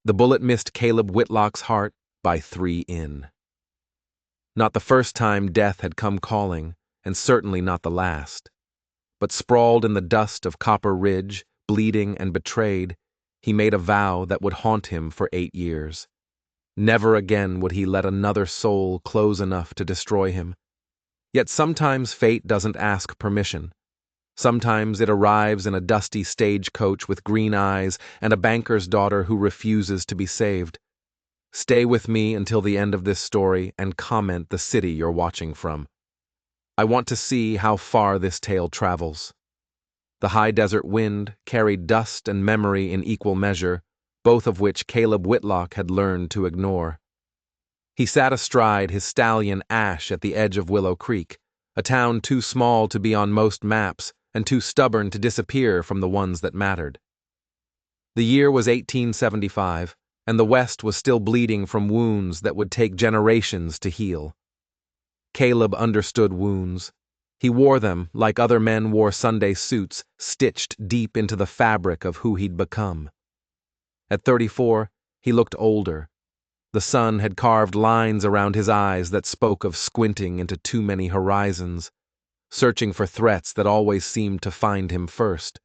The bullet missed Caleb Whitlock's heart by 3 in. Not the first time death had come calling, and certainly not the last. But sprawled in the dust of Copper Ridge, bleeding and betrayed, he made a vow that would haunt him for 8 years. Never again would he let another soul close enough to destroy him. Yet sometimes fate doesn't ask permission. Sometimes it arrives in a dusty stagecoach with green eyes and a banker's daughter who refuses to be saved. Stay with me until the end of this story and comment the city you're watching from. I want to see how far this tale travels. The high desert wind carried dust and memory in equal measure, both of which Caleb Whitlock had learned to ignore. He sat astride his stallion Ash at the edge of Willow Creek, a town too small to be on most maps and too stubborn to disappear from the ones that mattered. The year was 1875, and the West was still bleeding from wounds that would take generations to heal. Caleb understood wounds. He wore them like other men wore Sunday suits, stitched deep into the fabric of who he'd become. At 34, he looked older. The sun had carved lines around his eyes that spoke of squinting into too many horizons, searching for threats that always seemed to find him first.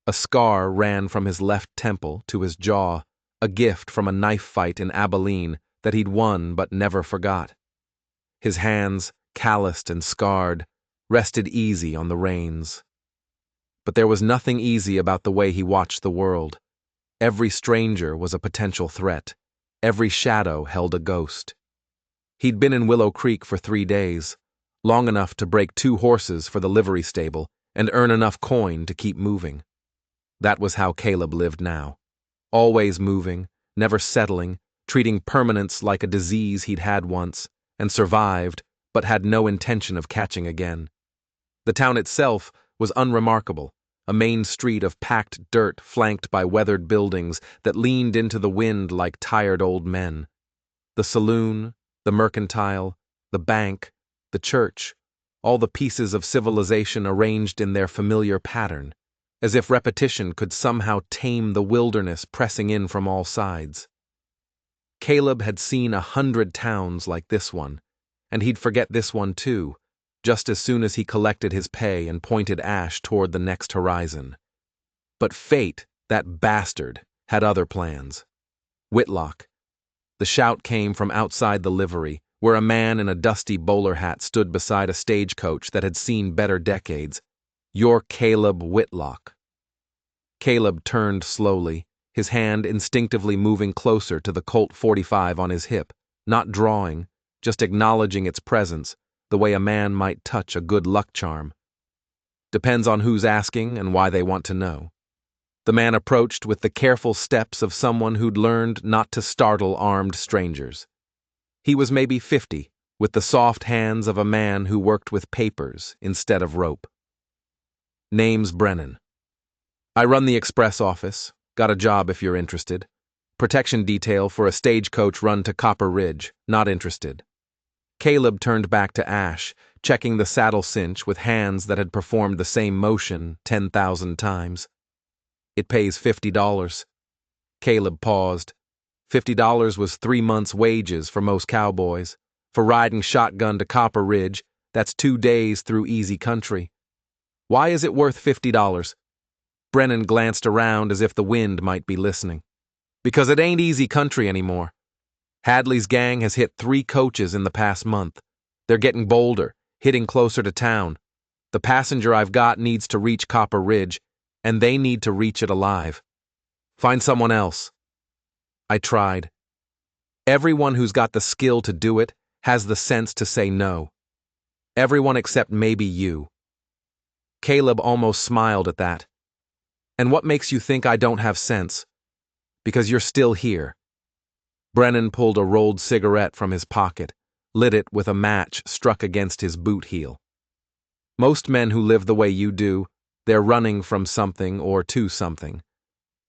A scar ran from his left temple to his jaw, a gift from a knife fight in Abilene that he'd won but never forgot. His hands, calloused and scarred, rested easy on the reins. But there was nothing easy about the way he watched the world. Every stranger was a potential threat. Every shadow held a ghost. He'd been in Willow Creek for 3 days, long enough to break 2 horses for the livery stable and earn enough coin to keep moving. That was how Caleb lived now. Always moving, never settling, treating permanence like a disease he'd had once, and survived, but had no intention of catching again. The town itself was unremarkable, a main street of packed dirt flanked by weathered buildings that leaned into the wind like tired old men. The saloon, the mercantile, the bank, the church, all the pieces of civilization arranged in their familiar pattern, as if repetition could somehow tame the wilderness pressing in from all sides. Caleb had seen 100 towns like this one, and he'd forget this one too, just as soon as he collected his pay and pointed Ash toward the next horizon. But fate, that bastard, had other plans. Whitlock. The shout came from outside the livery, where a man in a dusty bowler hat stood beside a stagecoach that had seen better decades. "You're Caleb Whitlock." Caleb turned slowly, his hand instinctively moving closer to the Colt 45 on his hip, not drawing, just acknowledging its presence, the way a man might touch a good luck charm. Depends on who's asking and why they want to know. The man approached with the careful steps of someone who'd learned not to startle armed strangers. He was maybe 50, with the soft hands of a man who worked with papers instead of rope. "Name's Brennan. I run the express office. Got a job if you're interested. Protection detail for a stagecoach run to Copper Ridge. Not interested." Caleb turned back to Ash, checking the saddle cinch with hands that had performed the same motion 10,000 times. "It pays $50. Caleb paused. $50 was 3 months' wages for most cowboys. For riding shotgun to Copper Ridge, that's 2 days through easy country. Why is it worth $50? Brennan glanced around as if the wind might be listening. "Because it ain't easy country anymore. Hadley's gang has hit 3 coaches in the past month. They're getting bolder, hitting closer to town. The passenger I've got needs to reach Copper Ridge, and they need to reach it alive. Find someone else." I tried. Everyone who's got the skill to do it has the sense to say no. Everyone except maybe you. Caleb almost smiled at that. "And what makes you think I don't have sense?" "Because you're still here." Brennan pulled a rolled cigarette from his pocket, lit it with a match struck against his boot heel. "Most men who live the way you do, they're running from something or to something.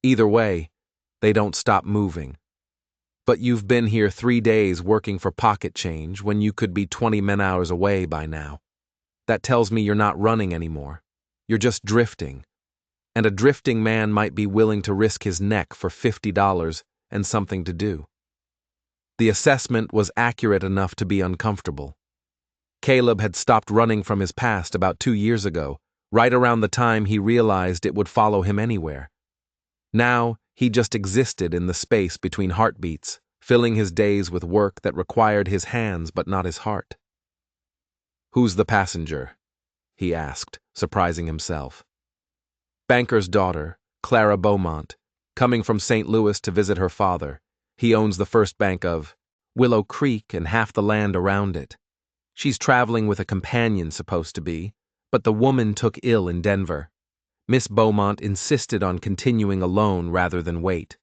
Either way, they don't stop moving. But you've been here 3 days working for pocket change when you could be 20 man-hours away by now. That tells me you're not running anymore. You're just drifting. And a drifting man might be willing to risk his neck for $50 and something to do. The assessment was accurate enough to be uncomfortable. Caleb had stopped running from his past about 2 years ago, right around the time he realized it would follow him anywhere. Now, he just existed in the space between heartbeats, filling his days with work that required his hands but not his heart. "Who's the passenger?" he asked, surprising himself. "Banker's daughter, Clara Bowmont, coming from St. Louis to visit her father. He owns the first bank of Willow Creek and half the land around it. She's traveling with a companion, supposed to be, but the woman took ill in Denver. Miss Bowmont insisted on continuing alone rather than wait.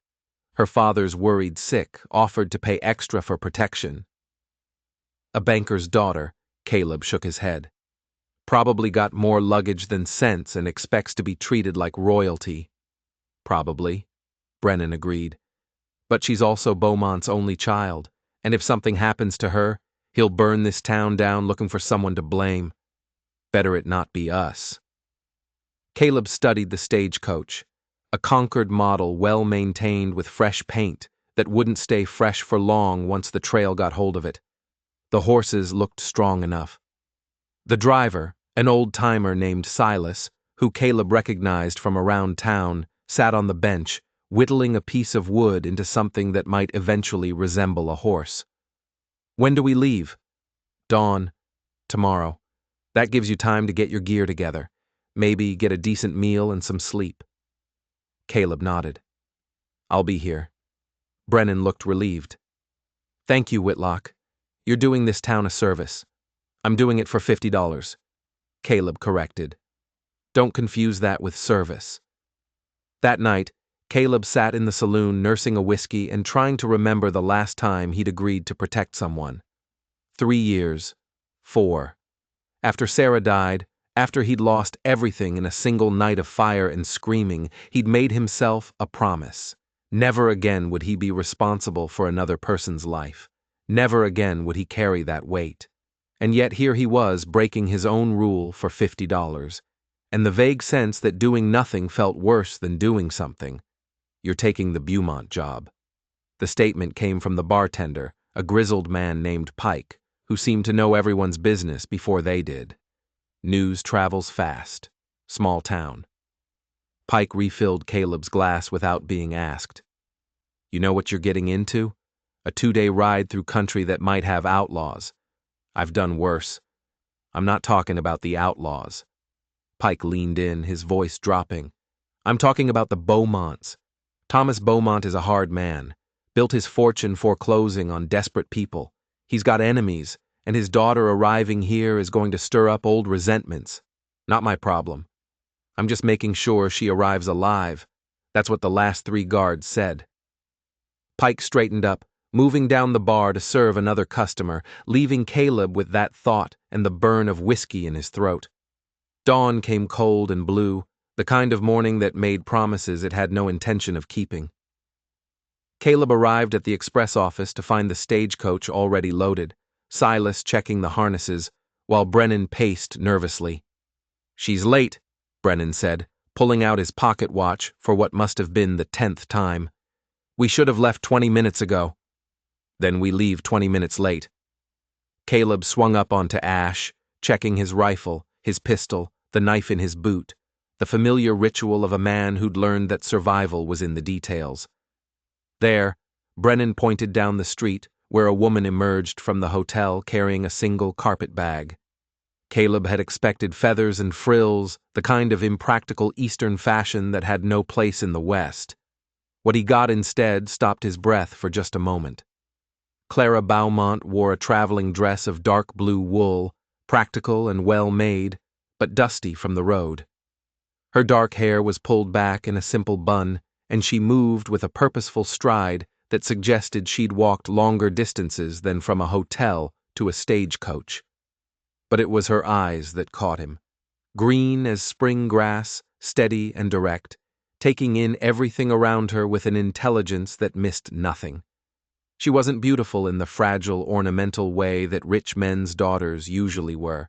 Her father's worried sick, offered to pay extra for protection." A banker's daughter, Caleb shook his head. "Probably got more luggage than sense and expects to be treated like royalty." "Probably," Brennan agreed. "But she's also Beaumont's only child, and if something happens to her, he'll burn this town down looking for someone to blame. Better it not be us." Caleb studied the stagecoach, a Concord model well-maintained with fresh paint that wouldn't stay fresh for long once the trail got hold of it. The horses looked strong enough. The driver, an old-timer named Silas, who Caleb recognized from around town, sat on the bench, whittling a piece of wood into something that might eventually resemble a horse. "When do we leave?" "Dawn. Tomorrow. That gives you time to get your gear together. Maybe get a decent meal and some sleep." Caleb nodded. "I'll be here." Brennan looked relieved. "Thank you, Whitlock. You're doing this town a service." "I'm doing it for $50. Caleb corrected. "Don't confuse that with service." That night, Caleb sat in the saloon nursing a whiskey and trying to remember the last time he'd agreed to protect someone. 3 years. 4. After Sarah died, after he'd lost everything in a single night of fire and screaming, he'd made himself a promise. Never again would he be responsible for another person's life. Never again would he carry that weight. And yet here he was breaking his own rule for $50, and the vague sense that doing nothing felt worse than doing something. "You're taking the Bowmont job." The statement came from the bartender, a grizzled man named Pike, who seemed to know everyone's business before they did. News travels fast. Small town. Pike refilled Caleb's glass without being asked. "You know what you're getting into? A 2-day ride through country that might have outlaws. I've done worse. I'm not talking about the outlaws." Pike leaned in, his voice dropping. "I'm talking about the Beaumonts. Thomas Bowmont is a hard man. Built his fortune foreclosing on desperate people. He's got enemies, and his daughter arriving here is going to stir up old resentments. Not my problem. I'm just making sure she arrives alive. That's what the last 3 guards said." Pike straightened up, moving down the bar to serve another customer, leaving Caleb with that thought and the burn of whiskey in his throat. Dawn came cold and blue, the kind of morning that made promises it had no intention of keeping. Caleb arrived at the express office to find the stagecoach already loaded, Silas checking the harnesses, while Brennan paced nervously. "She's late," Brennan said, pulling out his pocket watch for what must have been the 10th time. "We should have left 20 minutes ago." "Then we leave 20 minutes late." Caleb swung up onto Ash, checking his rifle, his pistol, the knife in his boot, the familiar ritual of a man who'd learned that survival was in the details. There, Brennan pointed down the street, where a woman emerged from the hotel carrying a single carpet bag. Caleb had expected feathers and frills, the kind of impractical Eastern fashion that had no place in the West. What he got instead stopped his breath for just a moment. Clara Bowmont wore a traveling dress of dark blue wool, practical and well-made, but dusty from the road. Her dark hair was pulled back in a simple bun, and she moved with a purposeful stride that suggested she'd walked longer distances than from a hotel to a stagecoach. But it was her eyes that caught him. Green as spring grass, steady and direct, taking in everything around her with an intelligence that missed nothing. She wasn't beautiful in the fragile, ornamental way that rich men's daughters usually were.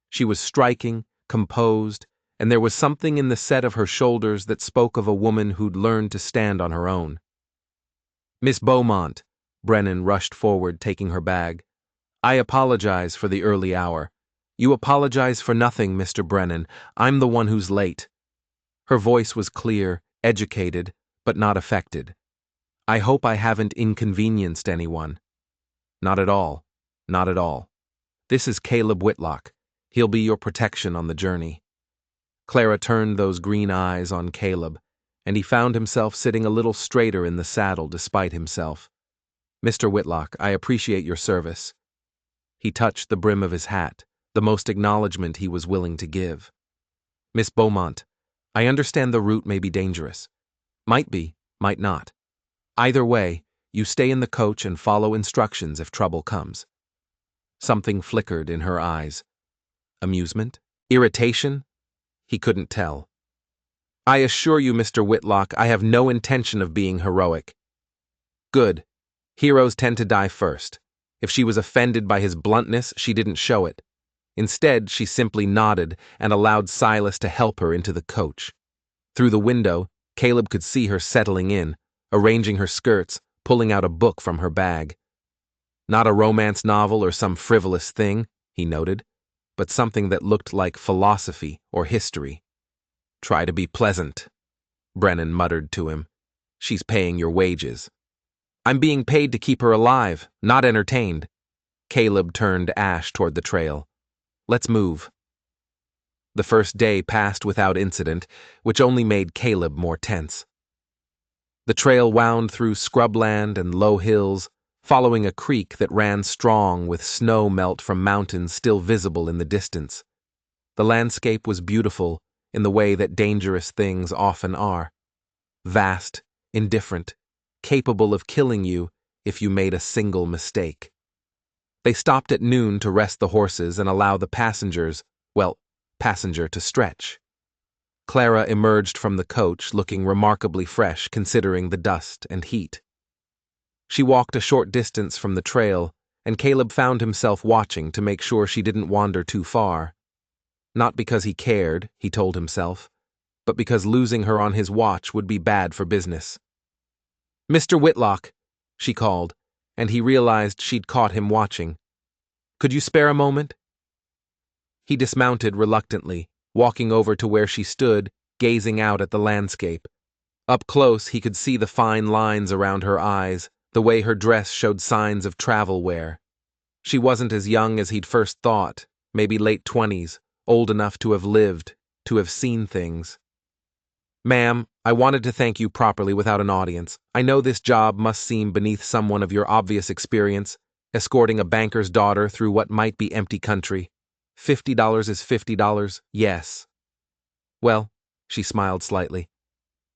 She was striking, composed, and there was something in the set of her shoulders that spoke of a woman who'd learned to stand on her own. Miss Beaumont, Brennan rushed forward, taking her bag. I apologize for the early hour. You apologize for nothing, Mr. Brennan. I'm the one who's late. Her voice was clear, educated, but not affected. I hope I haven't inconvenienced anyone. Not at all. Not at all. This is Caleb Whitlock. He'll be your protection on the journey. Clara turned those green eyes on Caleb, and he found himself sitting a little straighter in the saddle despite himself. Mr. Whitlock, I appreciate your service. He touched the brim of his hat, the most acknowledgement he was willing to give. Miss Beaumont, I understand the route may be dangerous. Might be, might not. Either way, you stay in the coach and follow instructions if trouble comes. Something flickered in her eyes. Amusement? Irritation? He couldn't tell. I assure you, Mr. Whitlock, I have no intention of being heroic. Good. Heroes tend to die first. If she was offended by his bluntness, she didn't show it. Instead, she simply nodded and allowed Silas to help her into the coach. Through the window, Caleb could see her settling in, arranging her skirts, pulling out a book from her bag. Not a romance novel or some frivolous thing, he noted, but something that looked like philosophy or history. Try to be pleasant, Brennan muttered to him. She's paying your wages. I'm being paid to keep her alive, not entertained. Caleb turned Ash toward the trail. Let's move. The first day passed without incident, which only made Caleb more tense. The trail wound through scrubland and low hills, following a creek that ran strong with snow melt from mountains still visible in the distance. The landscape was beautiful in the way that dangerous things often are. Vast, indifferent, capable of killing you if you made a single mistake. They stopped at noon to rest the horses and allow the passenger to stretch. Clara emerged from the coach looking remarkably fresh considering the dust and heat. She walked a short distance from the trail, and Caleb found himself watching to make sure she didn't wander too far. Not because he cared, he told himself, but because losing her on his watch would be bad for business. Mr. Whitlock, she called, and he realized she'd caught him watching. Could you spare a moment? He dismounted reluctantly, walking over to where she stood, gazing out at the landscape. Up close, he could see the fine lines around her eyes, the way her dress showed signs of travel wear. She wasn't as young as he'd first thought, maybe late 20s, old enough to have lived, to have seen things. Ma'am, I wanted to thank you properly without an audience. I know this job must seem beneath someone of your obvious experience, escorting a banker's daughter through what might be empty country. $50 is $50, yes. Well, she smiled slightly.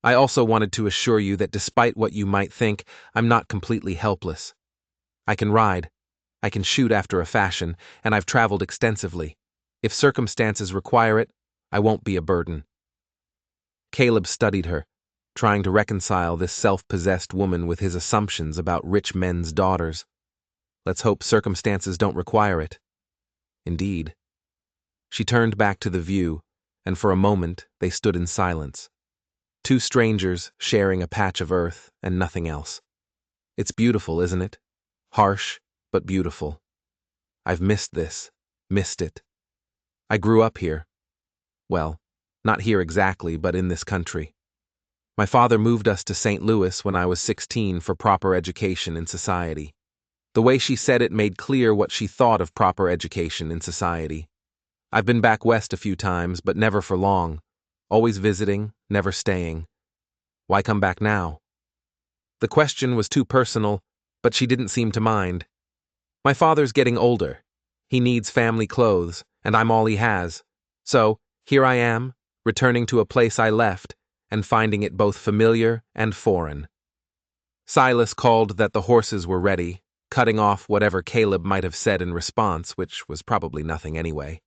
I also wanted to assure you that despite what you might think, I'm not completely helpless. I can ride. I can shoot after a fashion, and I've traveled extensively. If circumstances require it, I won't be a burden. Caleb studied her, trying to reconcile this self-possessed woman with his assumptions about rich men's daughters. Let's hope circumstances don't require it. Indeed. She turned back to the view, and for a moment they stood in silence. Two strangers sharing a patch of earth and nothing else. It's beautiful, isn't it? Harsh, but beautiful. I've missed this, missed it. I grew up here. Well, not here exactly, but in this country. My father moved us to St. Louis when I was 16 for proper education in society. The way she said it made clear what she thought of proper education in society. I've been back west a few times, but never for long. Always visiting, never staying. Why come back now? The question was too personal, but she didn't seem to mind. My father's getting older. He needs family clothes, and I'm all he has. So, here I am, returning to a place I left, and finding it both familiar and foreign. Silas called that the horses were ready, cutting off whatever Caleb might have said in response, which was probably nothing anyway.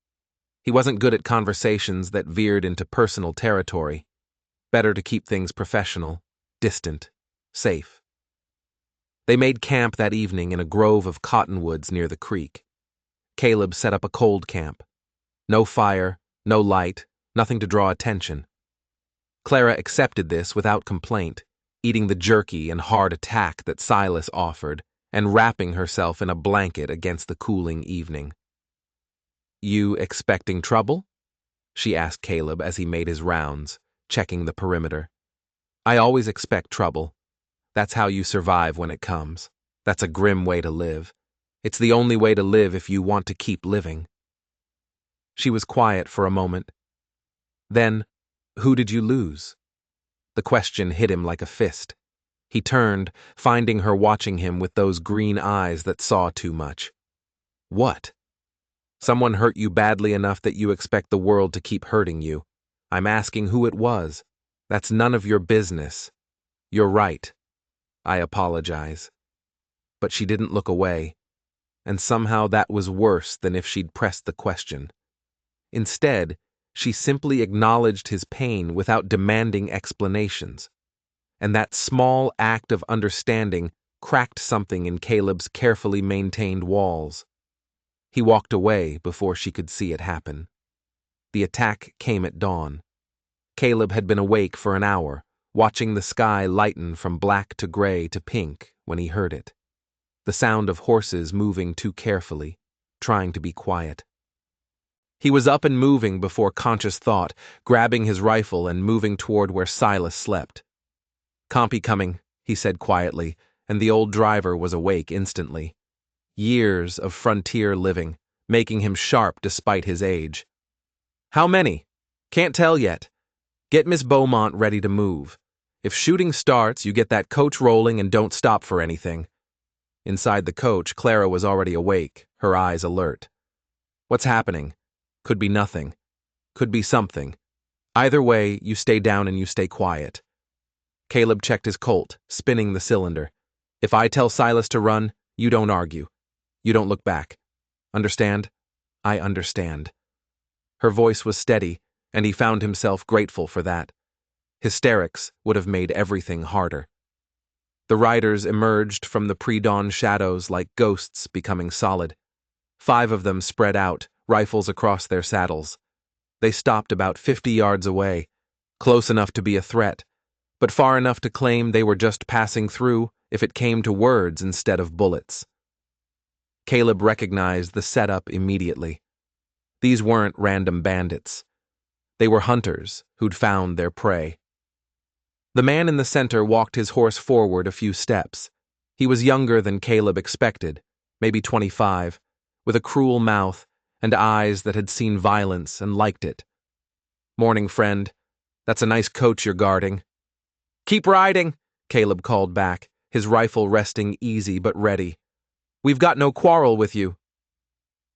He wasn't good at conversations that veered into personal territory. Better to keep things professional, distant, safe. They made camp that evening in a grove of cottonwoods near the creek. Caleb set up a cold camp. No fire, no light, nothing to draw attention. Clara accepted this without complaint, eating the jerky and hard attack that Silas offered, and wrapping herself in a blanket against the cooling evening. "You expecting trouble?" she asked Caleb as he made his rounds, checking the perimeter. "I always expect trouble. That's how you survive when it comes. That's a grim way to live. It's the only way to live if you want to keep living." She was quiet for a moment. Then, "Who did you lose?" The question hit him like a fist. He turned, finding her watching him with those green eyes that saw too much. "What?" "Someone hurt you badly enough that you expect the world to keep hurting you. I'm asking who it was. That's none of your business." "You're right. I apologize." But she didn't look away, and somehow that was worse than if she'd pressed the question. Instead, she simply acknowledged his pain without demanding explanations. And that small act of understanding cracked something in Caleb's carefully maintained walls. He walked away before she could see it happen. The attack came at dawn. Caleb had been awake for an hour, watching the sky lighten from black to gray to pink when he heard it. The sound of horses moving too carefully, trying to be quiet. He was up and moving before conscious thought, grabbing his rifle and moving toward where Silas slept. "Compy coming," he said quietly, and the old driver was awake instantly. Years of frontier living, making him sharp despite his age. "How many?" "Can't tell yet. Get Miss Bowmont ready to move. If shooting starts, you get that coach rolling and don't stop for anything." Inside the coach, Clara was already awake, her eyes alert. "What's happening? Could be nothing. Could be something. Either way, you stay down and you stay quiet." Caleb checked his Colt, spinning the cylinder. "If I tell Silas to run, you don't argue. You don't look back. Understand?" "I understand." Her voice was steady, and he found himself grateful for that. Hysterics would have made everything harder. The riders emerged from the pre-dawn shadows like ghosts becoming solid. 5 of them spread out, rifles across their saddles. They stopped about 50 yards away, close enough to be a threat, but far enough to claim they were just passing through if it came to words instead of bullets. Caleb recognized the setup immediately. These weren't random bandits. They were hunters who'd found their prey. The man in the center walked his horse forward a few steps. He was younger than Caleb expected, maybe 25, with a cruel mouth and eyes that had seen violence and liked it. "Morning, friend. That's a nice coach you're guarding." "Keep riding," Caleb called back, his rifle resting easy but ready. "We've got no quarrel with you."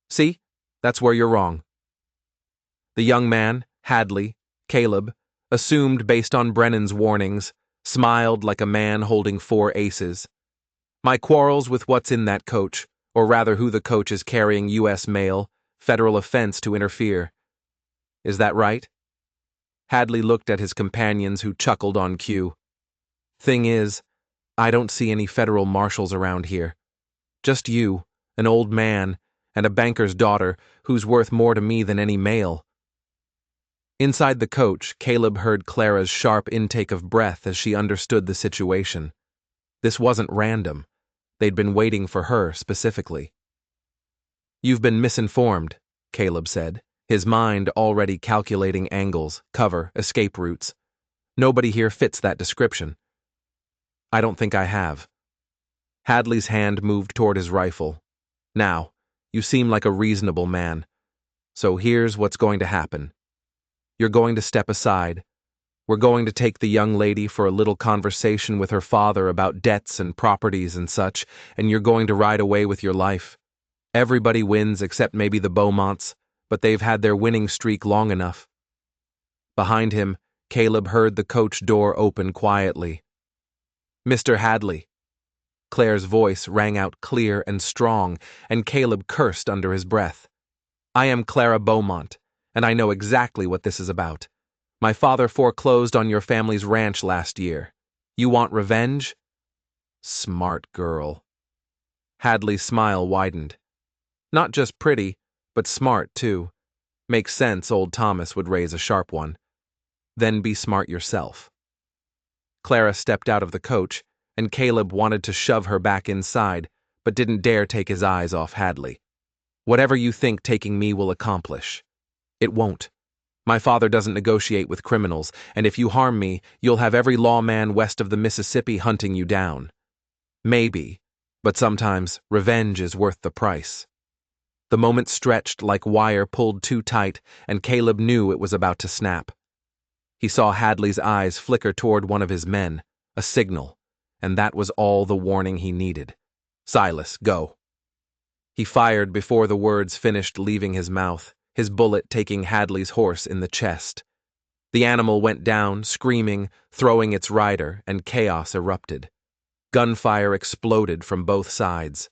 "See? That's where you're wrong." The young man, Hadley, Caleb, assumed based on Brennan's warnings, smiled like a man holding 4 aces. "My quarrel's with what's in that coach, or rather who the coach is carrying U.S. mail, federal offense to interfere." "Is that right?" Hadley looked at his companions who chuckled on cue. "Thing is, I don't see any federal marshals around here. Just you, an old man, and a banker's daughter who's worth more to me than any mail." Inside the coach, Caleb heard Clara's sharp intake of breath as she understood the situation. This wasn't random. They'd been waiting for her specifically. "You've been misinformed," Caleb said, his mind already calculating angles, cover, escape routes. "Nobody here fits that description." "I don't think I have." Hadley's hand moved toward his rifle. "Now, you seem like a reasonable man. So here's what's going to happen. You're going to step aside. We're going to take the young lady for a little conversation with her father about debts and properties and such, and you're going to ride away with your life. Everybody wins except maybe the Bowmonts, but they've had their winning streak long enough." Behind him, Caleb heard the coach door open quietly. "Mr. Hadley." Claire's voice rang out clear and strong, and Caleb cursed under his breath. "I am Clara Bowmont, and I know exactly what this is about. My father foreclosed on your family's ranch last year. You want revenge?" "Smart girl." Hadley's smile widened. "Not just pretty, but smart, too. Makes sense old Thomas would raise a sharp one. Then be smart yourself." Clara stepped out of the coach, and Caleb wanted to shove her back inside, but didn't dare take his eyes off Hadley. Whatever you think taking me will accomplish. It won't. My father doesn't negotiate with criminals, and if you harm me, you'll have every lawman west of the Mississippi hunting you down. Maybe, but sometimes revenge is worth the price. The moment stretched like wire pulled too tight, and Caleb knew it was about to snap. He saw Hadley's eyes flicker toward one of his men, a signal, and that was all the warning he needed. Silas, go. He fired before the words finished leaving his mouth, his bullet taking Hadley's horse in the chest. The animal went down, screaming, throwing its rider, and chaos erupted. Gunfire exploded from both sides.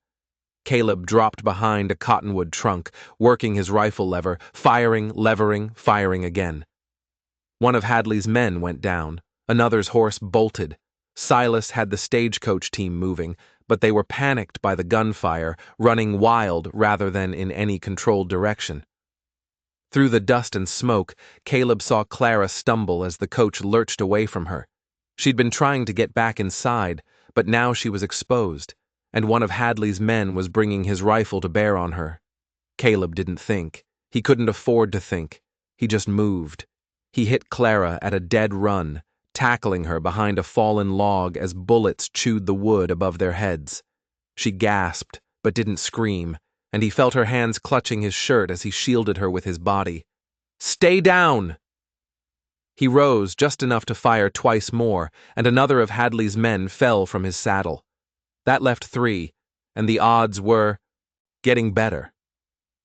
Caleb dropped behind a cottonwood trunk, working his rifle lever, firing, levering, firing again. One of Hadley's men went down. Another's horse bolted. Silas had the stagecoach team moving, but they were panicked by the gunfire, running wild rather than in any controlled direction. Through the dust and smoke, Caleb saw Clara stumble as the coach lurched away from her. She'd been trying to get back inside, but now she was exposed, and one of Hadley's men was bringing his rifle to bear on her. Caleb didn't think. He couldn't afford to think. He just moved. He hit Clara at a dead run, tackling her behind a fallen log as bullets chewed the wood above their heads. She gasped, but didn't scream, and he felt her hands clutching his shirt as he shielded her with his body. "Stay down!" He rose just enough to fire twice more, and another of Hadley's men fell from his saddle. That left 3, and the odds were getting better.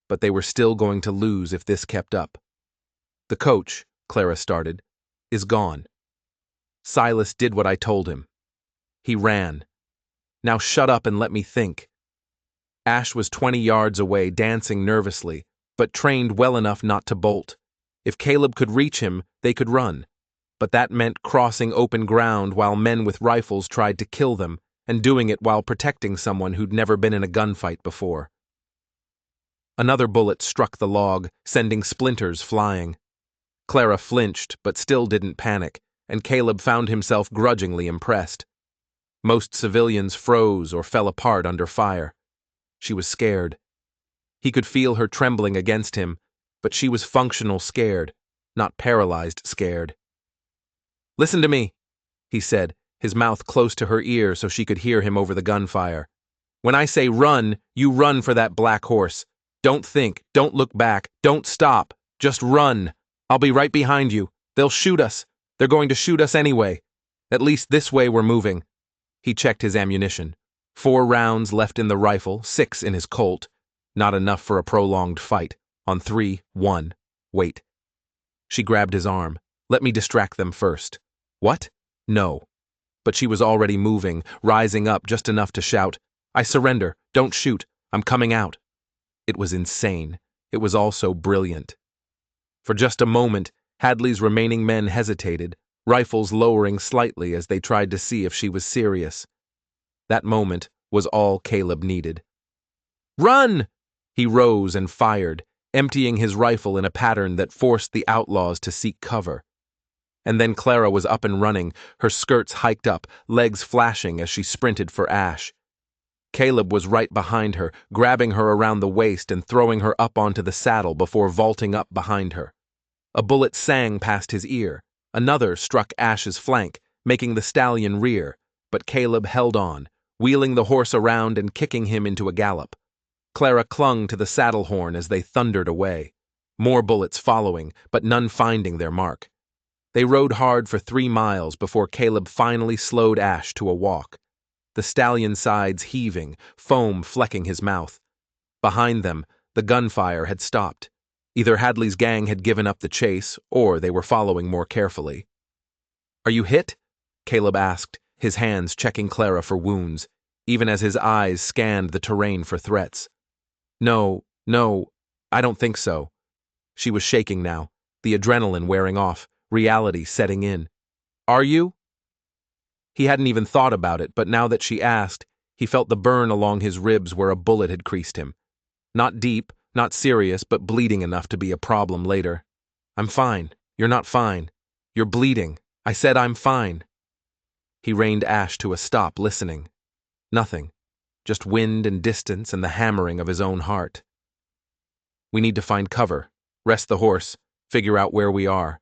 But they were still going to lose if this kept up. "The coach," Clara started, "is gone." Silas did what I told him. He ran. "Now shut up and let me think." Ash was 20 yards away, dancing nervously, but trained well enough not to bolt. If Caleb could reach him, they could run. But that meant crossing open ground while men with rifles tried to kill them, and doing it while protecting someone who'd never been in a gunfight before. Another bullet struck the log, sending splinters flying. Clara flinched, but still didn't panic, and Caleb found himself grudgingly impressed. Most civilians froze or fell apart under fire. She was scared. He could feel her trembling against him, but she was functional scared, not paralyzed scared. "Listen to me," he said, his mouth close to her ear so she could hear him over the gunfire. "When I say run, you run for that black horse. Don't think, don't look back, don't stop, just run. I'll be right behind you. They'll shoot us. They're going to shoot us anyway. At least this way we're moving." He checked his ammunition. 4 rounds left in the rifle, 6 in his Colt. Not enough for a prolonged fight. On 3, 1. Wait. She grabbed his arm. "Let me distract them first." "What?" "No." But she was already moving, rising up just enough to shout, "I surrender. Don't shoot. I'm coming out." It was insane. It was also brilliant. For just a moment, Hadley's remaining men hesitated, rifles lowering slightly as they tried to see if she was serious. That moment was all Caleb needed. "Run!" He rose and fired, emptying his rifle in a pattern that forced the outlaws to seek cover. And then Clara was up and running, her skirts hiked up, legs flashing as she sprinted for Ash. Caleb was right behind her, grabbing her around the waist and throwing her up onto the saddle before vaulting up behind her. A bullet sang past his ear. Another struck Ash's flank, making the stallion rear, but Caleb held on, wheeling the horse around and kicking him into a gallop. Clara clung to the saddle horn as they thundered away. More bullets following, but none finding their mark. They rode hard for 3 miles before Caleb finally slowed Ash to a walk. The stallion's sides heaving, foam flecking his mouth. Behind them, the gunfire had stopped. Either Hadley's gang had given up the chase, or they were following more carefully. "Are you hit?" Caleb asked, his hands checking Clara for wounds, even as his eyes scanned the terrain for threats. No, I don't think so." She was shaking now, the adrenaline wearing off, reality setting in. "Are you?" He hadn't even thought about it, but now that she asked, he felt the burn along his ribs where a bullet had creased him. Not deep, not serious, but bleeding enough to be a problem later. "I'm fine. You're not fine. You're bleeding. I said I'm fine." He reined Ash to a stop, listening. Nothing. Just wind and distance and the hammering of his own heart. We need to find cover, rest the horse, figure out where we are.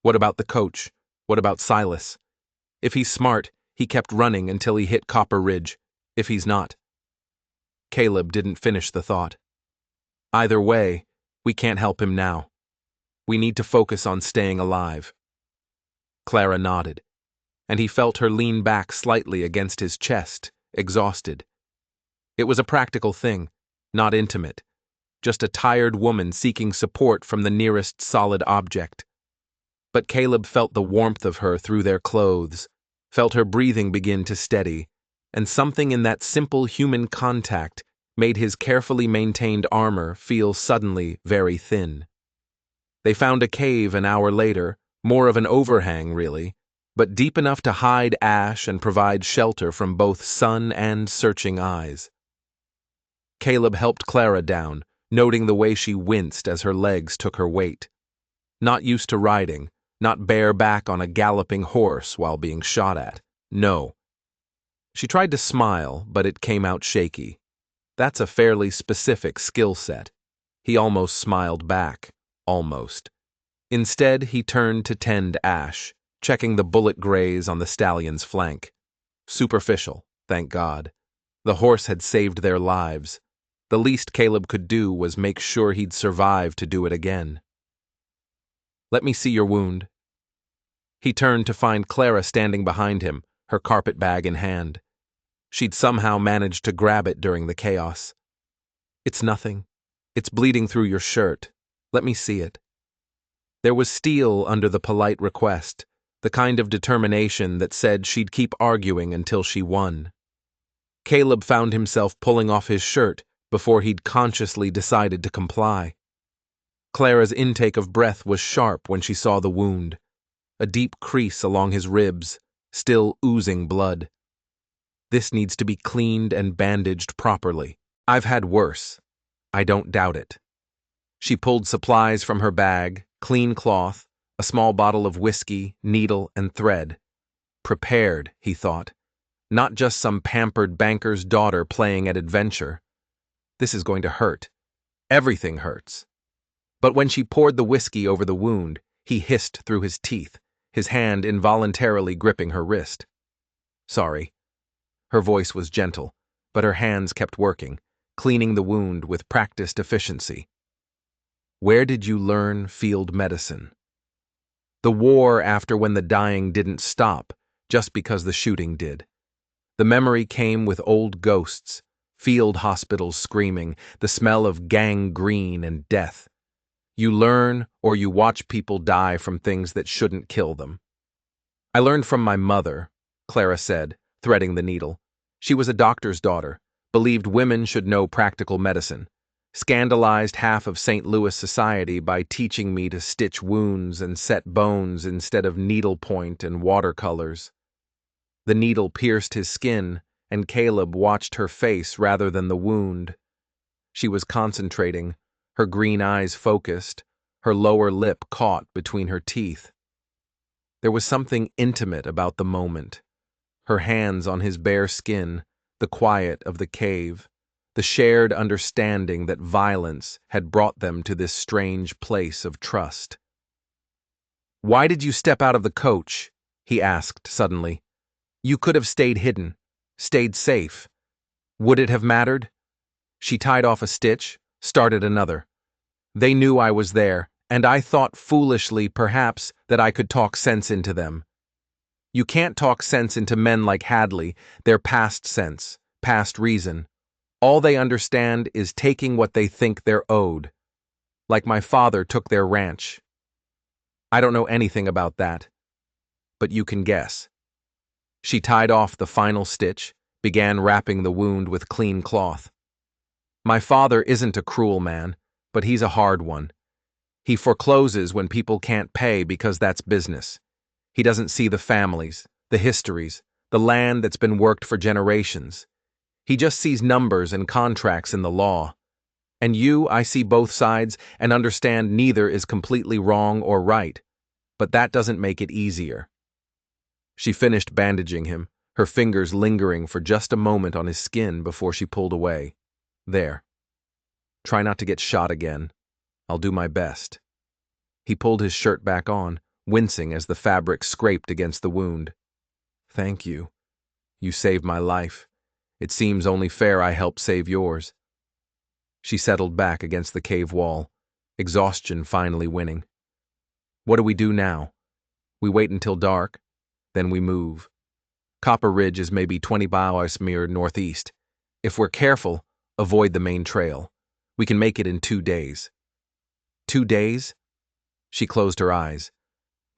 What about the coach? What about Silas? If he's smart, he kept running until he hit Copper Ridge. If he's not. Caleb didn't finish the thought. Either way, we can't help him now. We need to focus on staying alive. Clara nodded, and he felt her lean back slightly against his chest, exhausted. It was a practical thing, not intimate, just a tired woman seeking support from the nearest solid object. But Caleb felt the warmth of her through their clothes, felt her breathing begin to steady, and something in that simple human contact made his carefully maintained armor feel suddenly very thin. They found a cave an hour later, more of an overhang really, but deep enough to hide Ash and provide shelter from both sun and searching eyes. Caleb helped Clara down, noting the way she winced as her legs took her weight. Not used to riding, not bare back on a galloping horse while being shot at. No. She tried to smile, but it came out shaky. That's a fairly specific skill set. He almost smiled back. Almost. Instead, he turned to tend Ash, checking the bullet graze on the stallion's flank. Superficial, thank God. The horse had saved their lives. The least Caleb could do was make sure he'd survive to do it again. Let me see your wound. He turned to find Clara standing behind him, her carpet bag in hand. She'd somehow managed to grab it during the chaos. It's nothing. It's bleeding through your shirt. Let me see it. There was steel under the polite request, the kind of determination that said she'd keep arguing until she won. Caleb found himself pulling off his shirt before he'd consciously decided to comply. Clara's intake of breath was sharp when she saw the wound, a deep crease along his ribs, still oozing blood. This needs to be cleaned and bandaged properly. I've had worse. I don't doubt it. She pulled supplies from her bag, clean cloth, a small bottle of whiskey, needle, and thread. Prepared, he thought. Not just some pampered banker's daughter playing at adventure. This is going to hurt. Everything hurts. But when she poured the whiskey over the wound, he hissed through his teeth, his hand involuntarily gripping her wrist. Sorry. Her voice was gentle, but her hands kept working, cleaning the wound with practiced efficiency. Where did you learn field medicine? The war after when the dying didn't stop, just because the shooting did. The memory came with old ghosts, field hospitals screaming, the smell of gangrene and death. You learn or you watch people die from things that shouldn't kill them. I learned from my mother, Clara said, threading the needle. She was a doctor's daughter, believed women should know practical medicine, scandalized half of St. Louis society by teaching me to stitch wounds and set bones instead of needlepoint and watercolors. The needle pierced his skin, and Caleb watched her face rather than the wound. She was concentrating, her green eyes focused, her lower lip caught between her teeth. There was something intimate about the moment. Her hands on his bare skin, the quiet of the cave, the shared understanding that violence had brought them to this strange place of trust. Why did you step out of the coach? He asked suddenly. You could have stayed hidden, stayed safe. Would it have mattered? She tied off a stitch, started another. They knew I was there, and I thought foolishly, perhaps, that I could talk sense into them. You can't talk sense into men like Hadley, they're past sense, past reason. All they understand is taking what they think they're owed. Like my father took their ranch. I don't know anything about that, but you can guess. She tied off the final stitch, began wrapping the wound with clean cloth. My father isn't a cruel man, but he's a hard one. He forecloses when people can't pay because that's business. He doesn't see the families, the histories, the land that's been worked for generations. He just sees numbers and contracts in the law. And I see both sides and understand neither is completely wrong or right, but that doesn't make it easier. She finished bandaging him, her fingers lingering for just a moment on his skin before she pulled away. There. Try not to get shot again. I'll do my best. He pulled his shirt back on, wincing as the fabric scraped against the wound. Thank you. You saved my life. It seems only fair I help save yours. She settled back against the cave wall, exhaustion finally winning. What do we do now? We wait until dark, then we move. Copper Ridge is maybe 20 miles northeast. If we're careful, avoid the main trail. We can make it in 2 days. 2 days? She closed her eyes.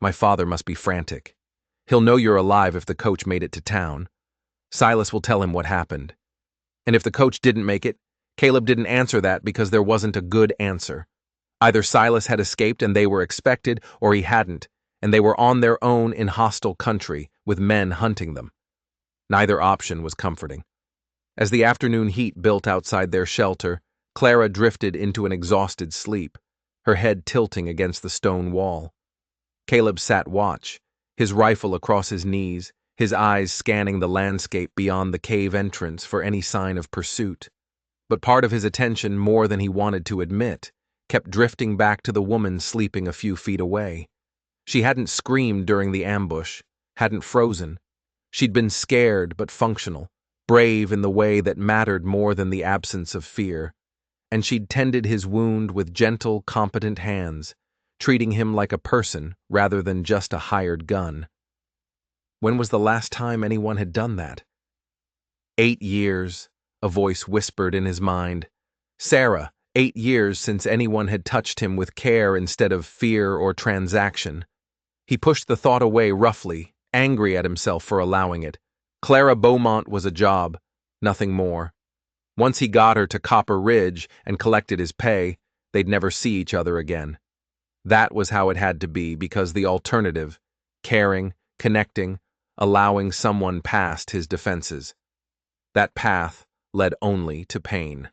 My father must be frantic. He'll know you're alive if the coach made it to town. Silas will tell him what happened. And if the coach didn't make it, Caleb didn't answer that because there wasn't a good answer. Either Silas had escaped and they were expected, or he hadn't, and they were on their own in hostile country, with men hunting them. Neither option was comforting. As the afternoon heat built outside their shelter, Clara drifted into an exhausted sleep, her head tilting against the stone wall. Caleb sat watch, his rifle across his knees, his eyes scanning the landscape beyond the cave entrance for any sign of pursuit. But part of his attention, more than he wanted to admit, kept drifting back to the woman sleeping a few feet away. She hadn't screamed during the ambush, hadn't frozen. She'd been scared but functional, brave in the way that mattered more than the absence of fear. And she'd tended his wound with gentle, competent hands, treating him like a person rather than just a hired gun. When was the last time anyone had done that? 8 years, a voice whispered in his mind. Sarah, 8 years since anyone had touched him with care instead of fear or transaction. He pushed the thought away roughly, angry at himself for allowing it. Clara Bowmont was a job, nothing more. Once he got her to Copper Ridge and collected his pay, they'd never see each other again. That was how it had to be, because the alternative, caring, connecting, allowing someone past his defenses. That path led only to pain.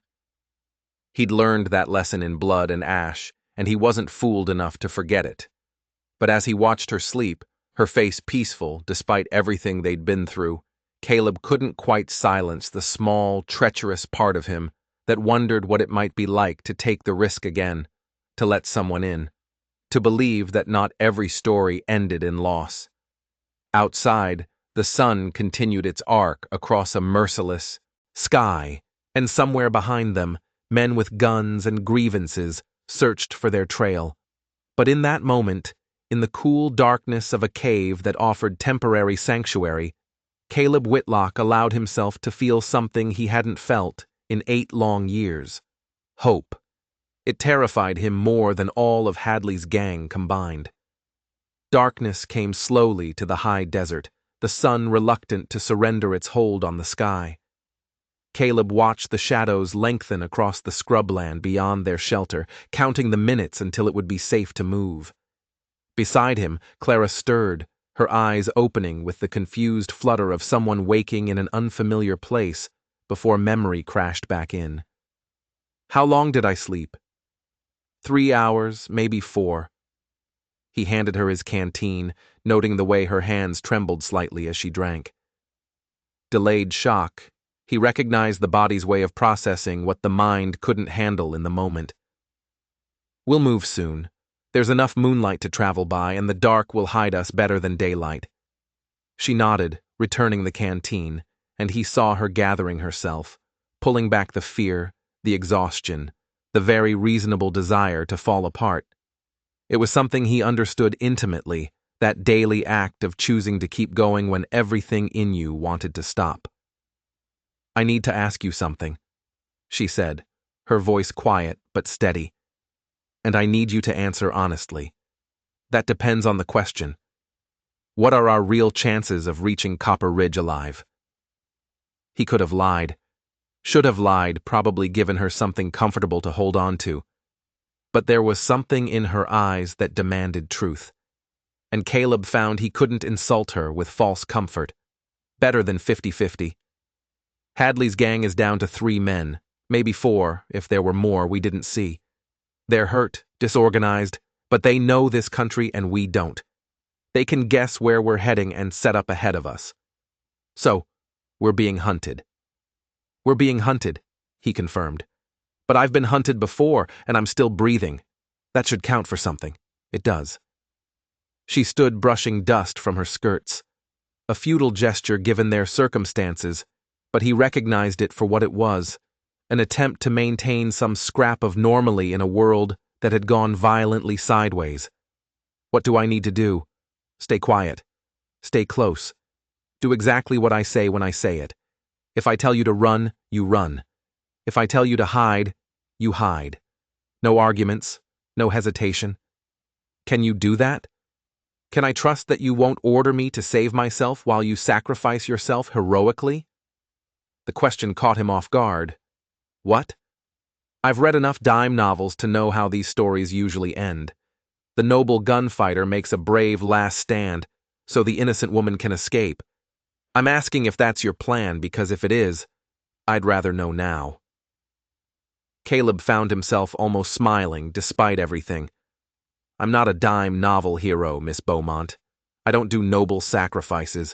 He'd learned that lesson in blood and ash, and he wasn't fooled enough to forget it. But as he watched her sleep, her face peaceful despite everything they'd been through, Caleb couldn't quite silence the small, treacherous part of him that wondered what it might be like to take the risk again, to let someone in, to believe that not every story ended in loss. Outside, the sun continued its arc across a merciless sky, and somewhere behind them, men with guns and grievances searched for their trail. But in that moment, in the cool darkness of a cave that offered temporary sanctuary, Caleb Whitlock allowed himself to feel something he hadn't felt in 8 long years. Hope. It terrified him more than all of Hadley's gang combined. Darkness came slowly to the high desert, the sun reluctant to surrender its hold on the sky. Caleb watched the shadows lengthen across the scrubland beyond their shelter, counting the minutes until it would be safe to move. Beside him, Clara stirred, her eyes opening with the confused flutter of someone waking in an unfamiliar place before memory crashed back in. How long did I sleep? 3 hours, maybe 4. He handed her his canteen, noting the way her hands trembled slightly as she drank. Delayed shock. He recognized the body's way of processing what the mind couldn't handle in the moment. We'll move soon. There's enough moonlight to travel by, and the dark will hide us better than daylight. She nodded, returning the canteen, and he saw her gathering herself, pulling back the fear, the exhaustion, the very reasonable desire to fall apart. It was something he understood intimately, that daily act of choosing to keep going when everything in you wanted to stop. I need to ask you something, she said, her voice quiet but steady. And I need you to answer honestly. That depends on the question. What are our real chances of reaching Copper Ridge alive? He could have lied. Should have lied, probably given her something comfortable to hold on to. But there was something in her eyes that demanded truth. And Caleb found he couldn't insult her with false comfort. Better than 50-50. Hadley's gang is down to 3 men, maybe 4 if there were more we didn't see. They're hurt, disorganized, but they know this country and we don't. They can guess where we're heading and set up ahead of us. So, we're being hunted. We're being hunted, he confirmed. But I've been hunted before, and I'm still breathing. That should count for something. It does. She stood brushing dust from her skirts. A futile gesture given their circumstances, but he recognized it for what it was, an attempt to maintain some scrap of normally in a world that had gone violently sideways. What do I need to do? Stay quiet. Stay close. Do exactly what I say when I say it. If I tell you to run, you run. If I tell you to hide, you hide. No arguments, no hesitation. Can you do that? Can I trust that you won't order me to save myself while you sacrifice yourself heroically? The question caught him off guard. What? I've read enough dime novels to know how these stories usually end. The noble gunfighter makes a brave last stand, so the innocent woman can escape. I'm asking if that's your plan, because if it is, I'd rather know now. Caleb found himself almost smiling, despite everything. I'm not a dime novel hero, Miss Bowmont. I don't do noble sacrifices.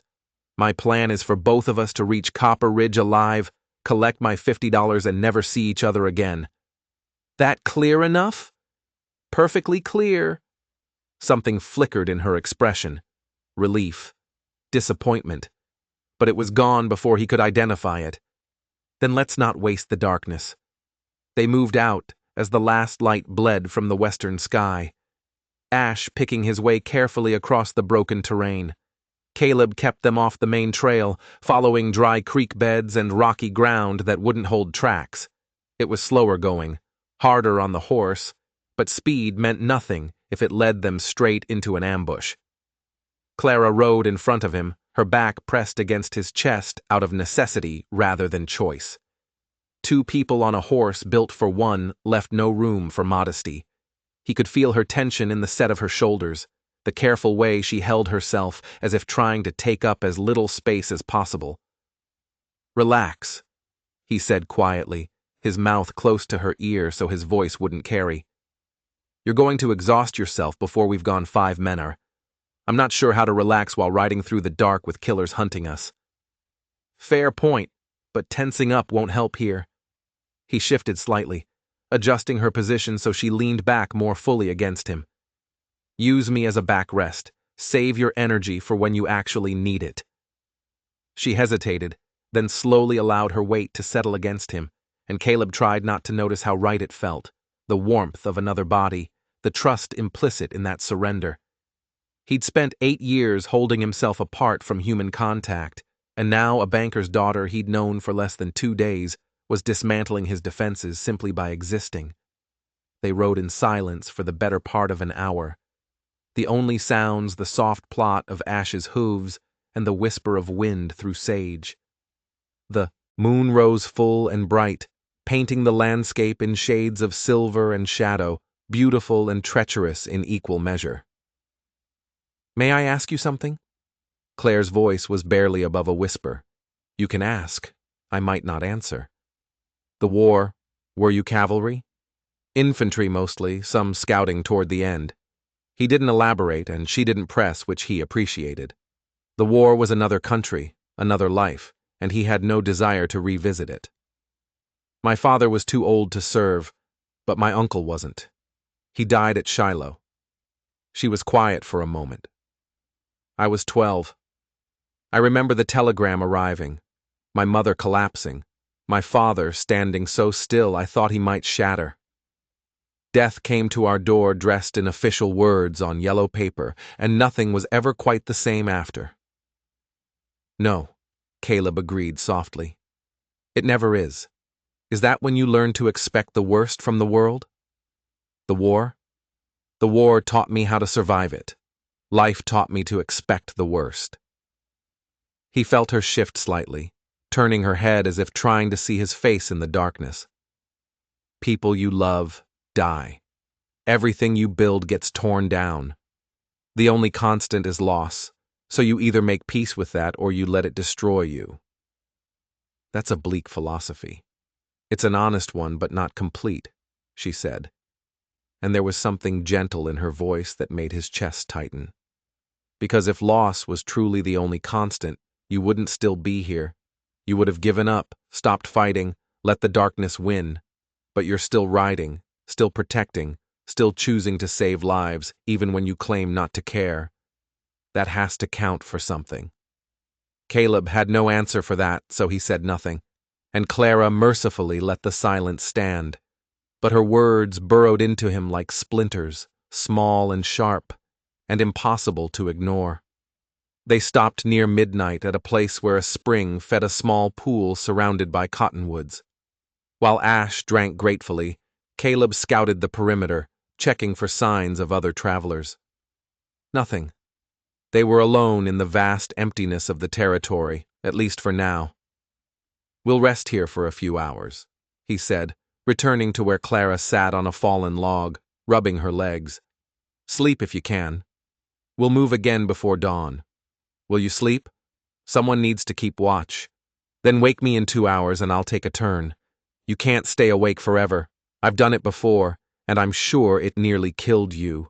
My plan is for both of us to reach Copper Ridge alive, collect my $50, and never see each other again. That clear enough? Perfectly clear. Something flickered in her expression. Relief. Disappointment. But it was gone before he could identify it. Then let's not waste the darkness. They moved out as the last light bled from the western sky. Ash picking his way carefully across the broken terrain. Caleb kept them off the main trail, following dry creek beds and rocky ground that wouldn't hold tracks. It was slower going, harder on the horse, but speed meant nothing if it led them straight into an ambush. Clara rode in front of him, her back pressed against his chest out of necessity rather than choice. Two people on a horse built for one left no room for modesty. He could feel her tension in the set of her shoulders, the careful way she held herself as if trying to take up as little space as possible. Relax, he said quietly, his mouth close to her ear so his voice wouldn't carry. You're going to exhaust yourself before we've gone 5 men. I'm not sure how to relax while riding through the dark with killers hunting us. Fair point, but tensing up won't help here. He shifted slightly, adjusting her position so she leaned back more fully against him. Use me as a backrest. Save your energy for when you actually need it. She hesitated, then slowly allowed her weight to settle against him, and Caleb tried not to notice how right it felt, the warmth of another body, the trust implicit in that surrender. He'd spent 8 years holding himself apart from human contact, and now a banker's daughter he'd known for less than 2 days was dismantling his defenses simply by existing. They rode in silence for the better part of an hour. The only sounds the soft plot of Ash's hooves and the whisper of wind through sage. The moon rose full and bright, painting the landscape in shades of silver and shadow, beautiful and treacherous in equal measure. May I ask you something? Claire's voice was barely above a whisper. You can ask. I might not answer. The war, were you cavalry? Infantry mostly, some scouting toward the end. He didn't elaborate, and she didn't press, which he appreciated. The war was another country, another life, and he had no desire to revisit it. My father was too old to serve, but my uncle wasn't. He died at Shiloh. She was quiet for a moment. I was 12. I remember the telegram arriving, my mother collapsing, my father standing so still I thought he might shatter. Death came to our door dressed in official words on yellow paper, and nothing was ever quite the same after. No, Caleb agreed softly. It never is. Is that when you learn to expect the worst from the world? The war? The war taught me how to survive it. Life taught me to expect the worst. He felt her shift slightly, turning her head as if trying to see his face in the darkness. People you love die. Everything you build gets torn down. The only constant is loss, so you either make peace with that or you let it destroy you. That's a bleak philosophy. It's an honest one, but not complete, she said. And there was something gentle in her voice that made his chest tighten. Because if loss was truly the only constant, you wouldn't still be here. You would have given up, stopped fighting, let the darkness win. But you're still riding, still protecting, still choosing to save lives, even when you claim not to care. That has to count for something. Caleb had no answer for that, so he said nothing, and Clara mercifully let the silence stand. But her words burrowed into him like splinters, small and sharp, and impossible to ignore. They stopped near midnight at a place where a spring fed a small pool surrounded by cottonwoods. While Ash drank gratefully, Caleb scouted the perimeter, checking for signs of other travelers. Nothing. They were alone in the vast emptiness of the territory, at least for now. "We'll rest here for a few hours," he said, returning to where Clara sat on a fallen log, rubbing her legs. "Sleep if you can. We'll move again before dawn. Will you sleep? Someone needs to keep watch. Then wake me in 2 hours and I'll take a turn. You can't stay awake forever. I've done it before, and I'm sure it nearly killed you."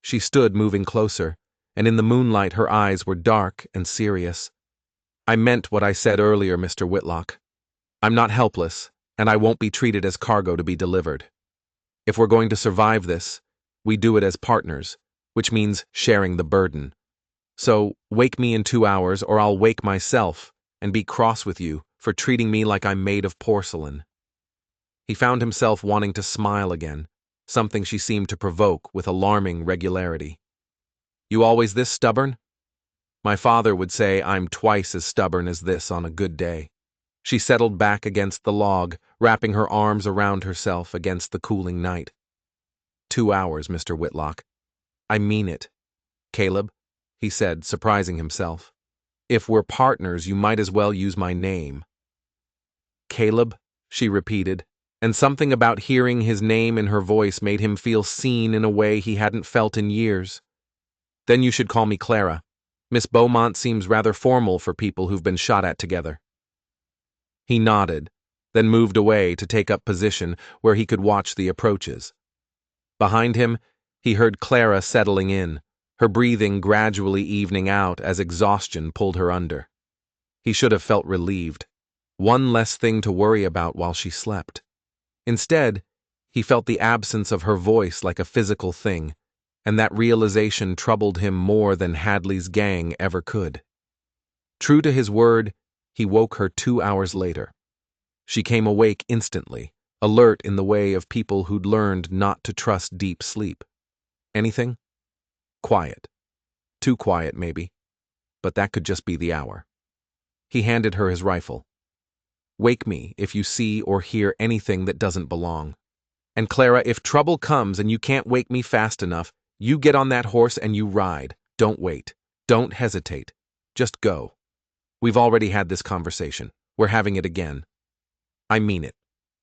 She stood moving closer, and in the moonlight her eyes were dark and serious. "I meant what I said earlier, Mr. Whitlock. I'm not helpless, and I won't be treated as cargo to be delivered. If we're going to survive this, we do it as partners, which means sharing the burden. So wake me in 2 hours or I'll wake myself and be cross with you for treating me like I'm made of porcelain." He found himself wanting to smile again, something she seemed to provoke with alarming regularity. "You always this stubborn?" "My father would say I'm twice as stubborn as this on a good day." She settled back against the log, wrapping her arms around herself against the cooling night. 2 hours, Mr. Whitlock. I mean it. Caleb, he said, surprising himself. If we're partners, you might as well use my name. Caleb, she repeated, and something about hearing his name in her voice made him feel seen in a way he hadn't felt in years. "Then you should call me Clara. Miss Bowmont seems rather formal for people who've been shot at together." He nodded, then moved away to take up position where he could watch the approaches. Behind him, he heard Clara settling in, her breathing gradually evening out as exhaustion pulled her under. He should have felt relieved. One less thing to worry about while she slept. Instead, he felt the absence of her voice like a physical thing, and that realization troubled him more than Hadley's gang ever could. True to his word, he woke her 2 hours later. She came awake instantly, alert in the way of people who'd learned not to trust deep sleep. Anything? Quiet. Too quiet, maybe. But that could just be the hour. He handed her his rifle. "Wake me if you see or hear anything that doesn't belong. And Clara, if trouble comes and you can't wake me fast enough, you get on that horse and you ride. Don't wait. Don't hesitate. Just go. We've already had this conversation. We're having it again. I mean it.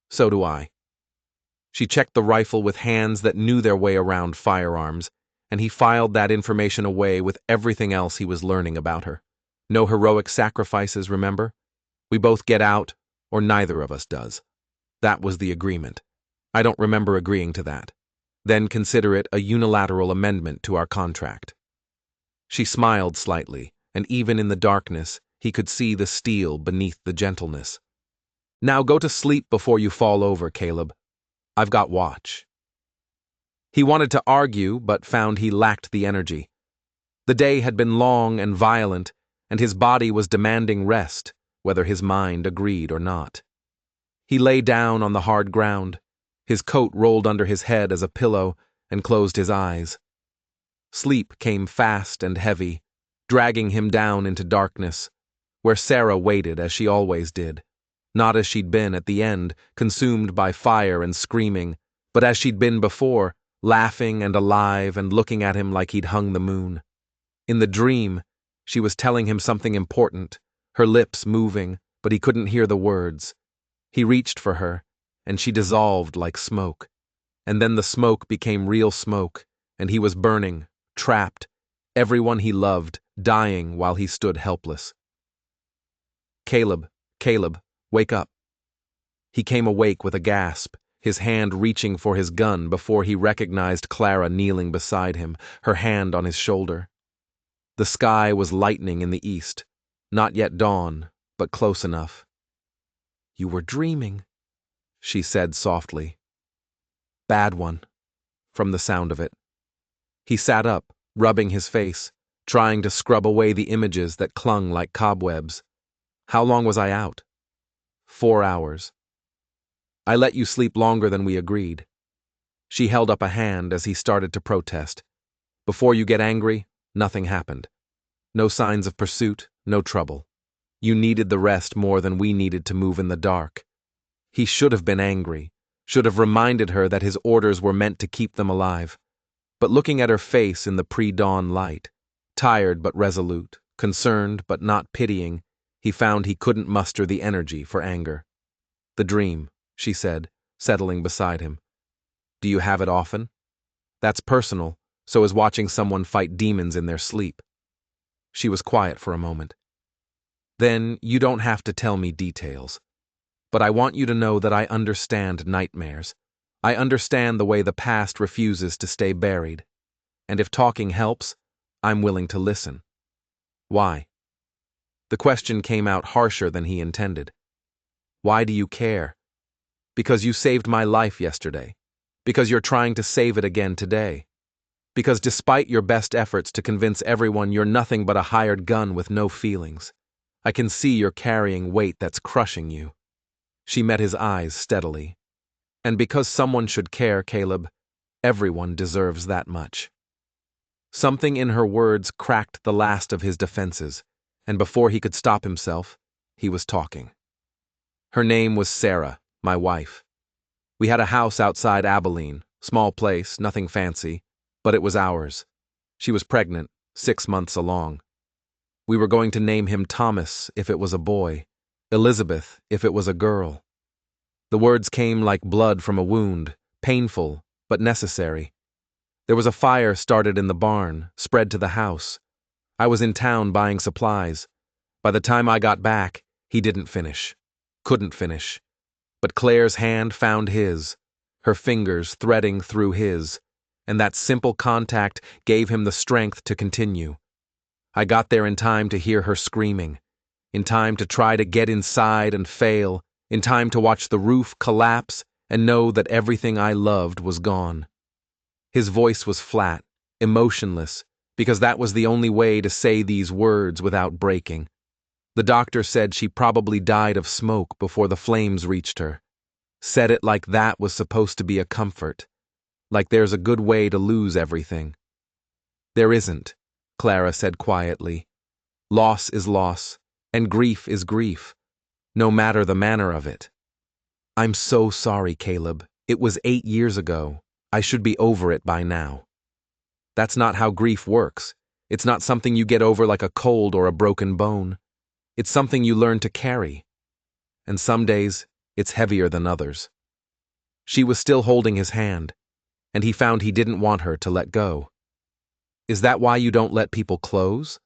So do I." She checked the rifle with hands that knew their way around firearms, and he filed that information away with everything else he was learning about her. No heroic sacrifices, remember? We both get out, or neither of us does. That was the agreement. I don't remember agreeing to that. Then consider it a unilateral amendment to our contract. She smiled slightly, and even in the darkness, he could see the steel beneath the gentleness. "Now go to sleep before you fall over, Caleb. I've got watch." He wanted to argue, but found he lacked the energy. The day had been long and violent, and his body was demanding rest, whether his mind agreed or not. He lay down on the hard ground, his coat rolled under his head as a pillow, and closed his eyes. Sleep came fast and heavy, dragging him down into darkness, where Sarah waited as she always did, not as she'd been at the end, consumed by fire and screaming, but as she'd been before, laughing and alive and looking at him like he'd hung the moon. In the dream, she was telling him something important, her lips moving, but he couldn't hear the words. He reached for her, and she dissolved like smoke. And then the smoke became real smoke, and he was burning, trapped, everyone he loved, dying while he stood helpless. Caleb, wake up." He came awake with a gasp, his hand reaching for his gun before he recognized Clara kneeling beside him, her hand on his shoulder. The sky was lightening in the east. Not yet dawn, but close enough. "You were dreaming," she said softly. "Bad one," from the sound of it. He sat up, rubbing his face, trying to scrub away the images that clung like cobwebs. "How long was I out?" 4 hours. "I let you sleep longer than we agreed." She held up a hand as he started to protest. "Before you get angry, nothing happened. No signs of pursuit, no trouble. You needed the rest more than we needed to move in the dark." He should have been angry, should have reminded her that his orders were meant to keep them alive. But looking at her face in the pre-dawn light, tired but resolute, concerned but not pitying, he found he couldn't muster the energy for anger. "The dream," she said, settling beside him. "Do you have it often?" "That's personal, so is watching someone fight demons in their sleep." She was quiet for a moment. "Then you don't have to tell me details. But I want you to know that I understand nightmares. I understand the way the past refuses to stay buried. And if talking helps, I'm willing to listen." "Why?" The question came out harsher than he intended. "Why do you care?" "Because you saved my life yesterday. Because you're trying to save it again today. Because despite your best efforts to convince everyone you're nothing but a hired gun with no feelings, I can see you're carrying weight that's crushing you." She met his eyes steadily. "And because someone should care, Caleb, everyone deserves that much." Something in her words cracked the last of his defenses, and before he could stop himself, he was talking. "Her name was Sarah, my wife. We had a house outside Abilene, small place, nothing fancy, but it was ours. She was pregnant, 6 months along. We were going to name him Thomas if it was a boy, Elizabeth if it was a girl." The words came like blood from a wound, painful, but necessary. "There was a fire started in the barn, spread to the house. I was in town buying supplies. By the time I got back, he didn't finish. Couldn't finish. But Claire's hand found his, her fingers threading through his, and that simple contact gave him the strength to continue. I got there in time to hear her screaming, in time to try to get inside and fail, in time to watch the roof collapse and know that everything I loved was gone." His voice was flat, emotionless, because that was the only way to say these words without breaking. "The doctor said she probably died of smoke before the flames reached her. Said it like that was supposed to be a comfort, like there's a good way to lose everything." "There isn't," Clara said quietly. "Loss is loss, and grief is grief, no matter the manner of it." "I'm so sorry, Caleb. It was 8 years ago. I should be over it by now." "That's not how grief works. It's not something you get over like a cold or a broken bone. It's something you learn to carry. And some days, it's heavier than others." She was still holding his hand, and he found he didn't want her to let go. "Is that why you don't let people close?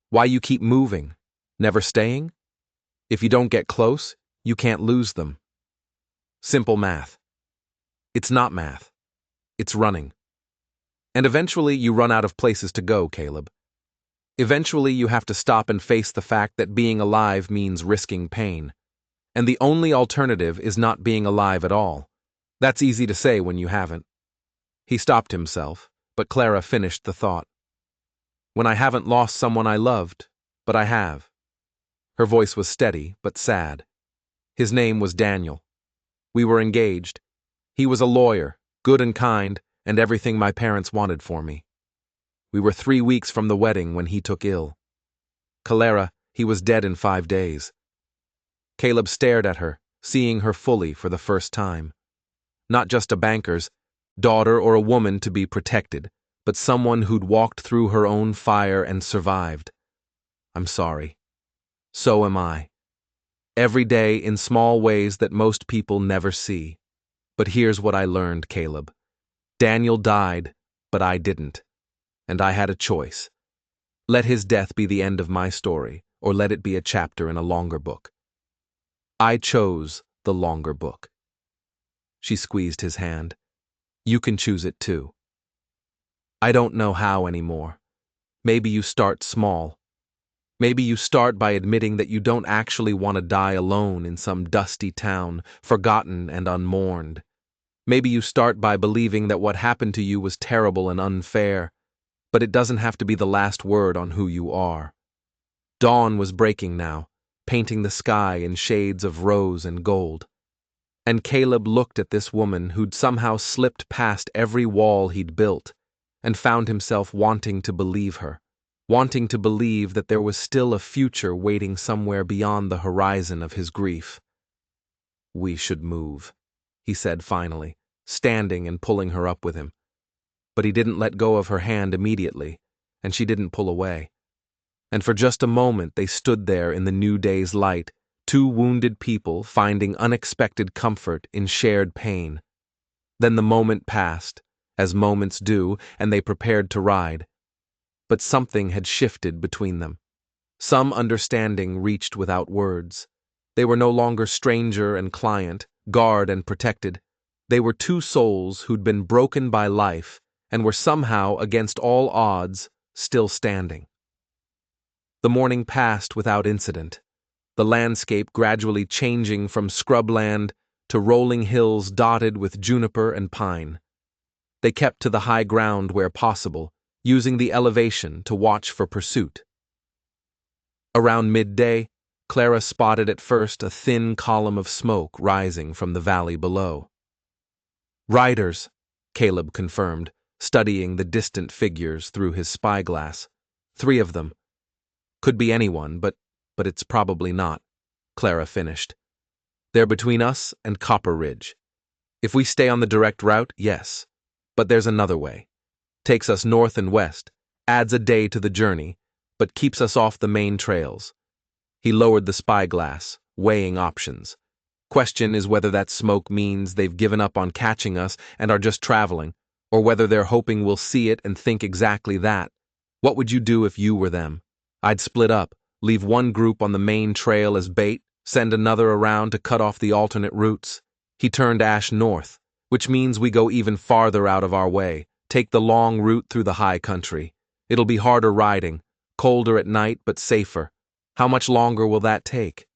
Why you keep moving, never staying? If you don't get close, you can't lose them." Simple math. It's not math. It's running. And eventually you run out of places to go, Caleb. Eventually you have to stop and face the fact that being alive means risking pain. And the only alternative is not being alive at all. That's easy to say when you haven't. He stopped himself, but Clara finished the thought. "When I haven't lost someone I loved, but I have." Her voice was steady, but sad. "His name was Daniel. We were engaged. He was a lawyer, good and kind, and everything my parents wanted for me. We were 3 weeks from the wedding when he took ill. Clara, he was dead in 5 days." Caleb stared at her, seeing her fully for the first time. Not just a banker's daughter or a woman to be protected, but someone who'd walked through her own fire and survived. "I'm sorry. So am I. Every day in small ways that most people never see. But here's what I learned, Caleb. Daniel died, but I didn't. And I had a choice. Let his death be the end of my story, or let it be a chapter in a longer book. I chose the longer book." She squeezed his hand. "You can choose it too." "I don't know how anymore. Maybe you start small. Maybe you start by admitting that you don't actually want to die alone in some dusty town, forgotten and unmourned. Maybe you start by believing that what happened to you was terrible and unfair, but it doesn't have to be the last word on who you are. Dawn was breaking now, painting the sky in shades of rose and gold. And Caleb looked at this woman who'd somehow slipped past every wall he'd built, and found himself wanting to believe her, wanting to believe that there was still a future waiting somewhere beyond the horizon of his grief. "We should move," he said finally, standing and pulling her up with him. But he didn't let go of her hand immediately, and she didn't pull away. And for just a moment they stood there in the new day's light, two wounded people finding unexpected comfort in shared pain. Then the moment passed, as moments do, and they prepared to ride. But something had shifted between them. Some understanding reached without words. They were no longer stranger and client, guard and protected. They were two souls who'd been broken by life and were somehow, against all odds, still standing. The morning passed without incident, the landscape gradually changing from scrubland to rolling hills dotted with juniper and pine. They kept to the high ground where possible, using the elevation to watch for pursuit. Around midday, Clara spotted at first a thin column of smoke rising from the valley below. "Riders," Caleb confirmed, studying the distant figures through his spyglass. "3 of them. Could be anyone, but it's probably not," Clara finished. "They're between us and Copper Ridge. If we stay on the direct route, yes. But there's another way. Takes us north and west, adds a day to the journey, but keeps us off the main trails." He lowered the spyglass, weighing options. "Question is whether that smoke means they've given up on catching us and are just traveling, or whether they're hoping we'll see it and think exactly that. What would you do if you were them?" "I'd split up, leave one group on the main trail as bait, send another around to cut off the alternate routes." He turned Ash north, which means we go even farther out of our way, take the long route through the high country. It'll be harder riding, colder at night but safer. How much longer will that take?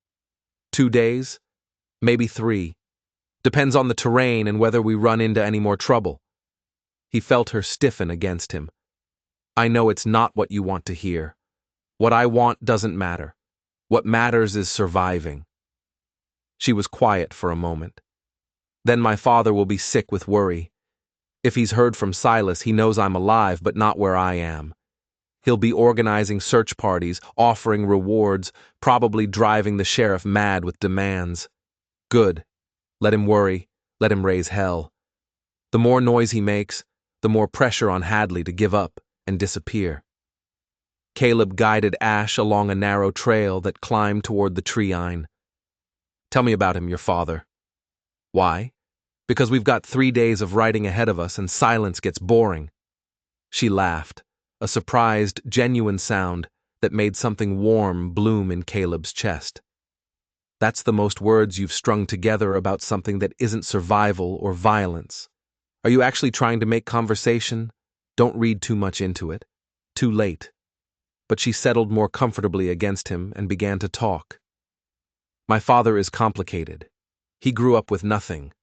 2 days? Maybe 3. Depends on the terrain and whether we run into any more trouble. He felt her stiffen against him. "I know it's not what you want to hear. What I want doesn't matter. What matters is surviving." She was quiet for a moment. "Then my father will be sick with worry. If he's heard from Silas, he knows I'm alive, but not where I am. He'll be organizing search parties, offering rewards, probably driving the sheriff mad with demands. Good. Let him worry. Let him raise hell. The more noise he makes, the more pressure on Hadley to give up and disappear." Caleb guided Ash along a narrow trail that climbed toward the tree-line. "Tell me about him, your father." "Why?" "Because we've got 3 days of riding ahead of us and silence gets boring." She laughed, a surprised, genuine sound that made something warm bloom in Caleb's chest. "That's the most words you've strung together about something that isn't survival or violence. Are you actually trying to make conversation? Don't read too much into it. Too late." But she settled more comfortably against him and began to talk. "My father is complicated. He grew up with nothing.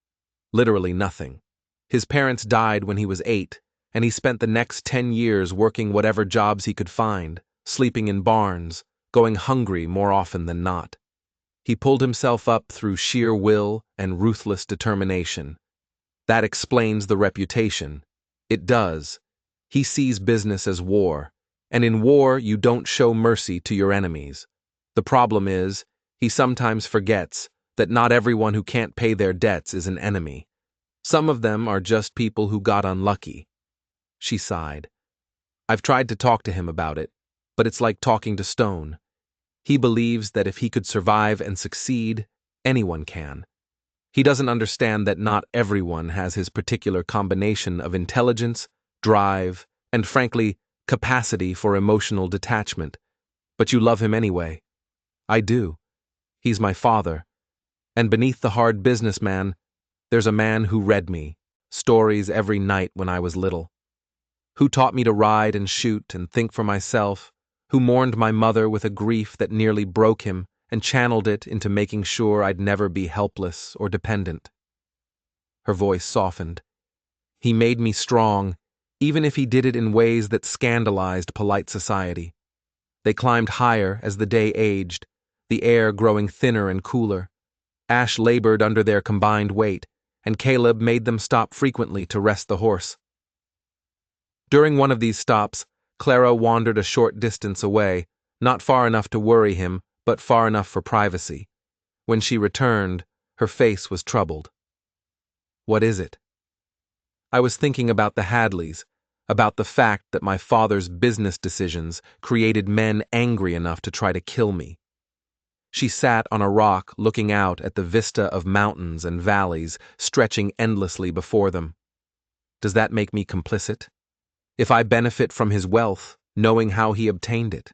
Literally nothing. His parents died when he was 8, and he spent the next 10 years working whatever jobs he could find, sleeping in barns, going hungry more often than not. He pulled himself up through sheer will and ruthless determination. That explains the reputation. It does. He sees business as war, and in war you don't show mercy to your enemies. The problem is, he sometimes forgets that not everyone who can't pay their debts is an enemy. Some of them are just people who got unlucky." She sighed. "I've tried to talk to him about it, but it's like talking to stone. He believes that if he could survive and succeed, anyone can. He doesn't understand that not everyone has his particular combination of intelligence, drive, and frankly, capacity for emotional detachment. But you love him anyway." "I do. He's my father. And beneath the hard businessman, there's a man who read me stories every night when I was little." Who taught me to ride and shoot and think for myself, who mourned my mother with a grief that nearly broke him and channeled it into making sure I'd never be helpless or dependent. Her voice softened. He made me strong, even if he did it in ways that scandalized polite society. They climbed higher as the day aged, the air growing thinner and cooler. Ash labored under their combined weight, and Caleb made them stop frequently to rest the horse. During one of these stops, Clara wandered a short distance away, not far enough to worry him, but far enough for privacy. When she returned, her face was troubled. "What is it?" "I was thinking about the Hadleys, about the fact that my father's business decisions created men angry enough to try to kill me." She sat on a rock looking out at the vista of mountains and valleys stretching endlessly before them. "Does that make me complicit? If I benefit from his wealth, knowing how he obtained it?"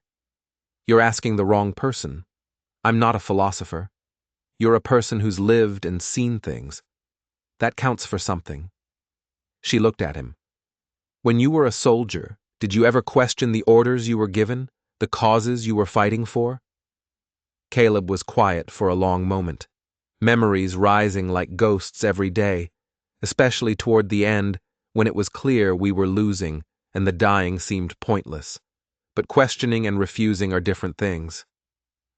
"You're asking the wrong person. I'm not a philosopher. You're a person who's lived and seen things. That counts for something." She looked at him. "When you were a soldier, did you ever question the orders you were given, the causes you were fighting for?" Caleb was quiet for a long moment, memories rising like ghosts every day, especially toward the end when it was clear we were losing and the dying seemed pointless. But questioning and refusing are different things.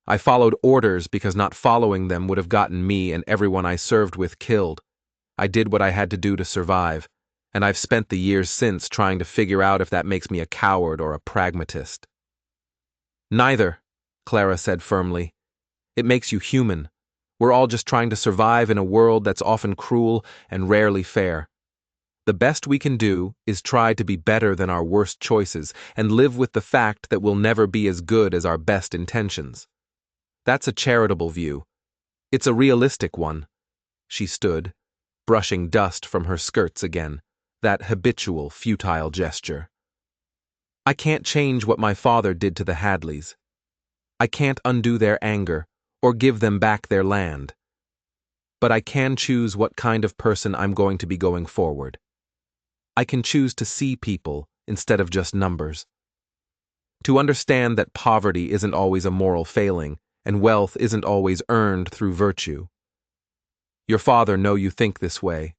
"I followed orders because not following them would have gotten me and everyone I served with killed. I did what I had to do to survive, and I've spent the years since trying to figure out if that makes me a coward or a pragmatist." "Neither," Clara said firmly. "It makes you human. We're all just trying to survive in a world that's often cruel and rarely fair. The best we can do is try to be better than our worst choices and live with the fact that we'll never be as good as our best intentions. That's a charitable view. It's a realistic one." She stood, brushing dust from her skirts again, that habitual, futile gesture. "I can't change what my father did to the Hadleys. I can't undo their anger or give them back their land. But I can choose what kind of person I'm going to be going forward. I can choose to see people instead of just numbers. To understand that poverty isn't always a moral failing and wealth isn't always earned through virtue. Your father knows you think this way.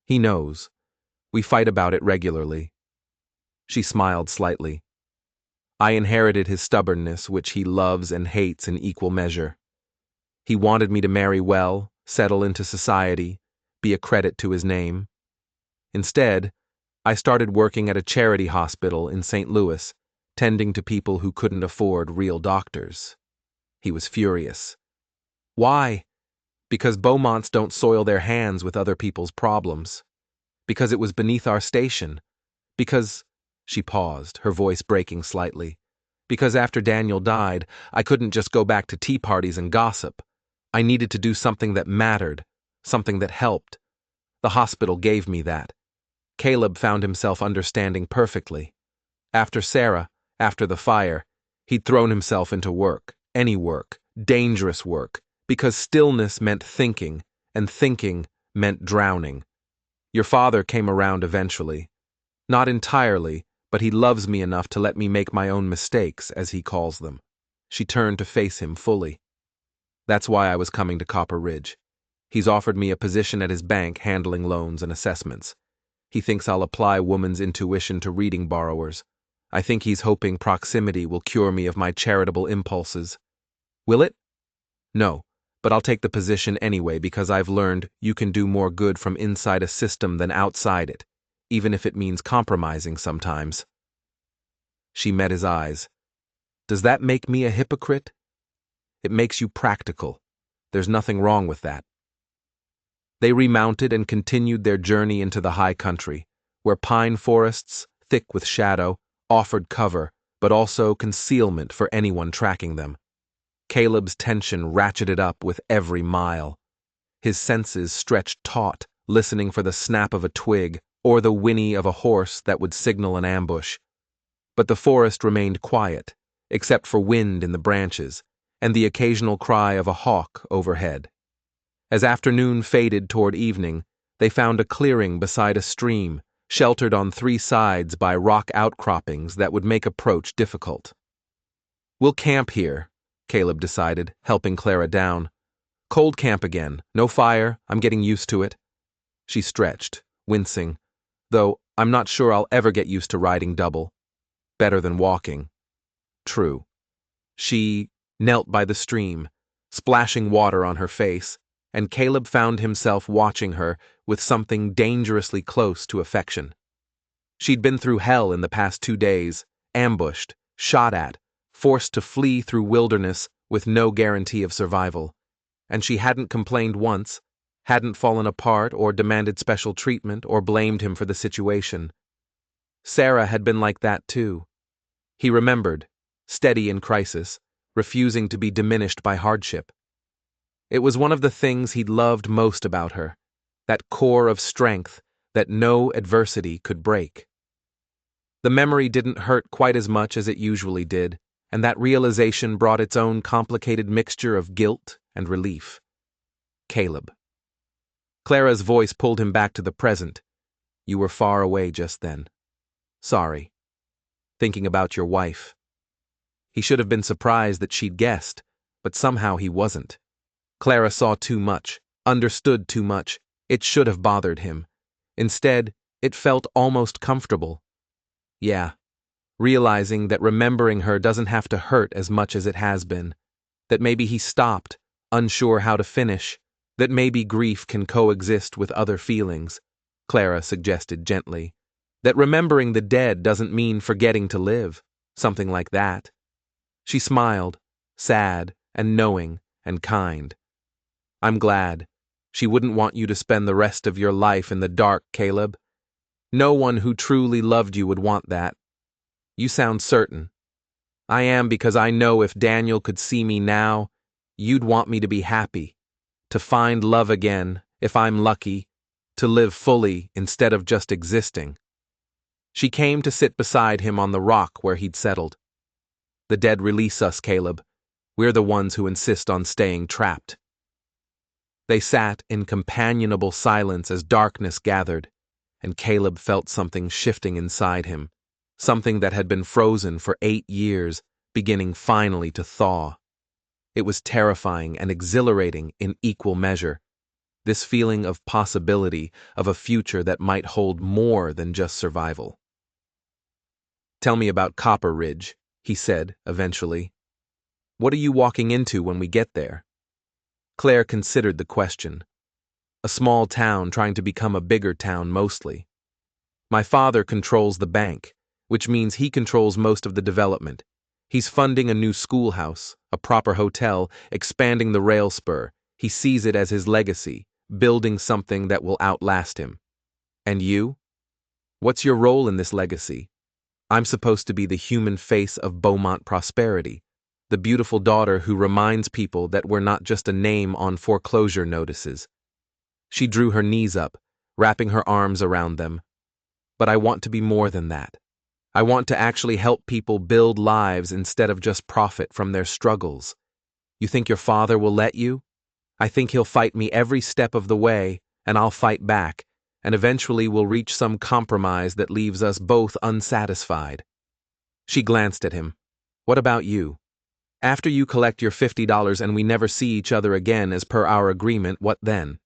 He knows. We fight about it regularly." She smiled slightly. "I inherited his stubbornness, which he loves and hates in equal measure. He wanted me to marry well, settle into society, be a credit to his name. Instead, I started working at a charity hospital in St. Louis, tending to people who couldn't afford real doctors." He was furious. "Why?" "Because Bowmonts don't soil their hands with other people's problems. Because it was beneath our station. Because—" She paused, her voice breaking slightly. "Because after Daniel died, I couldn't just go back to tea parties and gossip. I needed to do something that mattered, something that helped. The hospital gave me that." Caleb found himself understanding perfectly. After Sarah, after the fire, he'd thrown himself into work, any work, dangerous work, because stillness meant thinking, and thinking meant drowning. Your father came around eventually. Not entirely, but he loves me enough to let me make my own mistakes, as he calls them." She turned to face him fully. "That's why I was coming to Copper Ridge. He's offered me a position at his bank handling loans and assessments. He thinks I'll apply woman's intuition to reading borrowers. I think he's hoping proximity will cure me of my charitable impulses." "Will it?" "No, but I'll take the position anyway because I've learned you can do more good from inside a system than outside it, even if it means compromising sometimes." She met his eyes. "Does that make me a hypocrite?" "It makes you practical. There's nothing wrong with that." They remounted and continued their journey into the high country, where pine forests, thick with shadow, offered cover, but also concealment for anyone tracking them. Caleb's tension ratcheted up with every mile. His senses stretched taut, listening for the snap of a twig or the whinny of a horse that would signal an ambush. But the forest remained quiet, except for wind in the branches and the occasional cry of a hawk overhead. As afternoon faded toward evening, they found a clearing beside a stream, sheltered on three sides by rock outcroppings that would make approach difficult. "We'll camp here," Caleb decided, helping Clara down. "Cold camp again. No fire. I'm getting used to it." She stretched, wincing, though I'm not sure I'll ever get used to riding double. Better than walking. True. She knelt by the stream, splashing water on her face, and Caleb found himself watching her with something dangerously close to affection. She'd been through hell in the past 2 days, ambushed, shot at, forced to flee through wilderness with no guarantee of survival, and she hadn't complained once, hadn't fallen apart or demanded special treatment or blamed him for the situation. Sarah had been like that too. He remembered, steady in crisis, refusing to be diminished by hardship. It was one of the things he'd loved most about her, that core of strength that no adversity could break. The memory didn't hurt quite as much as it usually did, and that realization brought its own complicated mixture of guilt and relief. Caleb. Clara's voice pulled him back to the present. "You were far away just then. Sorry. Thinking about your wife." He should have been surprised that she'd guessed, but somehow he wasn't. Clara saw too much, understood too much. It should have bothered him. Instead, it felt almost comfortable. Yeah, realizing that remembering her doesn't have to hurt as much as it has been. That maybe he stopped, unsure how to finish. That maybe grief can coexist with other feelings, Clara suggested gently. That remembering the dead doesn't mean forgetting to live. Something like that. She smiled, sad and knowing and kind. "I'm glad. She wouldn't want you to spend the rest of your life in the dark, Caleb. No one who truly loved you would want that. You sound certain. I am, because I know if Daniel could see me now, you'd want me to be happy, to find love again, if I'm lucky, to live fully instead of just existing." She came to sit beside him on the rock where he'd settled. "The dead release us, Caleb. We're the ones who insist on staying trapped." They sat in companionable silence as darkness gathered, and Caleb felt something shifting inside him, something that had been frozen for 8 years, beginning finally to thaw. It was terrifying and exhilarating in equal measure, this feeling of possibility, of a future that might hold more than just survival. "Tell me about Copper Ridge," he said, eventually. "What are you walking into when we get there?" Claire considered the question. A small town trying to become a bigger town mostly. "My father controls the bank, which means he controls most of the development. He's funding a new schoolhouse, a proper hotel, expanding the rail spur. He sees it as his legacy, building something that will outlast him. And you? What's your role in this legacy?" "I'm supposed to be the human face of Bowmont prosperity, the beautiful daughter who reminds people that we're not just a name on foreclosure notices." She drew her knees up, wrapping her arms around them. "But I want to be more than that. I want to actually help people build lives instead of just profit from their struggles. You think your father will let you? I think he'll fight me every step of the way, and I'll fight back, and eventually we'll reach some compromise that leaves us both unsatisfied." She glanced at him. "What about you? After you collect your $50 and we never see each other again as per our agreement, what then?"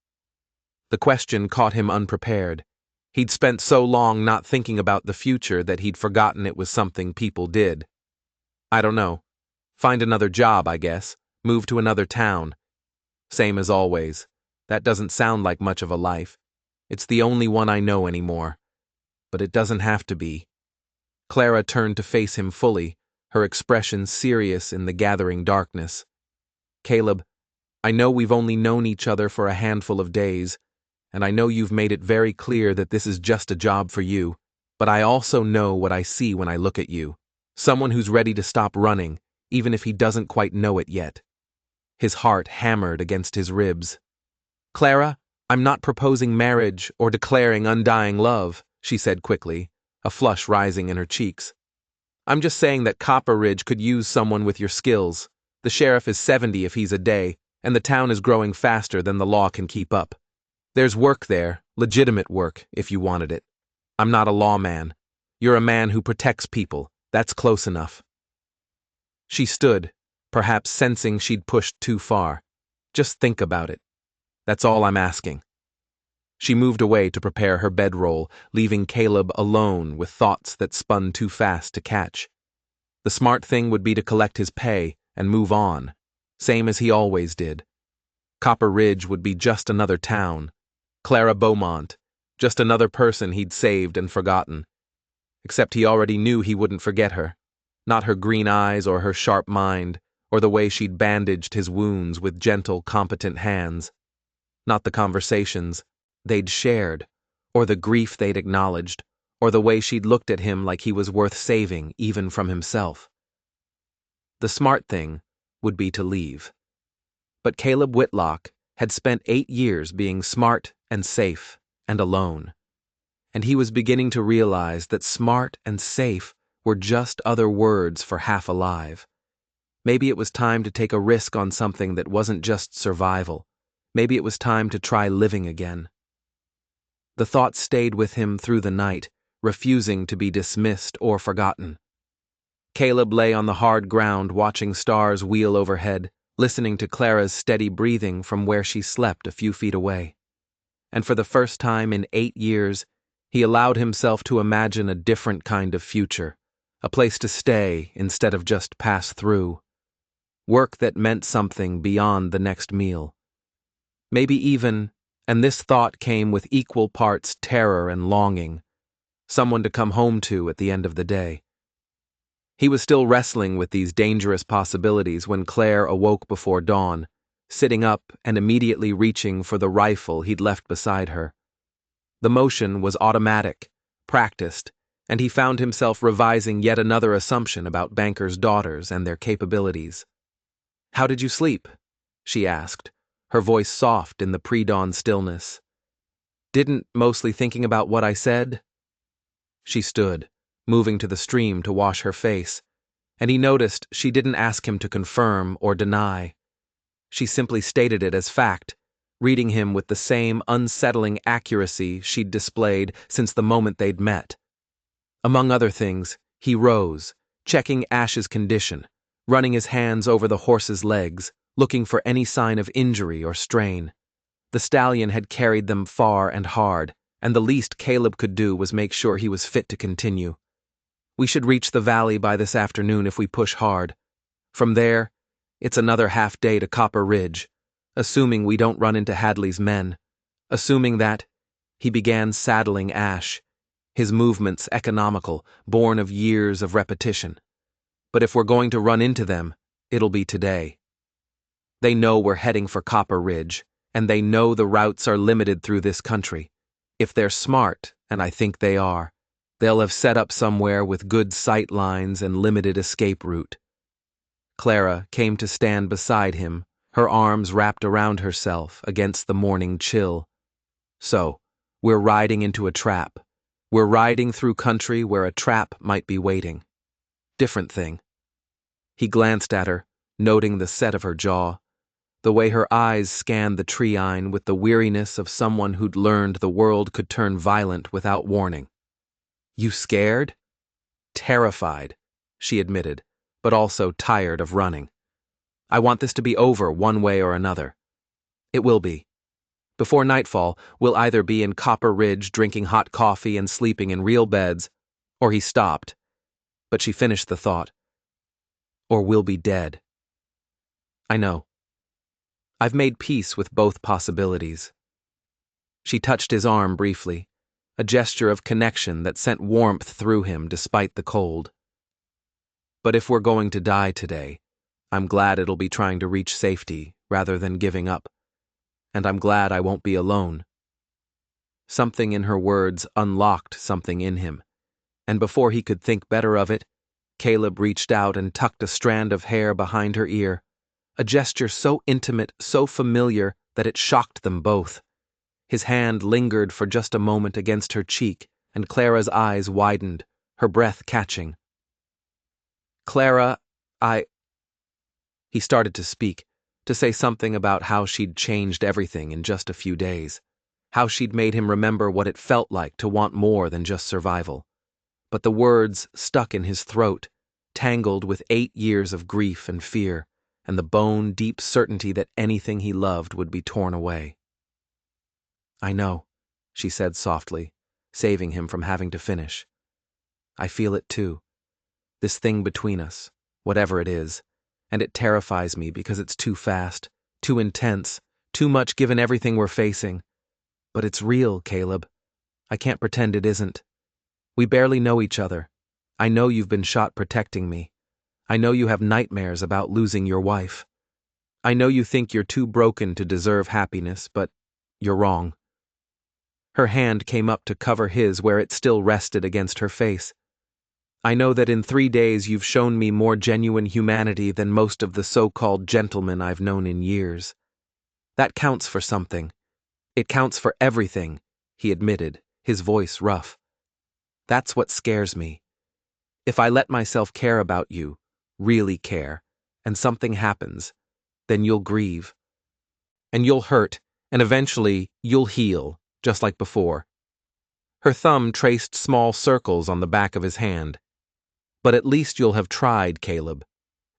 The question caught him unprepared. He'd spent so long not thinking about the future that he'd forgotten it was something people did. "I don't know. Find another job, I guess. Move to another town. Same as always. That doesn't sound like much of a life. It's the only one I know anymore. But it doesn't have to be." Clara turned to face him fully, her expression serious in the gathering darkness. "Caleb, I know we've only known each other for a handful of days, and I know you've made it very clear that this is just a job for you, but I also know what I see when I look at you. Someone who's ready to stop running, even if he doesn't quite know it yet." His heart hammered against his ribs. "Clara, I'm not proposing marriage or declaring undying love," she said quickly, a flush rising in her cheeks. "I'm just saying that Copper Ridge could use someone with your skills. The sheriff is 70 if he's a day, and the town is growing faster than the law can keep up. There's work there, legitimate work, if you wanted it. I'm not a lawman. You're a man who protects people. That's close enough. She stood, perhaps sensing she'd pushed too far. Just think about it. That's all I'm asking. She moved away to prepare her bedroll, leaving Caleb alone with thoughts that spun too fast to catch. The smart thing would be to collect his pay and move on, same as he always did. Copper Ridge would be just another town. Clara Bowmont, just another person he'd saved and forgotten. Except he already knew he wouldn't forget her. Not her green eyes or her sharp mind, or the way she'd bandaged his wounds with gentle, competent hands. Not the conversations they'd shared, or the grief they'd acknowledged, or the way she'd looked at him like he was worth saving even from himself. The smart thing would be to leave. But Caleb Whitlock had spent 8 years being smart and safe and alone. And he was beginning to realize that smart and safe were just other words for half alive. Maybe it was time to take a risk on something that wasn't just survival. Maybe it was time to try living again. The thought stayed with him through the night, refusing to be dismissed or forgotten. Caleb lay on the hard ground watching stars wheel overhead, listening to Clara's steady breathing from where she slept a few feet away. And for the first time in 8 years, he allowed himself to imagine a different kind of future, a place to stay instead of just pass through. Work that meant something beyond the next meal. Maybe even, and this thought came with equal parts terror and longing, someone to come home to at the end of the day. He was still wrestling with these dangerous possibilities when Claire awoke before dawn, sitting up and immediately reaching for the rifle he'd left beside her. The motion was automatic, practiced, and he found himself revising yet another assumption about bankers' daughters and their capabilities. "How did you sleep?" she asked, her voice soft in the pre-dawn stillness. "Didn't mostly thinking about what I said?" She stood, moving to the stream to wash her face, and he noticed she didn't ask him to confirm or deny. She simply stated it as fact, reading him with the same unsettling accuracy she'd displayed since the moment they'd met. Among other things, he rose, checking Ash's condition, running his hands over the horse's legs, looking for any sign of injury or strain. The stallion had carried them far and hard, and the least Caleb could do was make sure he was fit to continue. "We should reach the valley by this afternoon if we push hard. From there, it's another half day to Copper Ridge, assuming we don't run into Hadley's men, assuming that—" He began saddling Ash, his movements economical, born of years of repetition. "But if we're going to run into them, it'll be today. They know we're heading for Copper Ridge, and they know the routes are limited through this country. If they're smart, and I think they are, they'll have set up somewhere with good sight lines and limited escape route." Clara came to stand beside him, her arms wrapped around herself against the morning chill. "So, we're riding into a trap. We're riding through country where a trap might be waiting. Different thing." He glanced at her, noting the set of her jaw, the way her eyes scanned the tree-line with the weariness of someone who'd learned the world could turn violent without warning. "You scared?" "Terrified," she admitted, but also tired of running. "I want this to be over one way or another." "It will be. Before nightfall, we'll either be in Copper Ridge drinking hot coffee and sleeping in real beds," or he stopped, but she finished the thought, "or we'll be dead." "I know. I've made peace with both possibilities." She touched his arm briefly, a gesture of connection that sent warmth through him despite the cold. "But if we're going to die today, I'm glad it'll be trying to reach safety rather than giving up. And I'm glad I won't be alone." Something in her words unlocked something in him, and before he could think better of it, Caleb reached out and tucked a strand of hair behind her ear, a gesture so intimate, so familiar, that it shocked them both. His hand lingered for just a moment against her cheek, and Clara's eyes widened, her breath catching. "Clara, He started to speak, to say something about how she'd changed everything in just a few days, how she'd made him remember what it felt like to want more than just survival. But the words stuck in his throat, tangled with 8 years of grief and fear, and the bone-deep certainty that anything he loved would be torn away. "I know," she said softly, saving him from having to finish. "I feel it too. This thing between us, whatever it is, and it terrifies me because it's too fast, too intense, too much given everything we're facing. But it's real, Caleb. I can't pretend it isn't. We barely know each other. I know you've been shot protecting me. I know you have nightmares about losing your wife. I know you think you're too broken to deserve happiness, but you're wrong." Her hand came up to cover his where it still rested against her face. "I know that in 3 days you've shown me more genuine humanity than most of the so-called gentlemen I've known in years. That counts for something. It counts for everything," he admitted, his voice rough. "That's what scares me. If I let myself care about you, really care, and something happens, then you'll grieve. And you'll hurt, and eventually you'll heal, just like before." Her thumb traced small circles on the back of his hand. "But at least you'll have tried, Caleb.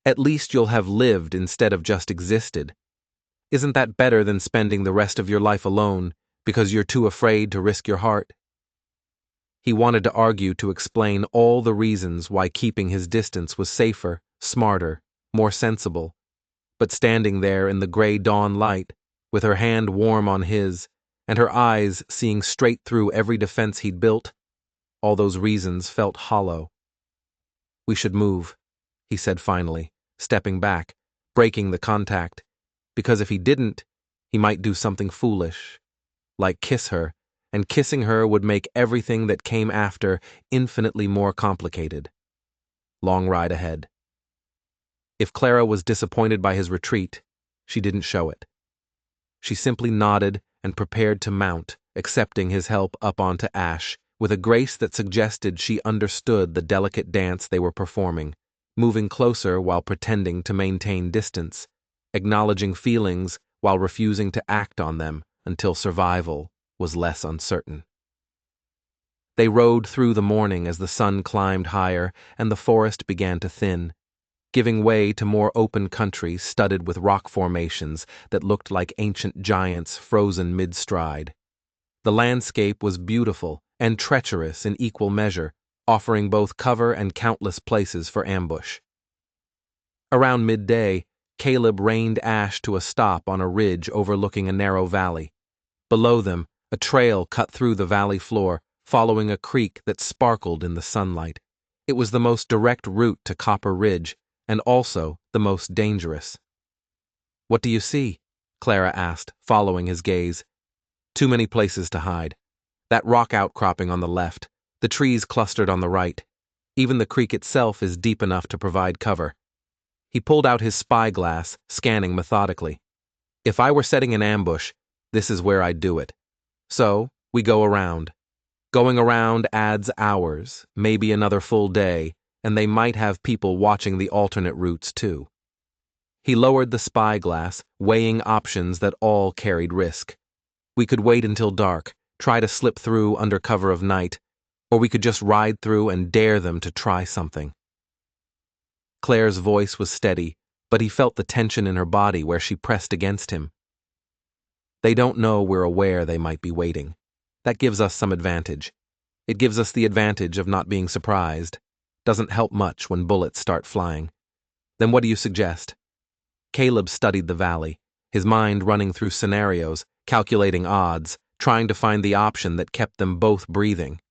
At least you'll have lived instead of just existed. Isn't that better than spending the rest of your life alone because you're too afraid to risk your heart?" He wanted to argue to explain all the reasons why keeping his distance was safer, smarter, more sensible. But standing there in the gray dawn light, with her hand warm on his, and her eyes seeing straight through every defense he'd built, all those reasons felt hollow. "We should move," he said finally, stepping back, breaking the contact, because if he didn't, he might do something foolish, like kiss her, and kissing her would make everything that came after infinitely more complicated. Long ride ahead. If Clara was disappointed by his retreat, she didn't show it. She simply nodded and prepared to mount, accepting his help up onto Ash, with a grace that suggested she understood the delicate dance they were performing, moving closer while pretending to maintain distance, acknowledging feelings while refusing to act on them until survival was less uncertain. They rode through the morning as the sun climbed higher and the forest began to thin, giving way to more open country studded with rock formations that looked like ancient giants frozen mid-stride. The landscape was beautiful and treacherous in equal measure, offering both cover and countless places for ambush. Around midday, Caleb reined Ash to a stop on a ridge overlooking a narrow valley. Below them, a trail cut through the valley floor, following a creek that sparkled in the sunlight. It was the most direct route to Copper Ridge, and also the most dangerous. "What do you see?" Clara asked, following his gaze. "Too many places to hide. That rock outcropping on the left, the trees clustered on the right. Even the creek itself is deep enough to provide cover." He pulled out his spyglass, scanning methodically. "If I were setting an ambush, this is where I'd do it. So, we go around. Going around adds hours, maybe another full day, and they might have people watching the alternate routes too." He lowered the spyglass, weighing options that all carried risk. "We could wait until dark, try to slip through under cover of night, or we could just ride through and dare them to try something." Claire's voice was steady, but he felt the tension in her body where she pressed against him. "They don't know we're aware they might be waiting. That gives us some advantage. It gives us the advantage of not being surprised. Doesn't help much when bullets start flying. Then what do you suggest?" Caleb studied the valley, his mind running through scenarios, calculating odds, trying to find the option that kept them both breathing.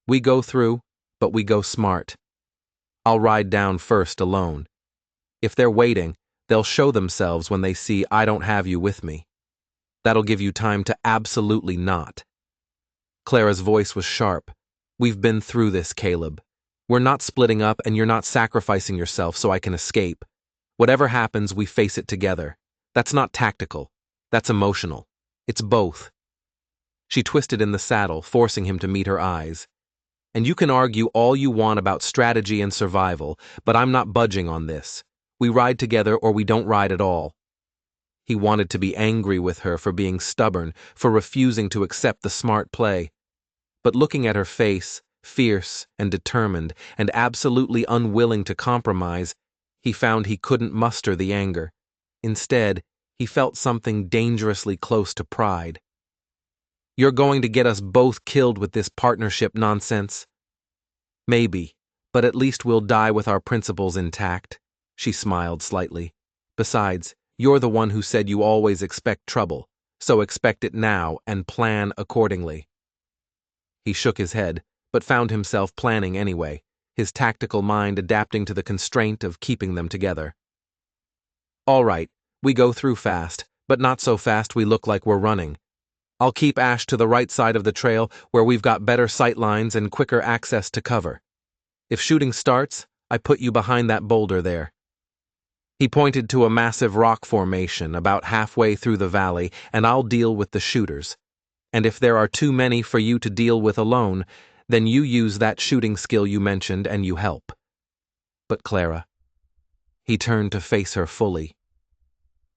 "We go through, but we go smart. I'll ride down first alone. If they're waiting, they'll show themselves when they see I don't have you with me. That'll give you time to absolutely not." Clara's voice was sharp. "We've been through this, Caleb. We're not splitting up and you're not sacrificing yourself so I can escape. Whatever happens, we face it together. That's not tactical. That's emotional. It's both." She twisted in the saddle, forcing him to meet her eyes. "And you can argue all you want about strategy and survival, but I'm not budging on this. We ride together or we don't ride at all." He wanted to be angry with her for being stubborn, for refusing to accept the smart play. But looking at her face, fierce and determined and absolutely unwilling to compromise, he found he couldn't muster the anger. Instead, he felt something dangerously close to pride. "You're going to get us both killed with this partnership nonsense." "Maybe, but at least we'll die with our principles intact," she smiled slightly. "Besides, you're the one who said you always expect trouble, so expect it now and plan accordingly." He shook his head, but found himself planning anyway, his tactical mind adapting to the constraint of keeping them together. "All right, we go through fast, but not so fast we look like we're running. I'll keep Ash to the right side of the trail where we've got better sight lines and quicker access to cover. If shooting starts, I put you behind that boulder there." He pointed to a massive rock formation about halfway through the valley, "and I'll deal with the shooters. And if there are too many for you to deal with alone, then you use that shooting skill you mentioned and you help." "But Clara," he turned to face her fully,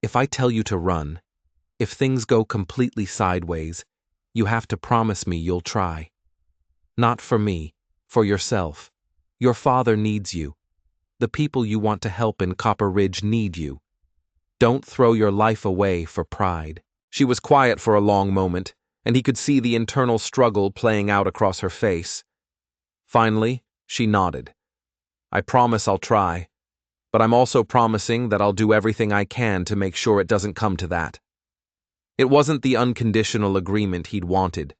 "if I tell you to run, if things go completely sideways, you have to promise me you'll try. Not for me, for yourself. Your father needs you. The people you want to help in Copper Ridge need you. Don't throw your life away for pride." She was quiet for a long moment, and he could see the internal struggle playing out across her face. Finally, she nodded. "I promise I'll try, but I'm also promising that I'll do everything I can to make sure it doesn't come to that." It wasn't the unconditional agreement he'd wanted,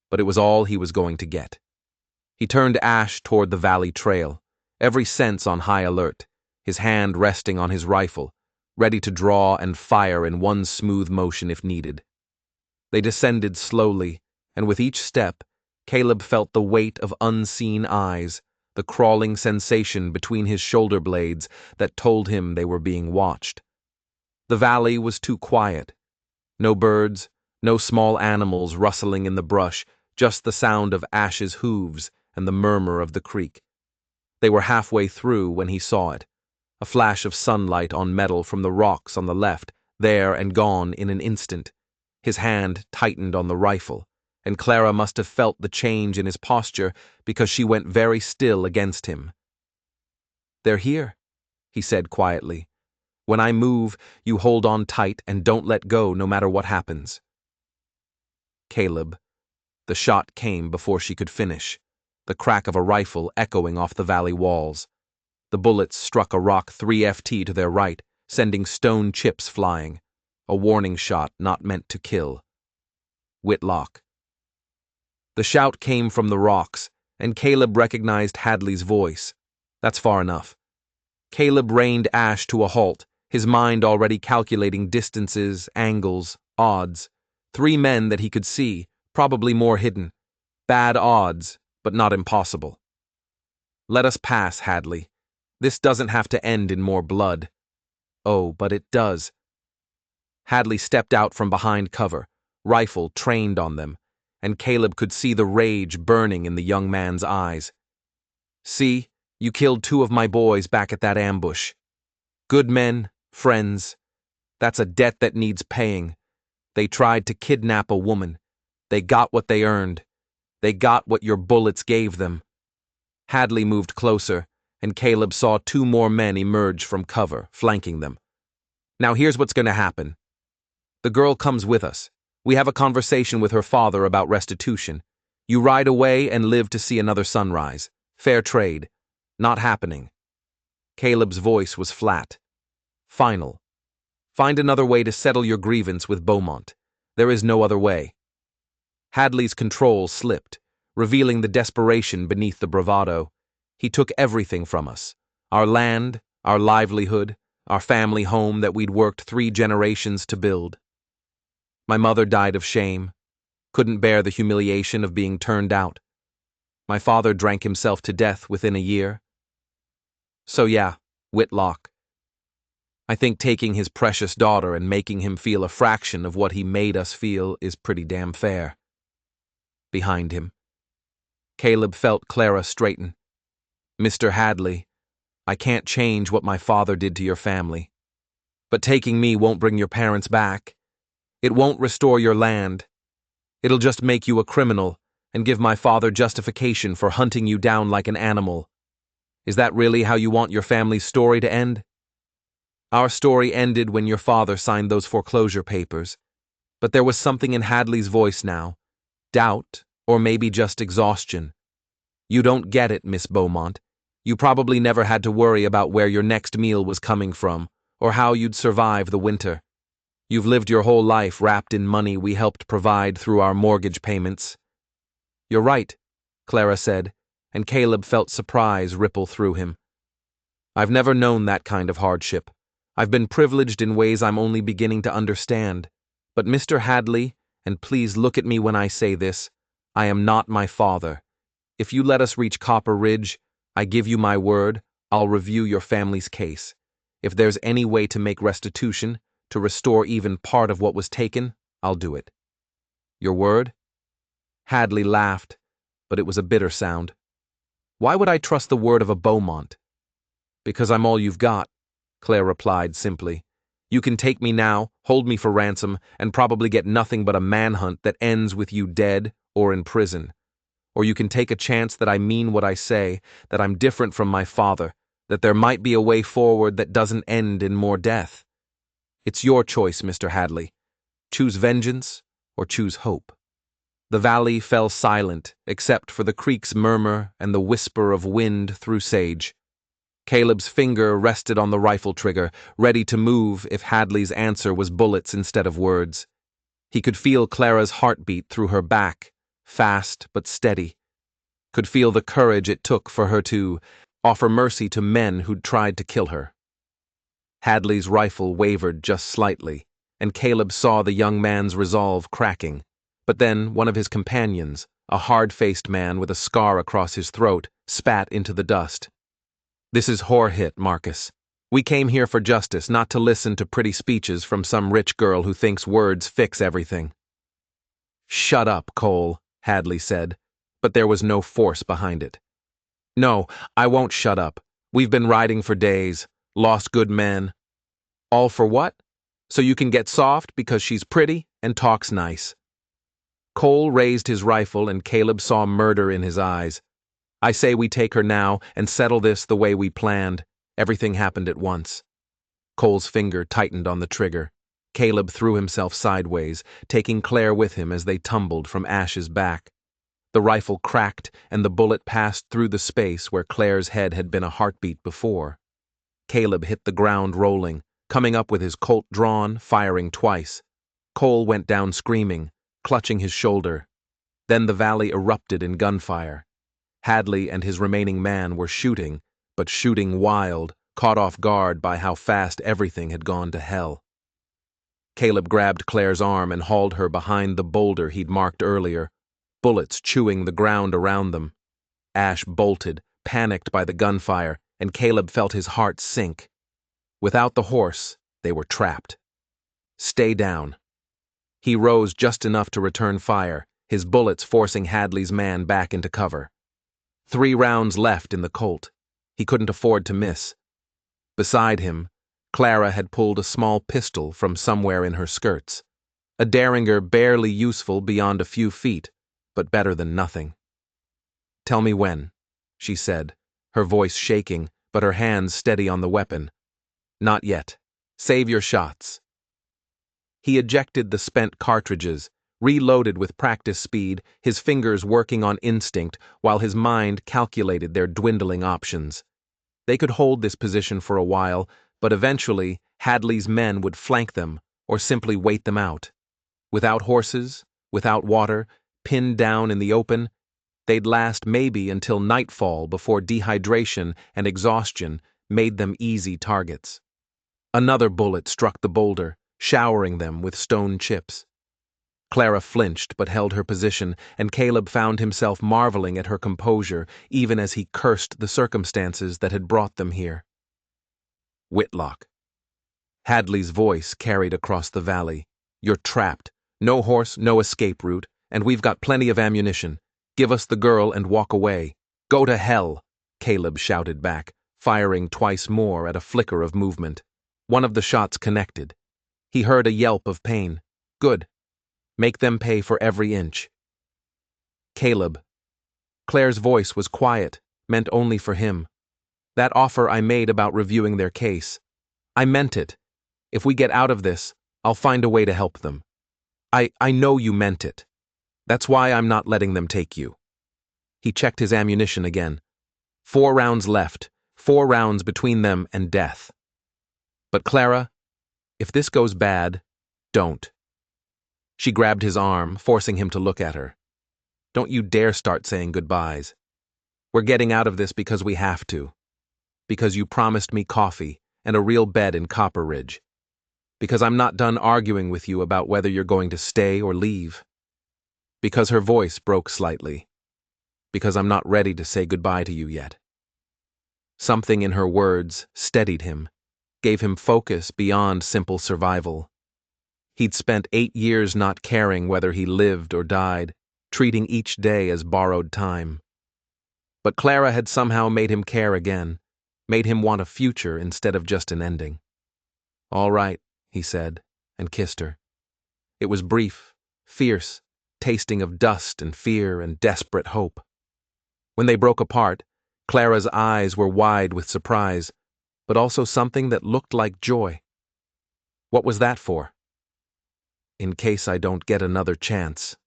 but it was all he was going to get. He turned Ash toward the valley trail, every sense on high alert, his hand resting on his rifle, ready to draw and fire in one smooth motion if needed. They descended slowly, and with each step, Caleb felt the weight of unseen eyes, the crawling sensation between his shoulder blades that told him they were being watched. The valley was too quiet. No birds, no small animals rustling in the brush, just the sound of Ash's hooves and the murmur of the creek. They were halfway through when he saw it, a flash of sunlight on metal from the rocks on the left, there and gone in an instant. His hand tightened on the rifle, and Clara must have felt the change in his posture because she went very still against him. "They're here," he said quietly. "When I move, you hold on tight and don't let go no matter what happens." Caleb. The shot came before she could finish, the crack of a rifle echoing off the valley walls. The bullets struck a rock 3 FT to their right, sending stone chips flying, a warning shot not meant to kill. Whitlock. The shout came from the rocks, and Caleb recognized Hadley's voice. That's far enough. Caleb reined Ash to a halt, his mind already calculating distances, angles, odds. 3 men that he could see, probably more hidden. Bad odds, but not impossible. "Let us pass, Hadley. This doesn't have to end in more blood." "Oh, but it does." Hadley stepped out from behind cover, rifle trained on them, and Caleb could see the rage burning in the young man's eyes. "See, you killed 2 of my boys back at that ambush. Good men, friends. That's a debt that needs paying. They tried to kidnap a woman. They got what they earned. They got what your bullets gave them." Hadley moved closer, and Caleb saw 2 more men emerge from cover, flanking them. "Now here's what's going to happen. The girl comes with us. We have a conversation with her father about restitution. You ride away and live to see another sunrise. Fair trade. Not happening." Caleb's voice was flat. Final. "Find another way to settle your grievance with Bowmont. There is no other way." Hadley's control slipped, revealing the desperation beneath the bravado. "He took everything from us. Our land, our livelihood, our family home that we'd worked 3 generations to build. My mother died of shame, couldn't bear the humiliation of being turned out. My father drank himself to death within a year. So yeah, Whitlock. I think taking his precious daughter and making him feel a fraction of what he made us feel is pretty damn fair." Behind him, Caleb felt Clara straighten. "Mr. Hadley, I can't change what my father did to your family. But taking me won't bring your parents back. It won't restore your land. It'll just make you a criminal and give my father justification for hunting you down like an animal. Is that really how you want your family's story to end? Our story ended when your father signed those foreclosure papers. But there was something in Hadley's voice now. Doubt, or maybe just exhaustion. You don't get it, Miss Bowmont. You probably never had to worry about where your next meal was coming from, or how you'd survive the winter. You've lived your whole life wrapped in money we helped provide through our mortgage payments. You're right, Clara said, and Caleb felt surprise ripple through him. I've never known that kind of hardship. I've been privileged in ways I'm only beginning to understand. But Mr. Hadley, and please look at me when I say this, I am not my father. If you let us reach Copper Ridge, I give you my word, I'll review your family's case. If there's any way to make restitution, to restore even part of what was taken, I'll do it. Your word? Hadley laughed, but it was a bitter sound. Why would I trust the word of a Bowmont? Because I'm all you've got, Claire replied simply. You can take me now, hold me for ransom, and probably get nothing but a manhunt that ends with you dead or in prison. Or you can take a chance that I mean what I say, that I'm different from my father, that there might be a way forward that doesn't end in more death. It's your choice, Mr. Hadley. Choose vengeance or choose hope. The valley fell silent, except for the creek's murmur and the whisper of wind through sage. Caleb's finger rested on the rifle trigger, ready to move if Hadley's answer was bullets instead of words. He could feel Clara's heartbeat through her back, fast but steady. Could feel the courage it took for her to offer mercy to men who'd tried to kill her. Hadley's rifle wavered just slightly, and Caleb saw the young man's resolve cracking. But then one of his companions, a hard-faced man with a scar across his throat, spat into the dust. This is whore-hit, Marcus. We came here for justice, not to listen to pretty speeches from some rich girl who thinks words fix everything. Shut up, Cole, Hadley said, but there was no force behind it. No, I won't shut up. We've been riding for days, lost good men. All for what? So you can get soft because she's pretty and talks nice. Cole raised his rifle and Caleb saw murder in his eyes. I say we take her now and settle this the way we planned. Everything happened at once. Cole's finger tightened on the trigger. Caleb threw himself sideways, taking Claire with him as they tumbled from Ash's back. The rifle cracked and the bullet passed through the space where Claire's head had been a heartbeat before. Caleb hit the ground rolling, coming up with his Colt drawn, firing twice. Cole went down screaming, clutching his shoulder. Then the valley erupted in gunfire. Hadley and his remaining man were shooting, but shooting wild, caught off guard by how fast everything had gone to hell. Caleb grabbed Claire's arm and hauled her behind the boulder he'd marked earlier, bullets chewing the ground around them. Ash bolted, panicked by the gunfire, and Caleb felt his heart sink. Without the horse, they were trapped. Stay down. He rose just enough to return fire, his bullets forcing Hadley's man back into cover. 3 rounds left in the Colt. He couldn't afford to miss. Beside him, Clara had pulled a small pistol from somewhere in her skirts. A derringer barely useful beyond a few feet, but better than nothing. Tell me when, she said, her voice shaking, but her hands steady on the weapon. Not yet. Save your shots. He ejected the spent cartridges, reloaded with practice speed, his fingers working on instinct while his mind calculated their dwindling options. They could hold this position for a while, but eventually Hadley's men would flank them or simply wait them out. Without horses, without water, pinned down in the open, they'd last maybe until nightfall before dehydration and exhaustion made them easy targets. Another bullet struck the boulder, showering them with stone chips. Clara flinched but held her position, and Caleb found himself marveling at her composure even as he cursed the circumstances that had brought them here. Whitlock. Hadley's voice carried across the valley. You're trapped. No horse, no escape route, and we've got plenty of ammunition. Give us the girl and walk away. Go to hell, Caleb shouted back, firing twice more at a flicker of movement. One of the shots connected. He heard a yelp of pain. Good. Make them pay for every inch. Caleb. Claire's voice was quiet, meant only for him. That offer I made about reviewing their case. I meant it. If we get out of this, I'll find a way to help them. I know you meant it. That's why I'm not letting them take you. He checked his ammunition again. 4 rounds left, 4 rounds between them and death. But Clara, if this goes bad, don't. She grabbed his arm, forcing him to look at her. Don't you dare start saying goodbyes. We're getting out of this because we have to. Because you promised me coffee and a real bed in Copper Ridge. Because I'm not done arguing with you about whether you're going to stay or leave. Because her voice broke slightly. Because I'm not ready to say goodbye to you yet. Something in her words steadied him, gave him focus beyond simple survival. He'd spent 8 years not caring whether he lived or died, treating each day as borrowed time. But Clara had somehow made him care again, made him want a future instead of just an ending. All right, he said, and kissed her. It was brief, fierce, tasting of dust and fear and desperate hope. When they broke apart, Clara's eyes were wide with surprise, but also something that looked like joy. What was that for? In case I don't get another chance.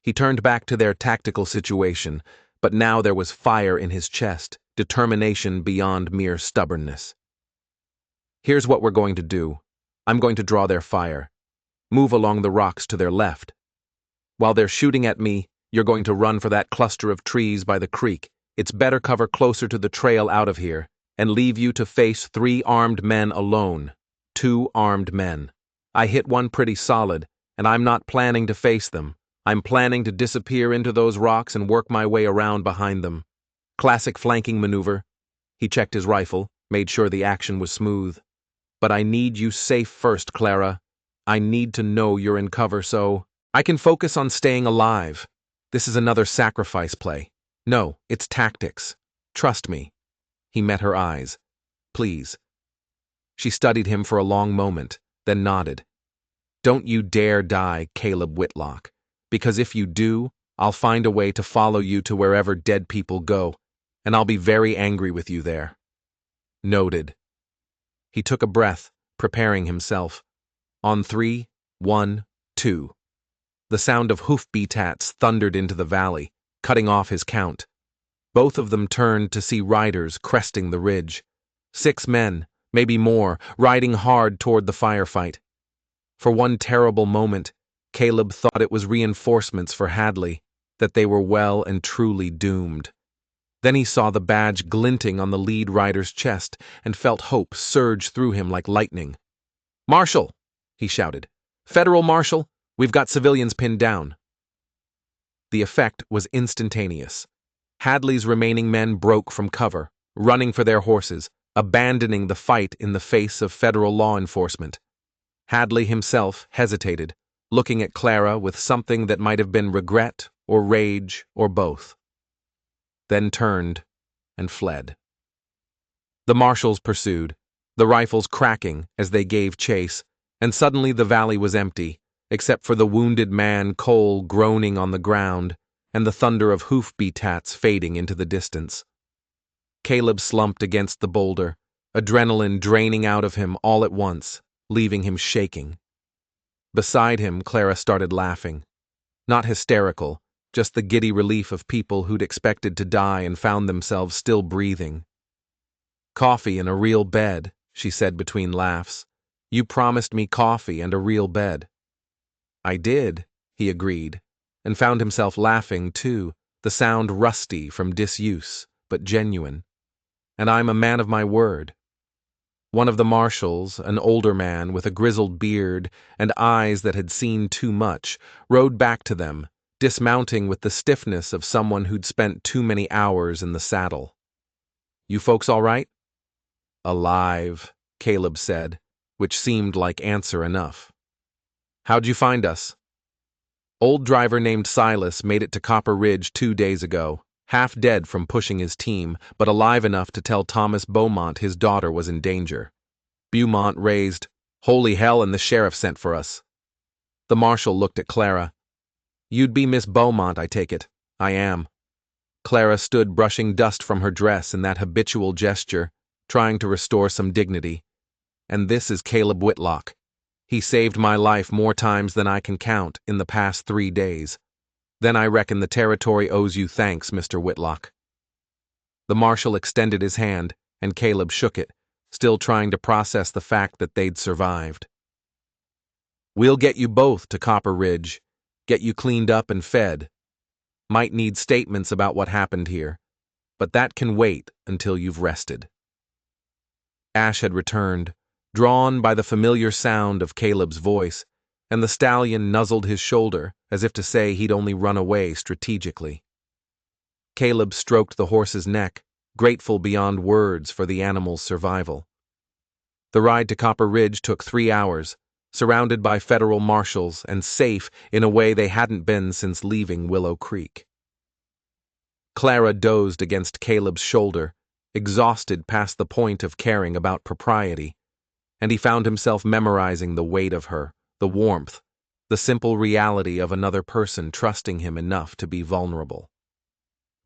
He turned back to their tactical situation, but now there was fire in his chest, determination beyond mere stubbornness. Here's what we're going to do. I'm going to draw their fire. Move along the rocks to their left. While they're shooting at me, you're going to run for that cluster of trees by the creek. It's better cover closer to the trail out of here, and leave you to face 3 armed men alone. 2 armed men. I hit one pretty solid, and I'm not planning to face them. I'm planning to disappear into those rocks and work my way around behind them. Classic flanking maneuver. He checked his rifle, made sure the action was smooth. But I need you safe first, Clara. I need to know you're in cover so I can focus on staying alive. This is another sacrifice play. No, it's tactics. Trust me. He met her eyes. Please. She studied him for a long moment, then nodded. Don't you dare die, Caleb Whitlock, because if you do, I'll find a way to follow you to wherever dead people go, and I'll be very angry with you there. Noted. He took a breath, preparing himself. On 3, 1, 2. The sound of hoof-beats thundered into the valley, cutting off his count. Both of them turned to see riders cresting the ridge. 6 men, maybe more, riding hard toward the firefight. For one terrible moment, Caleb thought it was reinforcements for Hadley, that they were well and truly doomed. Then he saw the badge glinting on the lead rider's chest and felt hope surge through him like lightning. "Marshal!" he shouted. "Federal Marshal, we've got civilians pinned down." The effect was instantaneous. Hadley's remaining men broke from cover, running for their horses, abandoning the fight in the face of federal law enforcement. Hadley himself hesitated, looking at Clara with something that might have been regret or rage or both. Then turned and fled. The marshals pursued, the rifles cracking as they gave chase, and suddenly the valley was empty, except for the wounded man Cole groaning on the ground and the thunder of hoof-beats fading into the distance. Caleb slumped against the boulder, adrenaline draining out of him all at once, leaving him shaking. Beside him, Clara started laughing. Not hysterical, just the giddy relief of people who'd expected to die and found themselves still breathing. "Coffee and a real bed," she said between laughs. "You promised me coffee and a real bed." "I did," he agreed, and found himself laughing too, the sound rusty from disuse, but genuine. "And I'm a man of my word." One of the marshals, an older man with a grizzled beard and eyes that had seen too much, rode back to them, dismounting with the stiffness of someone who'd spent too many hours in the saddle. "You folks all right?" "Alive," Caleb said, which seemed like answer enough. "How'd you find us?" "Old driver named Silas made it to Copper Ridge 2 days ago, half dead from pushing his team, but alive enough to tell Thomas Bowmont his daughter was in danger. Bowmont raised, "Holy hell, and the sheriff sent for us." The marshal looked at Clara. "You'd be Miss Bowmont, I take it." "I am." Clara stood brushing dust from her dress in that habitual gesture, trying to restore some dignity. "And this is Caleb Whitlock. He saved my life more times than I can count in the past 3 days. Then I reckon the territory owes you thanks, Mr. Whitlock." The marshal extended his hand, and Caleb shook it, still trying to process the fact that they'd survived. "We'll get you both to Copper Ridge, get you cleaned up and fed. Might need statements about what happened here, but that can wait until you've rested." Ash had returned, drawn by the familiar sound of Caleb's voice, and the stallion nuzzled his shoulder as if to say he'd only run away strategically. Caleb stroked the horse's neck, grateful beyond words for the animal's survival. The ride to Copper Ridge took 3 hours, surrounded by federal marshals and safe in a way they hadn't been since leaving Willow Creek. Clara dozed against Caleb's shoulder, exhausted past the point of caring about propriety, and he found himself memorizing the weight of her, the warmth, the simple reality of another person trusting him enough to be vulnerable.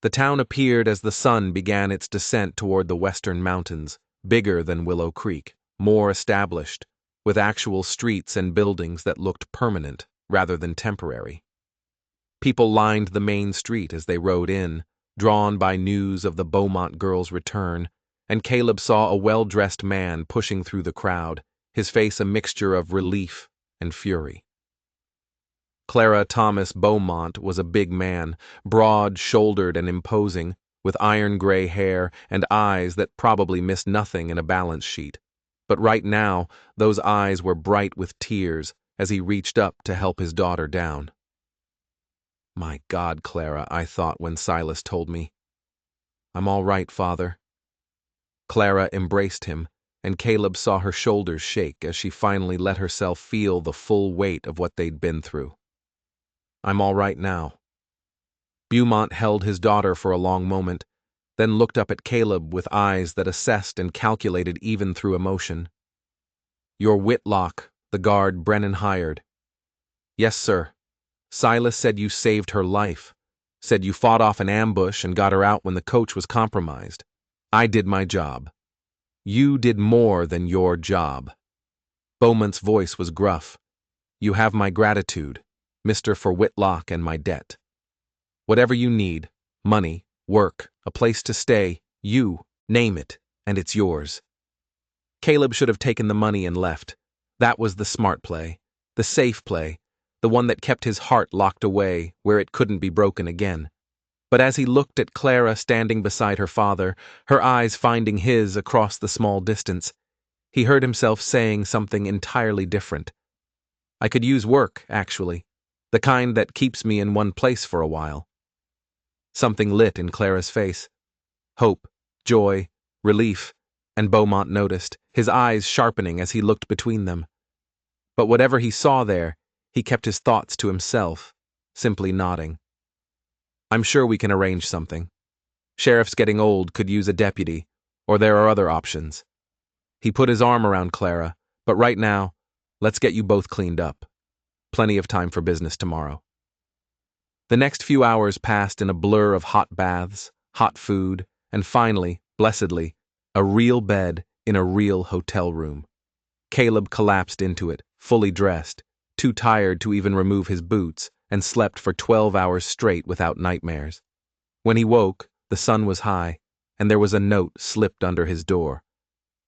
The town appeared as the sun began its descent toward the western mountains, bigger than Willow Creek, more established, with actual streets and buildings that looked permanent rather than temporary. People lined the main street as they rode in, drawn by news of the Bowmont girl's return, and Caleb saw a well-dressed man pushing through the crowd, his face a mixture of relief and fury. Clara Thomas Bowmont was a big man, broad-shouldered and imposing, with iron-gray hair and eyes that probably missed nothing in a balance sheet. But right now, those eyes were bright with tears as he reached up to help his daughter down. "My God, Clara," I thought when Silas told me. "I'm all right, Father." Clara embraced him, and Caleb saw her shoulders shake as she finally let herself feel the full weight of what they'd been through. "I'm all right now." Bowmont held his daughter for a long moment, then looked up at Caleb with eyes that assessed and calculated even through emotion. "You're Whitlock, the guard Brennan hired." "Yes, sir. Silas said you saved her life, said you fought off an ambush and got her out when the coach was compromised. I did my job. You did more than your job." Bowmont's voice was gruff. "You have my gratitude, Mr. for Whitlock, and my debt. Whatever you need, money, work, a place to stay, you name it, and it's yours." Caleb should have taken the money and left. That was the smart play, the safe play, the one that kept his heart locked away where it couldn't be broken again. But as he looked at Clara standing beside her father, her eyes finding his across the small distance, he heard himself saying something entirely different. "I could use work, actually, the kind that keeps me in one place for a while." Something lit in Clara's face. Hope, joy, relief, and Bowmont noticed, his eyes sharpening as he looked between them. But whatever he saw there, he kept his thoughts to himself, simply nodding. "I'm sure we can arrange something. Sheriff's getting old, could use a deputy, or there are other options." He put his arm around Clara, "But right now, let's get you both cleaned up. Plenty of time for business tomorrow." The next few hours passed in a blur of hot baths, hot food, and finally, blessedly, a real bed in a real hotel room. Caleb collapsed into it, fully dressed, too tired to even remove his boots, and slept for 12 hours straight without nightmares. When he woke, the sun was high, and there was a note slipped under his door.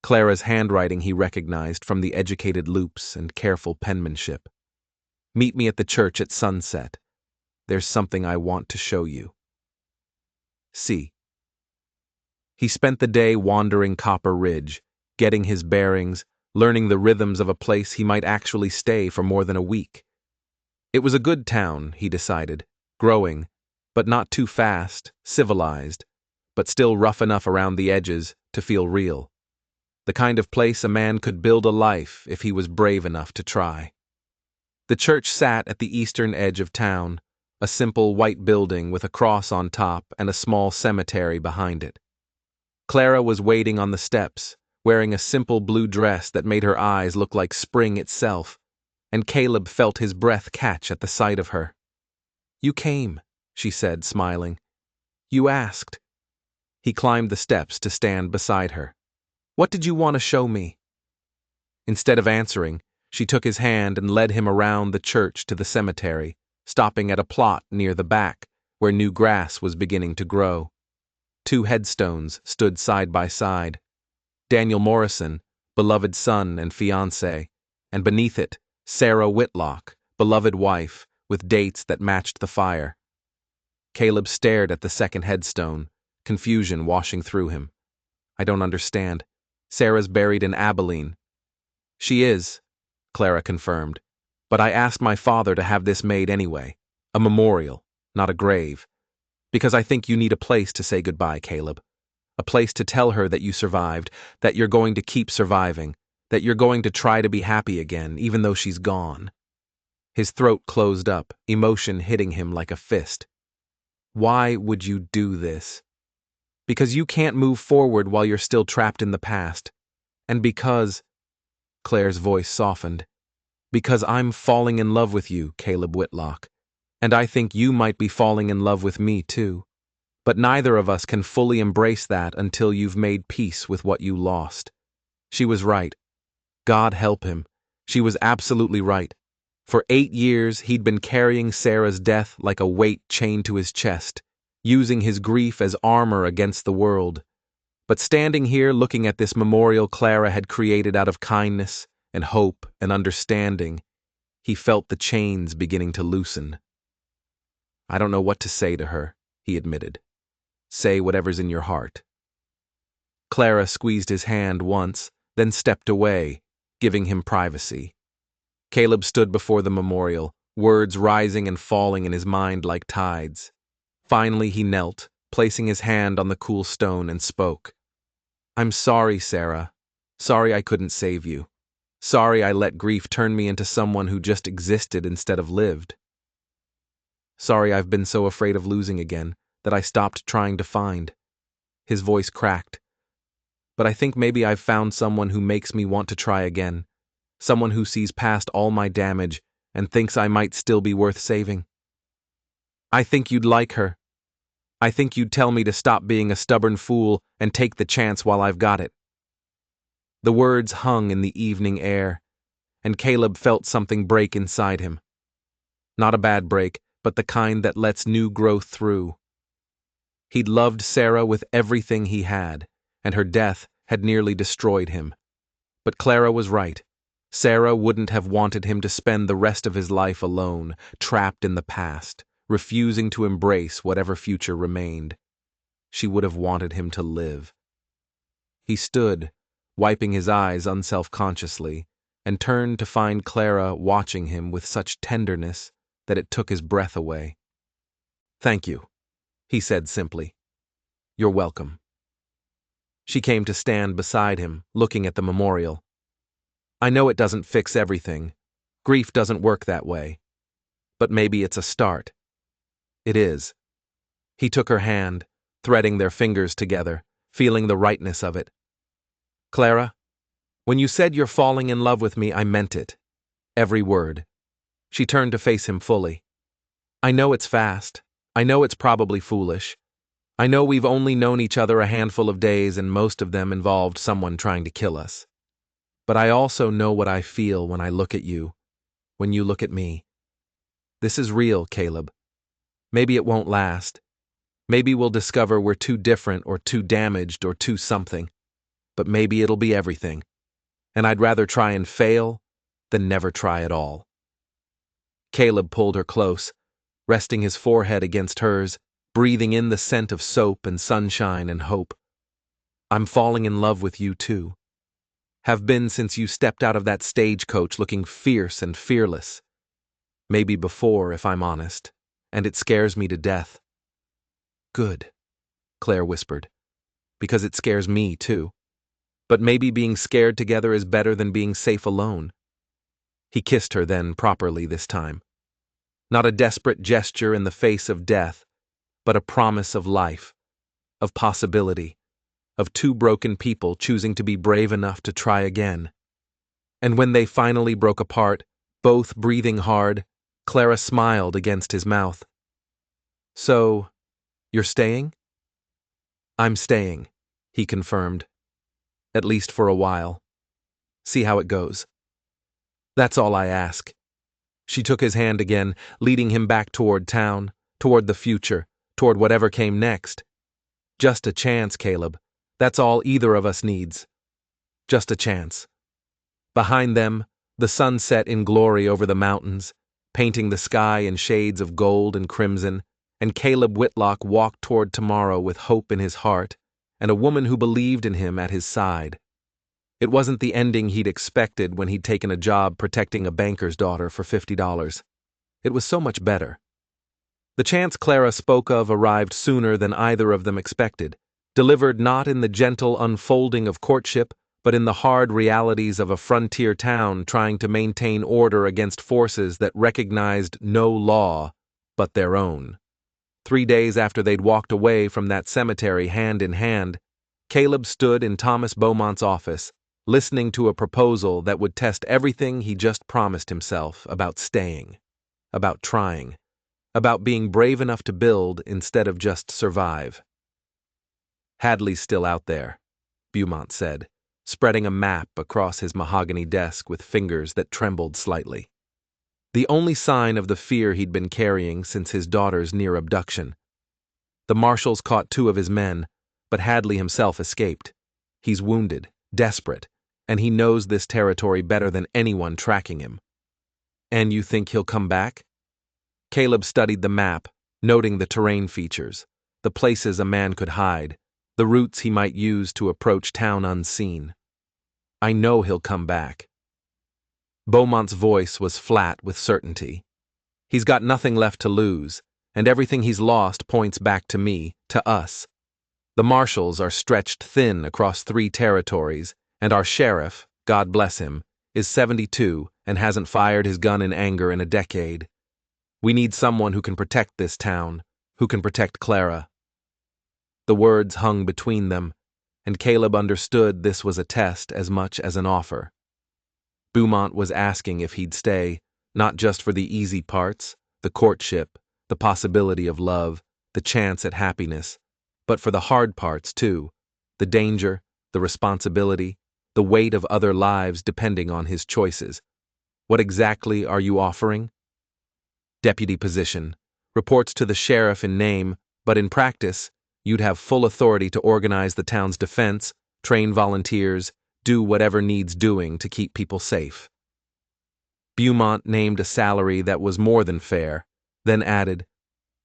Clara's handwriting he recognized from the educated loops and careful penmanship. "Meet me at the church at sunset. There's something I want to show you. C." He spent the day wandering Copper Ridge, getting his bearings, learning the rhythms of a place he might actually stay for more than a week. It was a good town, he decided, growing, but not too fast, civilized, but still rough enough around the edges to feel real. The kind of place a man could build a life if he was brave enough to try. The church sat at the eastern edge of town, a simple white building with a cross on top and a small cemetery behind it. Clara was waiting on the steps, wearing a simple blue dress that made her eyes look like spring itself, and Caleb felt his breath catch at the sight of her. "You came," she said, smiling. "You asked." He climbed the steps to stand beside her. "What did you want to show me?" Instead of answering, she took his hand and led him around the church to the cemetery, stopping at a plot near the back, where new grass was beginning to grow. 2 headstones stood side by side. Daniel Morrison, beloved son and fiancé, and beneath it, Sarah Whitlock, beloved wife, with dates that matched the fire. Caleb stared at the second headstone, confusion washing through him. "I don't understand. Sarah's buried in Abilene." "She is," Clara confirmed, "but I asked my father to have this made anyway. A memorial, not a grave. Because I think you need a place to say goodbye, Caleb. A place to tell her that you survived, that you're going to keep surviving, that you're going to try to be happy again, even though she's gone." His throat closed up, emotion hitting him like a fist. "Why would you do this?" "Because you can't move forward while you're still trapped in the past. And because," Claire's voice softened, "because I'm falling in love with you, Caleb Whitlock. And I think you might be falling in love with me, too. But neither of us can fully embrace that until you've made peace with what you lost." She was right. God help him. She was absolutely right. For 8 years, he'd been carrying Sarah's death like a weight chained to his chest, using his grief as armor against the world. But standing here looking at this memorial Clara had created out of kindness and hope and understanding, he felt the chains beginning to loosen. "I don't know what to say to her," he admitted. "Say whatever's in your heart." Clara squeezed his hand once, then stepped away, giving him privacy. Caleb stood before the memorial, words rising and falling in his mind like tides. Finally he knelt, placing his hand on the cool stone, and spoke. "I'm sorry, Sarah. Sorry I couldn't save you. Sorry I let grief turn me into someone who just existed instead of lived. Sorry I've been so afraid of losing again that I stopped trying to find." His voice cracked. "But I think maybe I've found someone who makes me want to try again. Someone who sees past all my damage and thinks I might still be worth saving. I think you'd like her. I think you'd tell me to stop being a stubborn fool and take the chance while I've got it." The words hung in the evening air, and Caleb felt something break inside him. Not a bad break, but the kind that lets new growth through. He'd loved Sarah with everything he had, and her death had nearly destroyed him. But Clara was right. Sarah wouldn't have wanted him to spend the rest of his life alone, trapped in the past, refusing to embrace whatever future remained. She would have wanted him to live. He stood, wiping his eyes unselfconsciously, and turned to find Clara watching him with such tenderness that it took his breath away. "Thank you," he said simply. "You're welcome." She came to stand beside him, looking at the memorial. "I know it doesn't fix everything. Grief doesn't work that way. But maybe it's a start." "It is." He took her hand, threading their fingers together, feeling the rightness of it. "Clara, when you said you're falling in love with me, I meant it. Every word." She turned to face him fully. "I know it's fast. I know it's probably foolish. I know we've only known each other a handful of days and most of them involved someone trying to kill us. But I also know what I feel when I look at you, when you look at me. This is real, Caleb. Maybe it won't last. Maybe we'll discover we're too different or too damaged or too something. But maybe it'll be everything. And I'd rather try and fail than never try at all." Caleb pulled her close, resting his forehead against hers, breathing in the scent of soap and sunshine and hope. "I'm falling in love with you too. Have been since you stepped out of that stagecoach looking fierce and fearless. Maybe before, if I'm honest, and it scares me to death." "Good," Claire whispered, "because it scares me too. But maybe being scared together is better than being safe alone." He kissed her then properly this time. Not a desperate gesture in the face of death, but a promise of life, of possibility, of two broken people choosing to be brave enough to try again. And when they finally broke apart, both breathing hard, Clara smiled against his mouth. "So, you're staying?" "I'm staying," he confirmed. "At least for a while. See how it goes. That's all I ask." She took his hand again, leading him back toward town, toward the future, toward whatever came next. "Just a chance, Caleb. That's all either of us needs. Just a chance." Behind them, the sun set in glory over the mountains, painting the sky in shades of gold and crimson, and Caleb Whitlock walked toward tomorrow with hope in his heart, and a woman who believed in him at his side. It wasn't the ending he'd expected when he'd taken a job protecting a banker's daughter for $50. It was so much better. The chance Clara spoke of arrived sooner than either of them expected, delivered not in the gentle unfolding of courtship, but in the hard realities of a frontier town trying to maintain order against forces that recognized no law but their own. 3 days after they'd walked away from that cemetery hand in hand, Caleb stood in Thomas Beaumont's office, listening to a proposal that would test everything he just promised himself about staying, about trying, about being brave enough to build instead of just survive. "Hadley's still out there," Beaumont said, spreading a map across his mahogany desk with fingers that trembled slightly. The only sign of the fear he'd been carrying since his daughter's near abduction. "The marshals caught 2 of his men, but Hadley himself escaped. He's wounded, desperate, and he knows this territory better than anyone tracking him." "And you think he'll come back?" Caleb studied the map, noting the terrain features, the places a man could hide, the routes he might use to approach town unseen. "I know he'll come back." Beaumont's voice was flat with certainty. "He's got nothing left to lose, and everything he's lost points back to me, to us. The marshals are stretched thin across 3 territories, and our sheriff, God bless him, is 72 and hasn't fired his gun in anger in a decade. We need someone who can protect this town, who can protect Clara." The words hung between them, and Caleb understood this was a test as much as an offer. Beaumont was asking if he'd stay, not just for the easy parts, the courtship, the possibility of love, the chance at happiness, but for the hard parts too, the danger, the responsibility, the weight of other lives depending on his choices. "What exactly are you offering?" "Deputy position, reports to the sheriff in name, but in practice, you'd have full authority to organize the town's defense, train volunteers, do whatever needs doing to keep people safe." Beaumont named a salary that was more than fair, then added,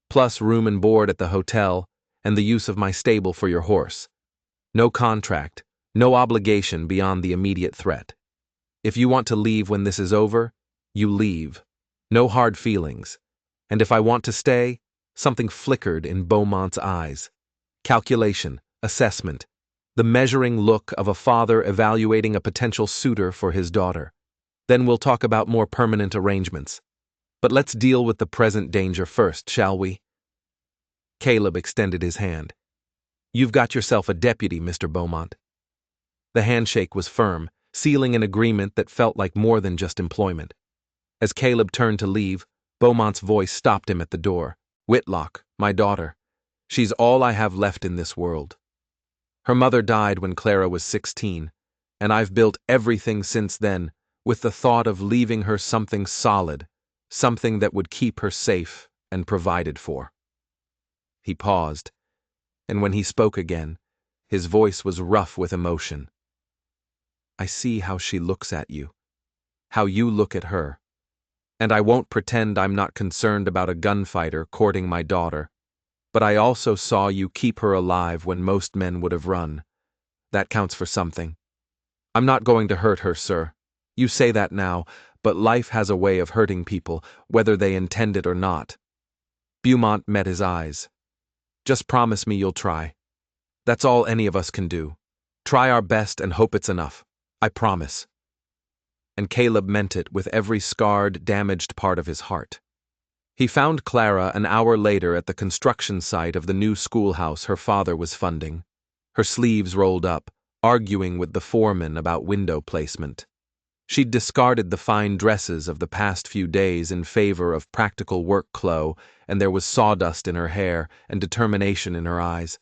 "Plus room and board at the hotel, and the use of my stable for your horse. No contract, no obligation beyond the immediate threat. If you want to leave when this is over, you leave. No hard feelings. And if I want to stay," something flickered in Beaumont's eyes. Calculation, assessment, the measuring look of a father evaluating a potential suitor for his daughter. "Then we'll talk about more permanent arrangements. But let's deal with the present danger first, shall we?" Caleb extended his hand. "You've got yourself a deputy, Mr. Beaumont." The handshake was firm, sealing an agreement that felt like more than just employment. As Caleb turned to leave, Beaumont's voice stopped him at the door. "Whitlock, my daughter. She's all I have left in this world. Her mother died when Clara was 16, and I've built everything since then with the thought of leaving her something solid, something that would keep her safe and provided for." He paused, and when he spoke again, his voice was rough with emotion. "I see how she looks at you, how you look at her, and I won't pretend I'm not concerned about a gunfighter courting my daughter. But I also saw you keep her alive when most men would have run. That counts for something. I'm not going to hurt her, sir. You say that now, but life has a way of hurting people, whether they intend it or not." Beaumont met his eyes. "Just promise me you'll try. That's all any of us can do. Try our best and hope it's enough. I promise." And Caleb meant it with every scarred, damaged part of his heart. He found Clara an hour later at the construction site of the new schoolhouse her father was funding. her sleeves rolled up, arguing with the foreman about window placement. She'd discarded the fine dresses of the past few days in favor of practical work clothes, and there was sawdust in her hair and determination in her eyes.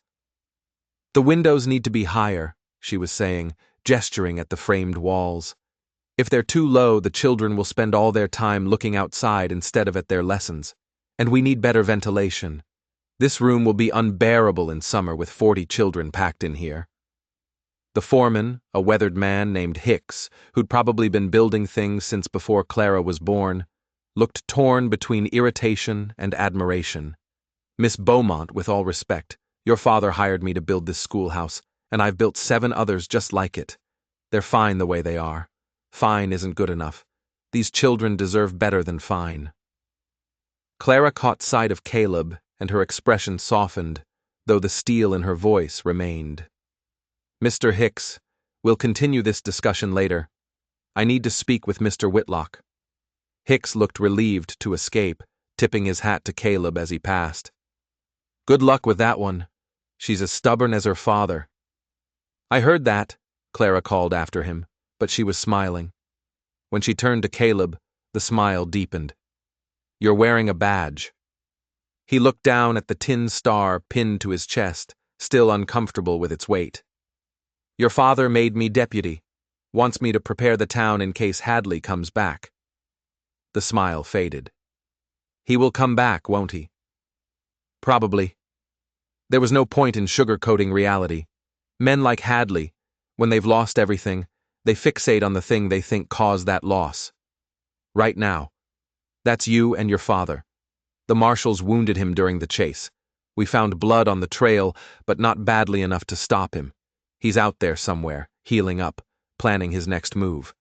"The windows need to be higher," she was saying, gesturing at the framed walls. "If they're too low, the children will spend all their time looking outside instead of at their lessons. And we need better ventilation. This room will be unbearable in summer with 40 children packed in here." The foreman, a weathered man named Hicks, who'd probably been building things since before Clara was born, looked torn between irritation and admiration. "Miss Bowmont, with all respect, your father hired me to build this schoolhouse, and I've built 7 others just like it. They're fine the way they are. Fine isn't good enough. These children deserve better than fine." Clara caught sight of Caleb, and her expression softened, though the steel in her voice remained. "Mr. Hicks, we'll continue this discussion later. I need to speak with Mr. Whitlock." Hicks looked relieved to escape, tipping his hat to Caleb as he passed. "Good luck with that one. She's as stubborn as her father." "I heard that," Clara called after him, but she was smiling. When she turned to Caleb, the smile deepened. "You're wearing a badge." He looked down at the tin star pinned to his chest, still uncomfortable with its weight. "Your father made me deputy. Wants me to prepare the town in case Hadley comes back." The smile faded. "He will come back, won't he?" "Probably." There was no point in sugarcoating reality. Men like Hadley, when they've lost everything, they fixate on the thing they think caused that loss. Right now. That's you and your father. The marshals wounded him during the chase. We found blood on the trail, but not badly enough to stop him. He's out there somewhere, healing up, planning his next move.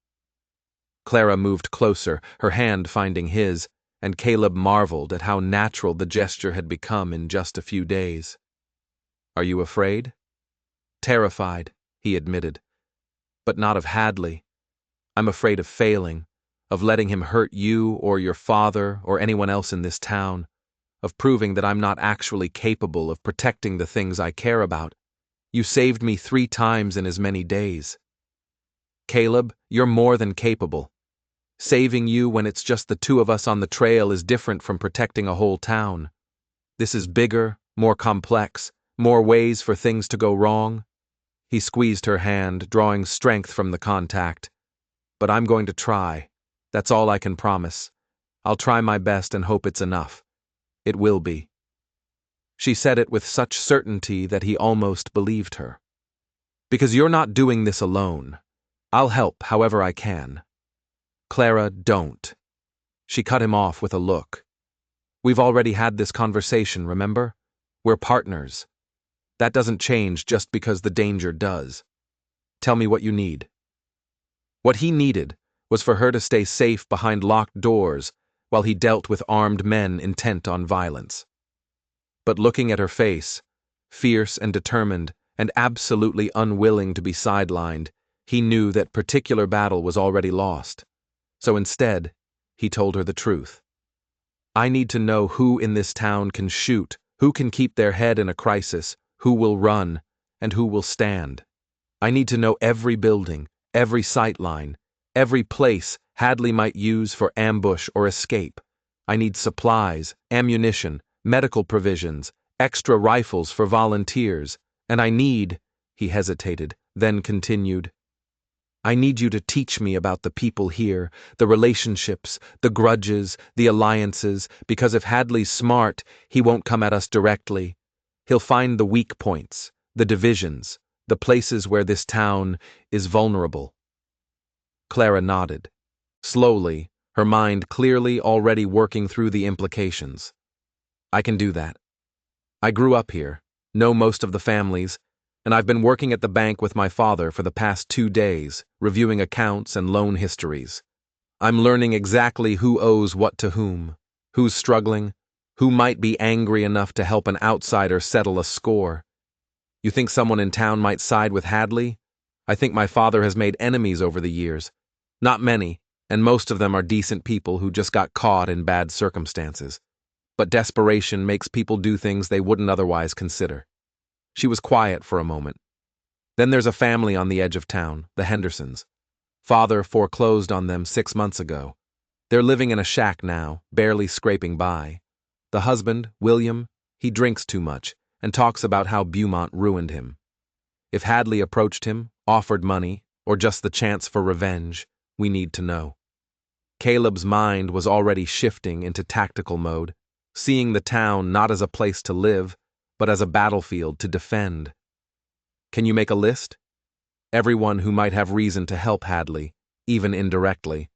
Clara moved closer, her hand finding his, and Caleb marveled at how natural the gesture had become in just a few days. "Are you afraid?" "Terrified," he admitted. "But not of Hadley. I'm afraid of failing, of letting him hurt you or your father or anyone else in this town, of proving that I'm not actually capable of protecting the things I care about. You saved me 3 times in as many days. Caleb, you're more than capable. Saving you when it's just the 2 of us on the trail is different from protecting a whole town. This is bigger, more complex, more ways for things to go wrong." He squeezed her hand, drawing strength from the contact. "But I'm going to try. That's all I can promise. I'll try my best and hope it's enough. It will be." She said it with such certainty that he almost believed her. "Because you're not doing this alone. I'll help however I can." "Clara, don't." She cut him off with a look. "We've already had this conversation, remember? We're partners. That doesn't change just because the danger does. Tell me what you need." What he needed was for her to stay safe behind locked doors while he dealt with armed men intent on violence. But looking at her face, fierce and determined and absolutely unwilling to be sidelined, he knew that particular battle was already lost. So instead, he told her the truth. "I need to know who in this town can shoot, who can keep their head in a crisis, who will run, and who will stand. I need to know every building, every sight line, every place Hadley might use for ambush or escape. I need supplies, ammunition, medical provisions, extra rifles for volunteers, and I need," he hesitated, then continued, "I need you to teach me about the people here, the relationships, the grudges, the alliances, because if Hadley's smart, he won't come at us directly. He'll find the weak points, the divisions, the places where this town is vulnerable." Clara nodded. Slowly, her mind clearly already working through the implications. "I can do that. I grew up here, know most of the families, and I've been working at the bank with my father for the past 2 days, reviewing accounts and loan histories. I'm learning exactly who owes what to whom, who's struggling, who might be angry enough to help an outsider settle a score. You think someone in town might side with Hadley? I think my father has made enemies over the years. Not many, and most of them are decent people who just got caught in bad circumstances. But desperation makes people do things they wouldn't otherwise consider." She was quiet for a moment, Then there's a family on the edge of town, the Hendersons. Father foreclosed on them 6 months ago. They're living in a shack now, barely scraping by. The husband, William, he drinks too much and talks about how Bowmont ruined him. If Hadley approached him, offered money, or just the chance for revenge, we need to know. Caleb's mind was already shifting into tactical mode, seeing the town not as a place to live, but as a battlefield to defend. Can you make a list? Everyone who might have reason to help Hadley, even indirectly.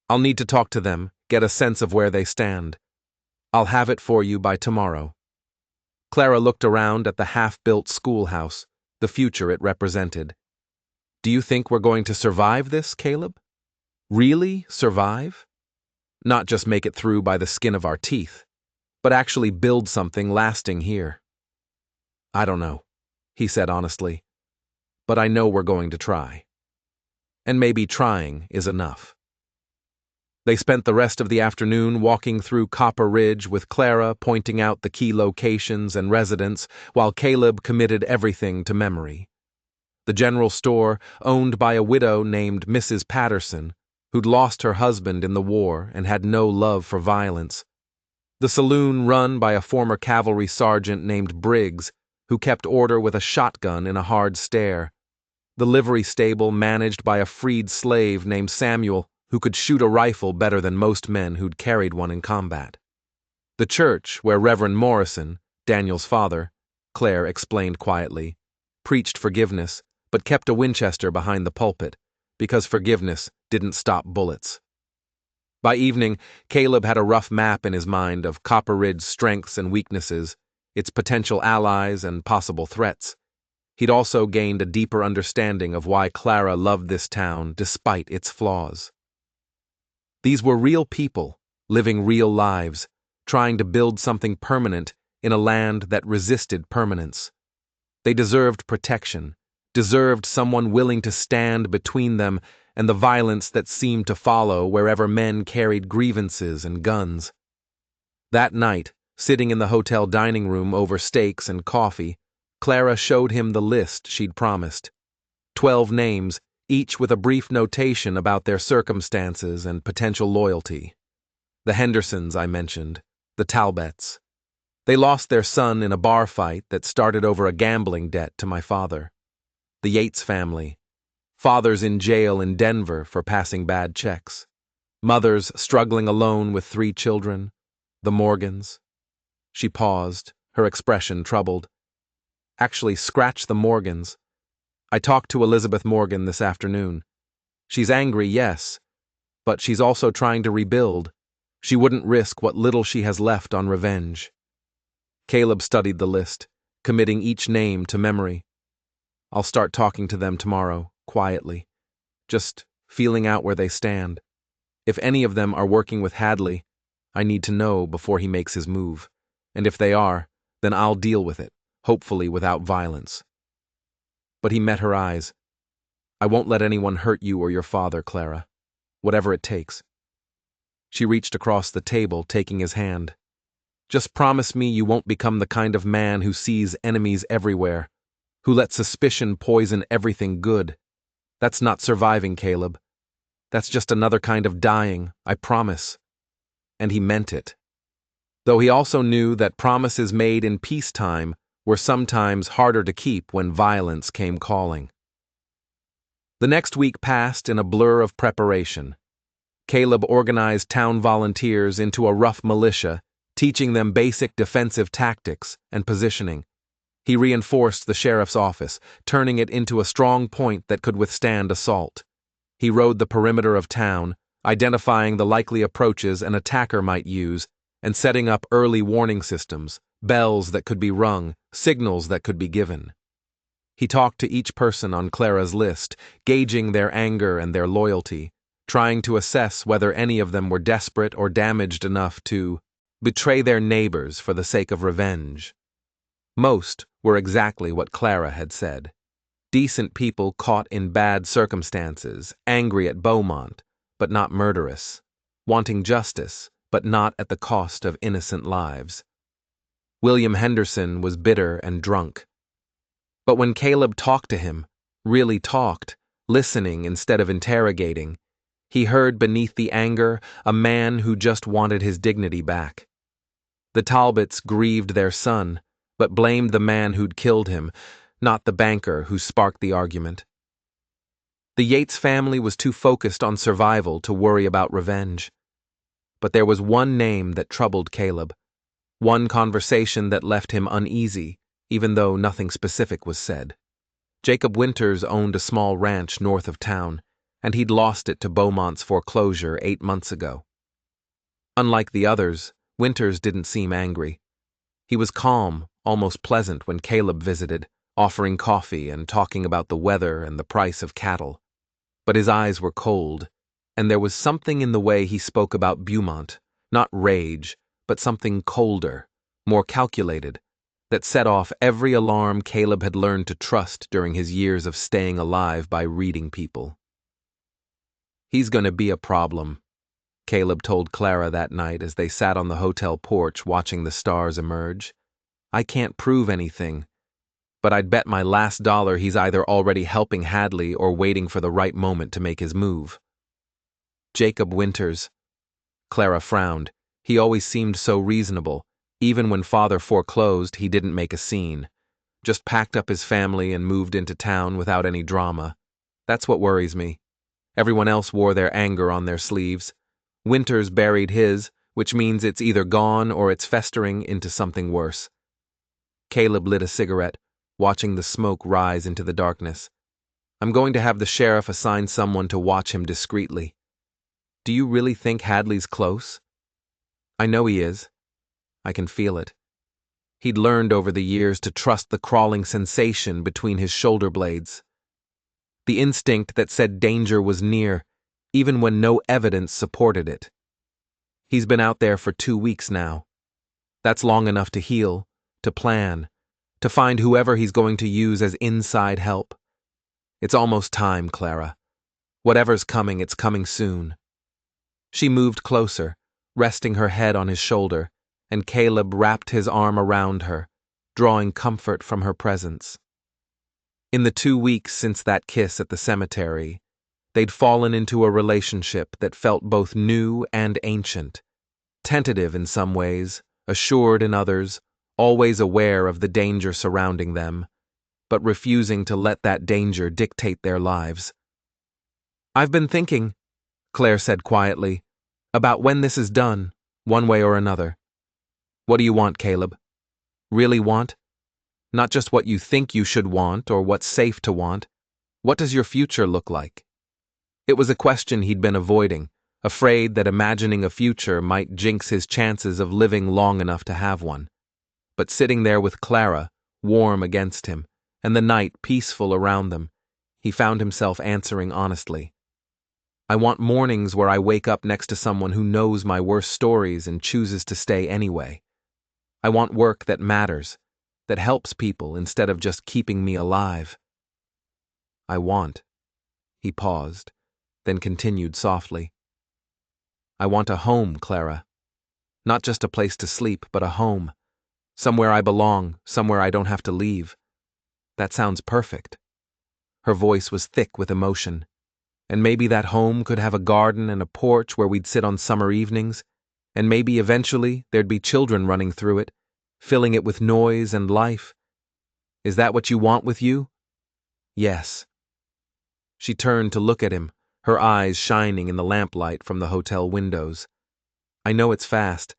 I'll need to talk to them, get a sense of where they stand. I'll have it for you by tomorrow. Clara looked around at the half-built schoolhouse, the future it represented. Do you think we're going to survive this, Caleb? Really survive? Not just make it through by the skin of our teeth, but actually build something lasting here. I don't know, he said honestly, but I know we're going to try. And maybe trying is enough. They spent the rest of the afternoon walking through Copper Ridge with Clara pointing out the key locations and residents while Caleb committed everything to memory. The general store, owned by a widow named Mrs. Patterson, who'd lost her husband in the war and had no love for violence. The saloon run by a former cavalry sergeant named Briggs, who kept order with a shotgun in a hard stare. The livery stable managed by a freed slave named Samuel, who could shoot a rifle better than most men who'd carried one in combat. The church, where Reverend Morrison, Daniel's father, Claire explained quietly, preached forgiveness, but kept a Winchester behind the pulpit, because forgiveness didn't stop bullets. By evening, Caleb had a rough map in his mind of Copper Ridge's strengths and weaknesses, its potential allies and possible threats. He'd also gained a deeper understanding of why Clara loved this town despite its flaws. These were real people, living real lives, trying to build something permanent in a land that resisted permanence. They deserved protection, deserved someone willing to stand between them and the violence that seemed to follow wherever men carried grievances and guns. That night, sitting in the hotel dining room over steaks and coffee, Clara showed him the list she'd promised. 12 names, each with a brief notation about their circumstances and potential loyalty. The Hendersons, I mentioned, the Talbots. They lost their son in a bar fight that started over a gambling debt to my father. The Yates family. Fathers in jail in Denver for passing bad checks. Mothers struggling alone with 3 children. The Morgans. She paused, her expression troubled. Actually, scratch the Morgans. I talked to Elizabeth Morgan this afternoon. She's angry, yes, but she's also trying to rebuild. She wouldn't risk what little she has left on revenge. Caleb studied the list, committing each name to memory. I'll start talking to them tomorrow, quietly, just feeling out where they stand. If any of them are working with Hadley, I need to know before he makes his move. And if they are, then I'll deal with it, hopefully without violence. But he met her eyes. I won't let anyone hurt you or your father, Clara. Whatever it takes. She reached across the table, taking his hand. Just promise me you won't become the kind of man who sees enemies everywhere, who lets suspicion poison everything good. That's not surviving, Caleb. That's just another kind of dying, I promise. And he meant it. Though he also knew that promises made in peacetime were sometimes harder to keep when violence came calling. The next week passed in a blur of preparation. Caleb organized town volunteers into a rough militia, teaching them basic defensive tactics and positioning. He reinforced the sheriff's office, turning it into a strong point that could withstand assault. He rode the perimeter of town, identifying the likely approaches an attacker might use, and setting up early warning systems, bells that could be rung, signals that could be given. He talked to each person on Clara's list, gauging their anger and their loyalty, trying to assess whether any of them were desperate or damaged enough to betray their neighbors for the sake of revenge. Most were exactly what Clara had said. Decent people caught in bad circumstances, angry at Bowmont, but not murderous, wanting justice, but not at the cost of innocent lives. William Henderson was bitter and drunk. But when Caleb talked to him, really talked, listening instead of interrogating, he heard beneath the anger a man who just wanted his dignity back. The Talbots grieved their son, but blamed the man who'd killed him, not the banker who sparked the argument. The Yates family was too focused on survival to worry about revenge. But there was one name that troubled Caleb, one conversation that left him uneasy, even though nothing specific was said. Jacob Winters owned a small ranch north of town, and he'd lost it to Beaumont's foreclosure 8 months ago. Unlike the others, Winters didn't seem angry. He was calm, almost pleasant when Caleb visited, offering coffee and talking about the weather and the price of cattle. But his eyes were cold, and there was something in the way he spoke about Beaumont, not rage, but something colder, more calculated, that set off every alarm Caleb had learned to trust during his years of staying alive by reading people. "He's going to be a problem," Caleb told Clara that night as they sat on the hotel porch watching the stars emerge. "I can't prove anything, but I'd bet my last dollar he's either already helping Hadley or waiting for the right moment to make his move." Jacob Winters. Clara frowned. He always seemed so reasonable. Even when father foreclosed, he didn't make a scene. Just packed up his family and moved into town without any drama. That's what worries me. Everyone else wore their anger on their sleeves. Winters buried his, which means it's either gone or it's festering into something worse. Caleb lit a cigarette, watching the smoke rise into the darkness. "I'm going to have the sheriff assign someone to watch him discreetly." "Do you really think Hadley's close?" "I know he is. I can feel it." He'd learned over the years to trust the crawling sensation between his shoulder blades. The instinct that said danger was near, even when no evidence supported it. He's been out there for 2 weeks now. That's long enough to heal, to plan, to find whoever he's going to use as inside help. It's almost time, Clara. Whatever's coming, it's coming soon. She moved closer, resting her head on his shoulder, and Caleb wrapped his arm around her, drawing comfort from her presence. In the 2 weeks since that kiss at the cemetery, they'd fallen into a relationship that felt both new and ancient, tentative in some ways, assured in others, always aware of the danger surrounding them, but refusing to let that danger dictate their lives. "I've been thinking," Claire said quietly, "about when this is done, one way or another." "What do you want, Caleb? Really want? Not just what you think you should want or what's safe to want. What does your future look like?" It was a question he'd been avoiding, afraid that imagining a future might jinx his chances of living long enough to have one. But sitting there with Clara, warm against him, and the night peaceful around them, he found himself answering honestly. "I want mornings where I wake up next to someone who knows my worst stories and chooses to stay anyway. I want work that matters, that helps people instead of just keeping me alive. I want." He paused, then continued softly. "I want a home, Clara. Not just a place to sleep, but a home. Somewhere I belong, somewhere I don't have to leave. That sounds perfect." Her voice was thick with emotion. "And maybe that home could have a garden and a porch where we'd sit on summer evenings, and maybe eventually there'd be children running through it, filling it with noise and life. Is that what you want with you?" "Yes." She turned to look at him, her eyes shining in the lamplight from the hotel windows. "I know it's fast.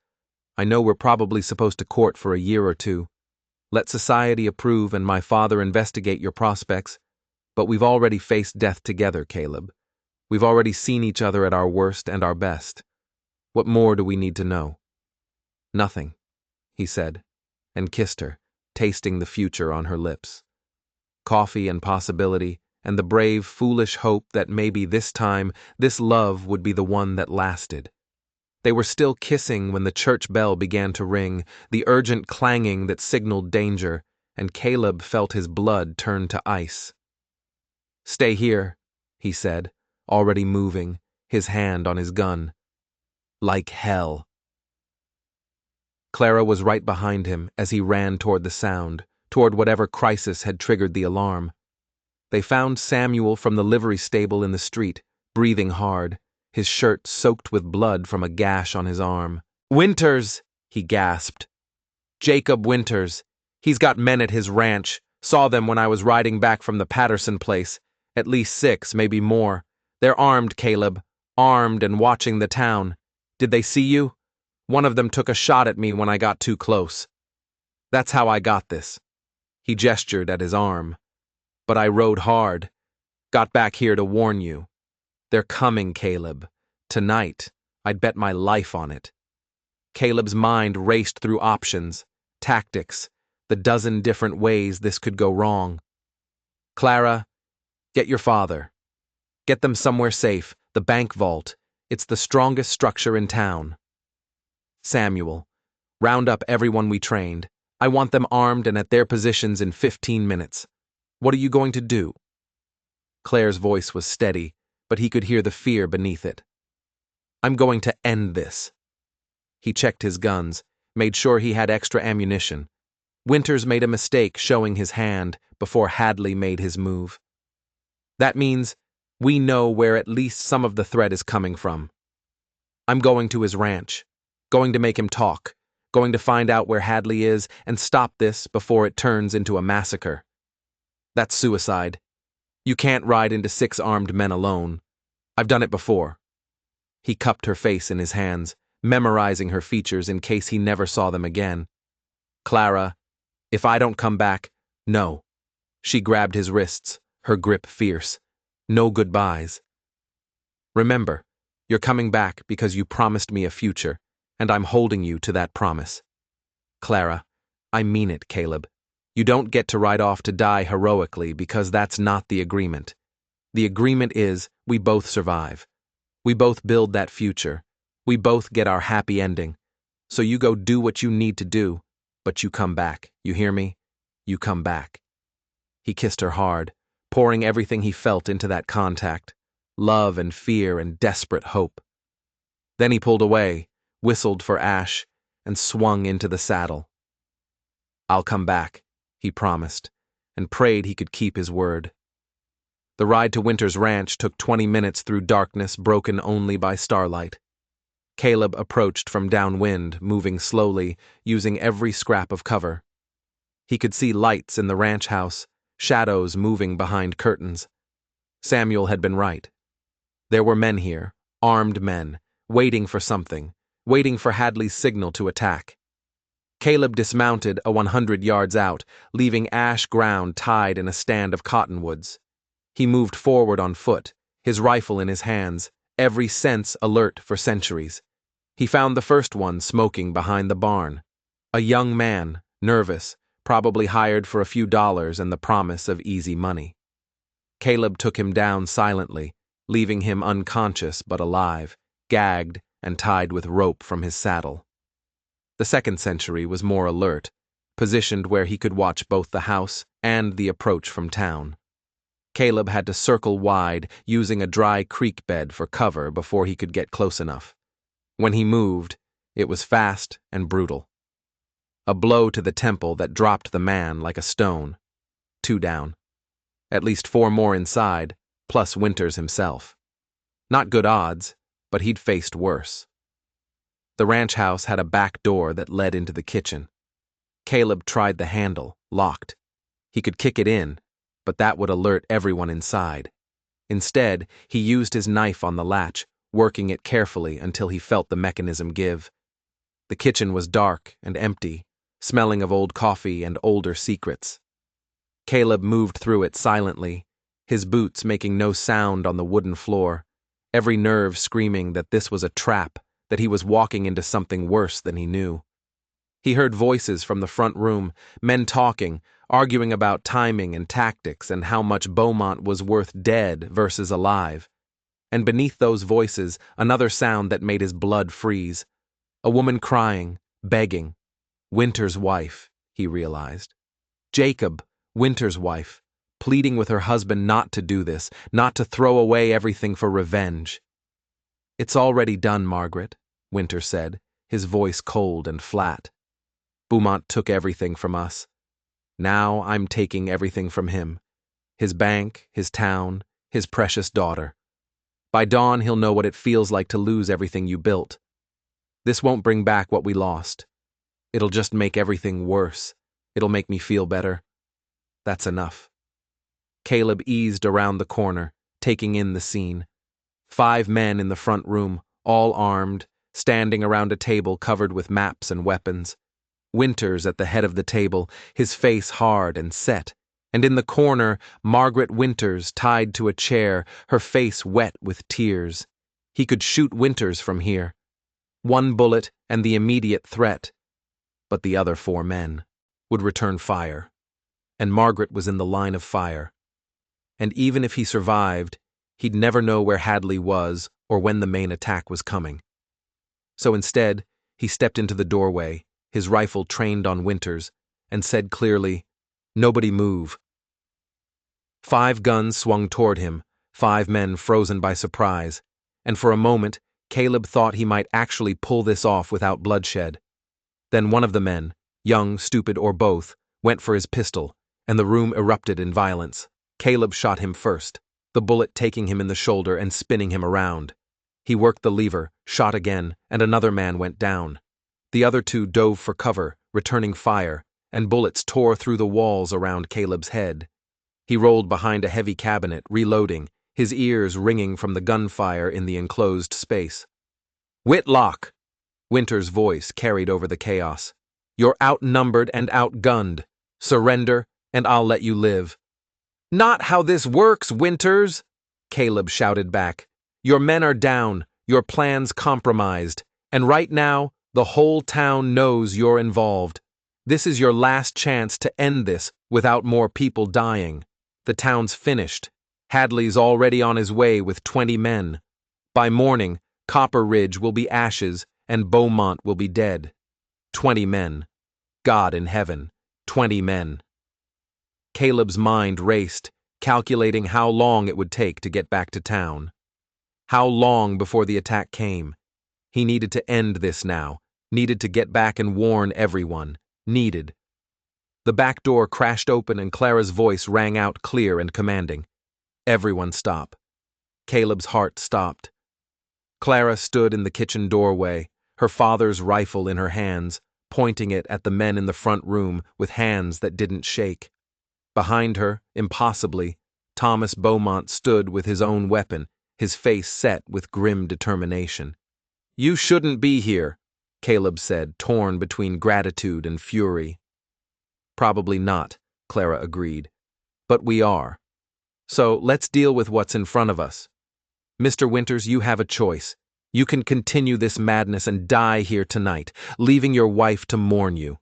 I know we're probably supposed to court for a year or 2. Let society approve and my father investigate your prospects, but we've already faced death together, Caleb. We've already seen each other at our worst and our best. What more do we need to know?" "Nothing," he said, and kissed her, tasting the future on her lips. Coffee and possibility, and the brave, foolish hope that maybe this time, this love would be the one that lasted. They were still kissing when the church bell began to ring, the urgent clanging that signaled danger, and Caleb felt his blood turn to ice. "Stay here," he said, already moving, his hand on his gun. "Like hell." Clara was right behind him as he ran toward the sound, toward whatever crisis had triggered the alarm. They found Samuel from the livery stable in the street, breathing hard, his shirt soaked with blood from a gash on his arm. "Winters!" he gasped. "Jacob Winters. He's got men at his ranch. Saw them when I was riding back from the Patterson place. At least 6, maybe more. They're armed, Caleb. Armed and watching the town. Did they see you? One of them took a shot at me when I got too close. That's how I got this." He gestured at his arm. "But I rode hard. Got back here to warn you. They're coming, Caleb. Tonight. I'd bet my life on it." Caleb's mind raced through options, tactics, the dozen different ways this could go wrong. "Clara, get your father. Get them somewhere safe, the bank vault. It's the strongest structure in town. Samuel, round up everyone we trained. I want them armed and at their positions in 15 minutes. What are you going to do?" Claire's voice was steady, but he could hear the fear beneath it. "I'm going to end this." He checked his guns, made sure he had extra ammunition. Winters made a mistake showing his hand before Hadley made his move. "That means we know where at least some of the threat is coming from. I'm going to his ranch, going to make him talk, going to find out where Hadley is and stop this before it turns into a massacre. That's suicide. You can't ride into 6 armed men alone. I've done it before." He cupped her face in his hands, memorizing her features in case he never saw them again. "Clara, if I don't come back, no." She grabbed his wrists, her grip fierce. "No goodbyes. Remember, you're coming back because you promised me a future, and I'm holding you to that promise. Clara, I mean it, Caleb. You don't get to ride off to die heroically because that's not the agreement. The agreement is we both survive. We both build that future. We both get our happy ending. So you go do what you need to do, but you come back. You hear me? You come back." He kissed her hard, pouring everything he felt into that contact, love and fear and desperate hope. Then he pulled away, whistled for Ash, and swung into the saddle. "I'll come back," he promised, and prayed he could keep his word. The ride to Winter's ranch took 20 minutes through darkness broken only by starlight. Caleb approached from downwind, moving slowly, using every scrap of cover. He could see lights in the ranch house, shadows moving behind curtains. Samuel had been right. There were men here, armed men, waiting for something, waiting for Hadley's signal to attack. Caleb dismounted 100 yards out, leaving Ash ground tied in a stand of cottonwoods. He moved forward on foot, his rifle in his hands, every sense alert for centuries. He found the first one smoking behind the barn. A young man, nervous, probably hired for a few dollars and the promise of easy money. Caleb took him down silently, leaving him unconscious but alive, gagged and tied with rope from his saddle. The second sentry was more alert, positioned where he could watch both the house and the approach from town. Caleb had to circle wide, using a dry creek bed for cover before he could get close enough. When he moved, it was fast and brutal. A blow to the temple that dropped the man like a stone. 2 down. At least 4 more inside, plus Winters himself. Not good odds, but he'd faced worse. The ranch house had a back door that led into the kitchen. Caleb tried the handle, locked. He could kick it in, but that would alert everyone inside. Instead, he used his knife on the latch, working it carefully until he felt the mechanism give. The kitchen was dark and empty, smelling of old coffee and older secrets. Caleb moved through it silently, his boots making no sound on the wooden floor, every nerve screaming that this was a trap, that he was walking into something worse than he knew. He heard voices from the front room, men talking, arguing about timing and tactics and how much Bowmont was worth dead versus alive. And beneath those voices, another sound that made his blood freeze. A woman crying, begging. Winter's wife, he realized. Jacob, Winter's wife, pleading with her husband not to do this, not to throw away everything for revenge. "It's already done, Margaret," Winter said, his voice cold and flat. "Bowmont took everything from us. Now I'm taking everything from him. His bank, his town, his precious daughter. By dawn, he'll know what it feels like to lose everything you built. This won't bring back what we lost. It'll just make everything worse. It'll make me feel better. That's enough. Caleb eased around the corner, taking in the scene. 5 men in the front room, all armed, standing around a table covered with maps and weapons. Winters at the head of the table, his face hard and set, and in the corner, Margaret Winters tied to a chair, her face wet with tears. He could shoot Winters from here. 1 bullet and the immediate threat. But the other 4 men would return fire. And Margaret was in the line of fire. And even if he survived, he'd never know where Hadley was or when the main attack was coming. So instead, he stepped into the doorway, his rifle trained on Winters, and said clearly, "Nobody move." 5 guns swung toward him, 5 men frozen by surprise, and for a moment, Caleb thought he might actually pull this off without bloodshed. Then one of the men, young, stupid, or both, went for his pistol, and the room erupted in violence. Caleb shot him first, the bullet taking him in the shoulder and spinning him around. He worked the lever, shot again, and another man went down. The other 2 dove for cover, returning fire, and bullets tore through the walls around Caleb's head. He rolled behind a heavy cabinet, reloading, his ears ringing from the gunfire in the enclosed space. "Whitlock!" Winter's voice carried over the chaos. "You're outnumbered and outgunned. Surrender, and I'll let you live." "Not how this works, Winters!" Caleb shouted back. "Your men are down, your plans compromised, and right now, the whole town knows you're involved. This is your last chance to end this without more people dying. The town's finished. Hadley's already on his way with 20 men. By morning, Copper Ridge will be ashes and Bowmont will be dead. 20 men. God in heaven, 20 men." Caleb's mind raced, calculating how long it would take to get back to town. How long before the attack came? He needed to end this now, needed to get back and warn everyone, needed. The back door crashed open and Clara's voice rang out clear and commanding. "Everyone stop." Caleb's heart stopped. Clara stood in the kitchen doorway, her father's rifle in her hands, pointing it at the men in the front room with hands that didn't shake. Behind her, impossibly, Thomas Bowmont stood with his own weapon, his face set with grim determination. "You shouldn't be here," Caleb said, torn between gratitude and fury. "Probably not," Clara agreed. "But we are. So let's deal with what's in front of us. Mr. Winters, you have a choice. You can continue this madness and die here tonight, leaving your wife to mourn you.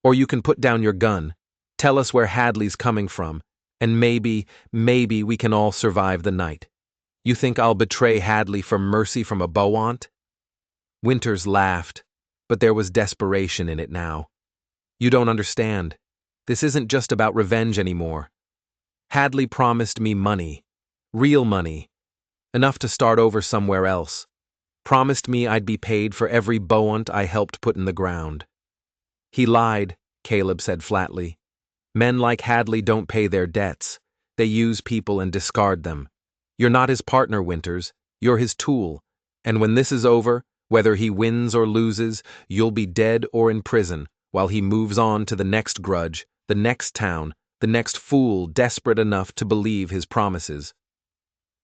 Or you can put down your gun, tell us where Hadley's coming from, and maybe we can all survive the night. You think I'll betray Hadley for mercy from a Bowmont?" Winters laughed, but there was desperation in it now. "You don't understand. This isn't just about revenge anymore. Hadley promised me money, real money, enough to start over somewhere else. Promised me I'd be paid for every Bowmont I helped put in the ground." "He lied," Caleb said flatly. "Men like Hadley don't pay their debts. They use people and discard them. You're not his partner, Winters. You're his tool. And when this is over, whether he wins or loses, you'll be dead or in prison, while he moves on to the next grudge, the next town, the next fool desperate enough to believe his promises."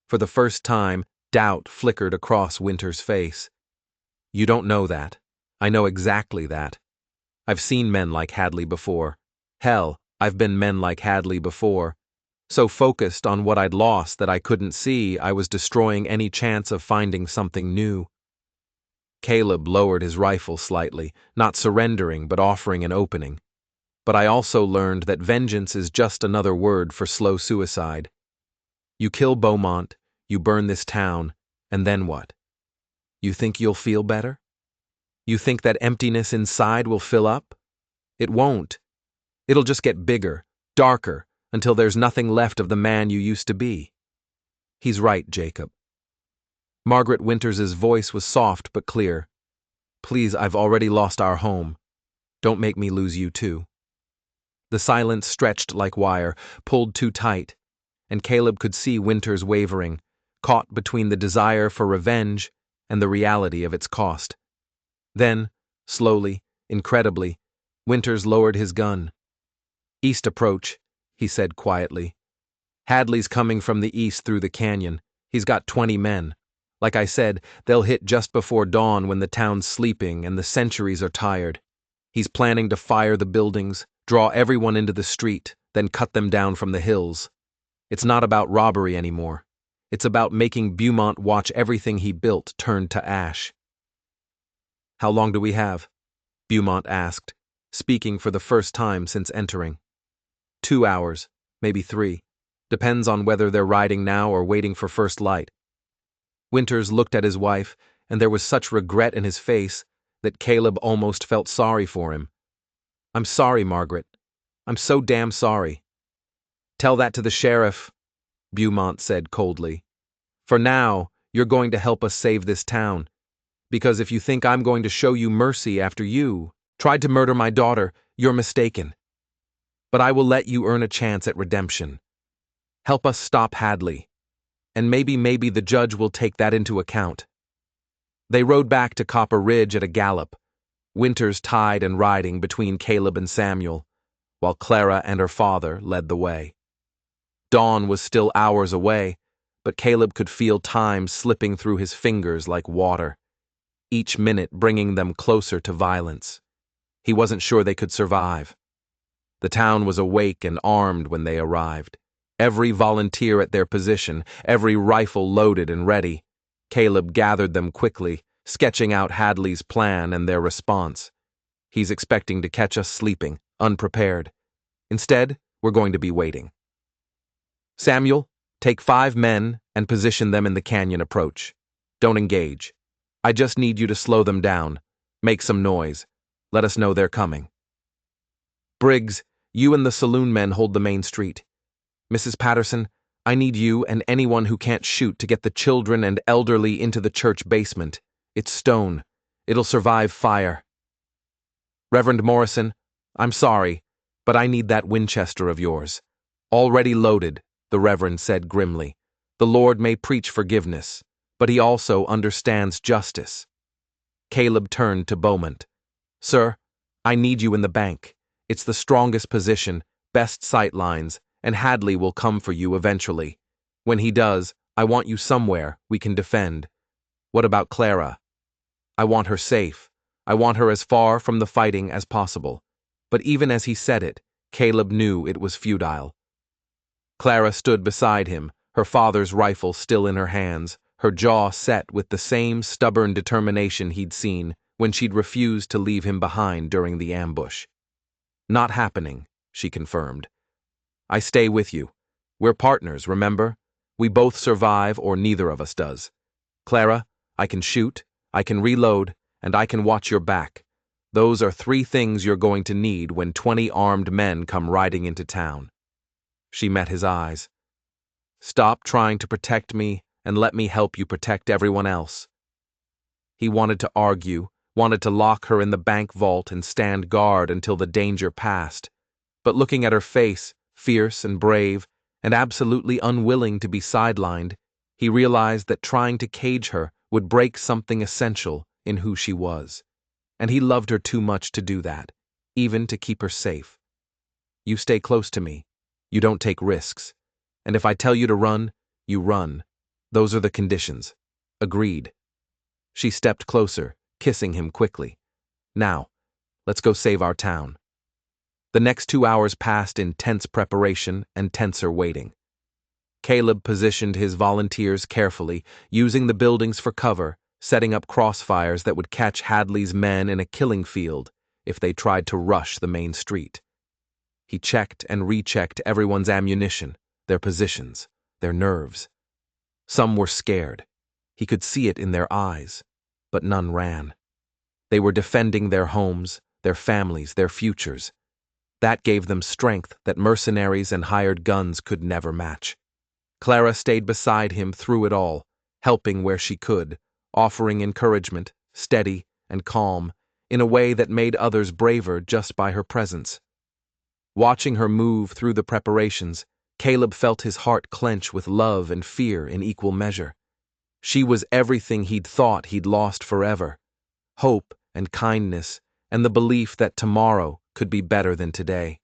For the first time, doubt flickered across Winter's face. "You don't know that. I know exactly that. I've seen men like Hadley before. Hell, I've been men like Hadley before. So focused on what I'd lost that I couldn't see I was destroying any chance of finding something new." Caleb lowered his rifle slightly, not surrendering but offering an opening. "But I also learned that vengeance is just another word for slow suicide. You kill Bowmont, you burn this town, and then what? You think you'll feel better? You think that emptiness inside will fill up? It won't. It'll just get bigger, darker, until there's nothing left of the man you used to be." "He's right, Jacob." Margaret Winters's voice was soft but clear. "Please, I've already lost our home. Don't make me lose you too." The silence stretched like wire, pulled too tight, and Caleb could see Winters wavering, caught between the desire for revenge and the reality of its cost. Then, slowly, incredibly, Winters lowered his gun. "East approach," he said quietly. "Hadley's coming from the east through the canyon. He's got 20 men. Like I said, they'll hit just before dawn when the town's sleeping and the sentries are tired. He's planning to fire the buildings, draw everyone into the street, then cut them down from the hills. It's not about robbery anymore. It's about making Bowmont watch everything he built turn to ash." "How long do we have?" Bowmont asked, speaking for the first time since entering. 2 hours, maybe 3. Depends on whether they're riding now or waiting for first light. Winters looked at his wife, and there was such regret in his face that Caleb almost felt sorry for him. "I'm sorry, Margaret. I'm so damn sorry." "Tell that to the sheriff," Bowmont said coldly. "For now, you're going to help us save this town. Because if you think I'm going to show you mercy after you tried to murder my daughter, you're mistaken. But I will let you earn a chance at redemption. Help us stop Hadley. And maybe the judge will take that into account." They rode back to Copper Ridge at a gallop, Winters tied and riding between Caleb and Samuel, while Clara and her father led the way. Dawn was still hours away, but Caleb could feel time slipping through his fingers like water, each minute bringing them closer to violence. He wasn't sure they could survive. The town was awake and armed when they arrived. Every volunteer at their position, every rifle loaded and ready. Caleb gathered them quickly, sketching out Hadley's plan and their response. "He's expecting to catch us sleeping, unprepared. Instead, we're going to be waiting. Samuel, take 5 men and position them in the canyon approach. Don't engage. I just need you to slow them down. Make some noise. Let us know they're coming. Briggs, you and the saloon men hold the main street. Mrs. Patterson, I need you and anyone who can't shoot to get the children and elderly into the church basement. It's stone. It'll survive fire. Reverend Morrison, I'm sorry, but I need that Winchester of yours." "Already loaded," the Reverend said grimly. "The Lord may preach forgiveness, but he also understands justice." Caleb turned to Bowmont. "Sir, I need you in the bank. It's the strongest position, best sight lines, and Hadley will come for you eventually. When he does, I want you somewhere we can defend. What about Clara? I want her safe. I want her as far from the fighting as possible." But even as he said it, Caleb knew it was futile. Clara stood beside him, her father's rifle still in her hands, her jaw set with the same stubborn determination he'd seen when she'd refused to leave him behind during the ambush. "Not happening," she confirmed. "I stay with you. We're partners, remember? We both survive or neither of us does. Clara, I can shoot, I can reload, and I can watch your back. Those are 3 things you're going to need when 20 armed men come riding into town." She met his eyes. "Stop trying to protect me and let me help you protect everyone else." He wanted to argue, wanted to lock her in the bank vault and stand guard until the danger passed. But looking at her face, fierce and brave, and absolutely unwilling to be sidelined, he realized that trying to cage her would break something essential in who she was. And he loved her too much to do that, even to keep her safe. "You stay close to me. You don't take risks. And if I tell you to run, you run. Those are the conditions. Agreed." She stepped closer, kissing him quickly. "Now, let's go save our town." The next 2 hours passed in tense preparation and tenser waiting. Caleb positioned his volunteers carefully, using the buildings for cover, setting up crossfires that would catch Hadley's men in a killing field if they tried to rush the main street. He checked and rechecked everyone's ammunition, their positions, their nerves. Some were scared. He could see it in their eyes, but none ran. They were defending their homes, their families, their futures. That gave them strength that mercenaries and hired guns could never match. Clara stayed beside him through it all, helping where she could, offering encouragement, steady and calm, in a way that made others braver just by her presence. Watching her move through the preparations, Caleb felt his heart clench with love and fear in equal measure. She was everything he'd thought he'd lost forever: hope and kindness, and the belief that tomorrow could be better than today.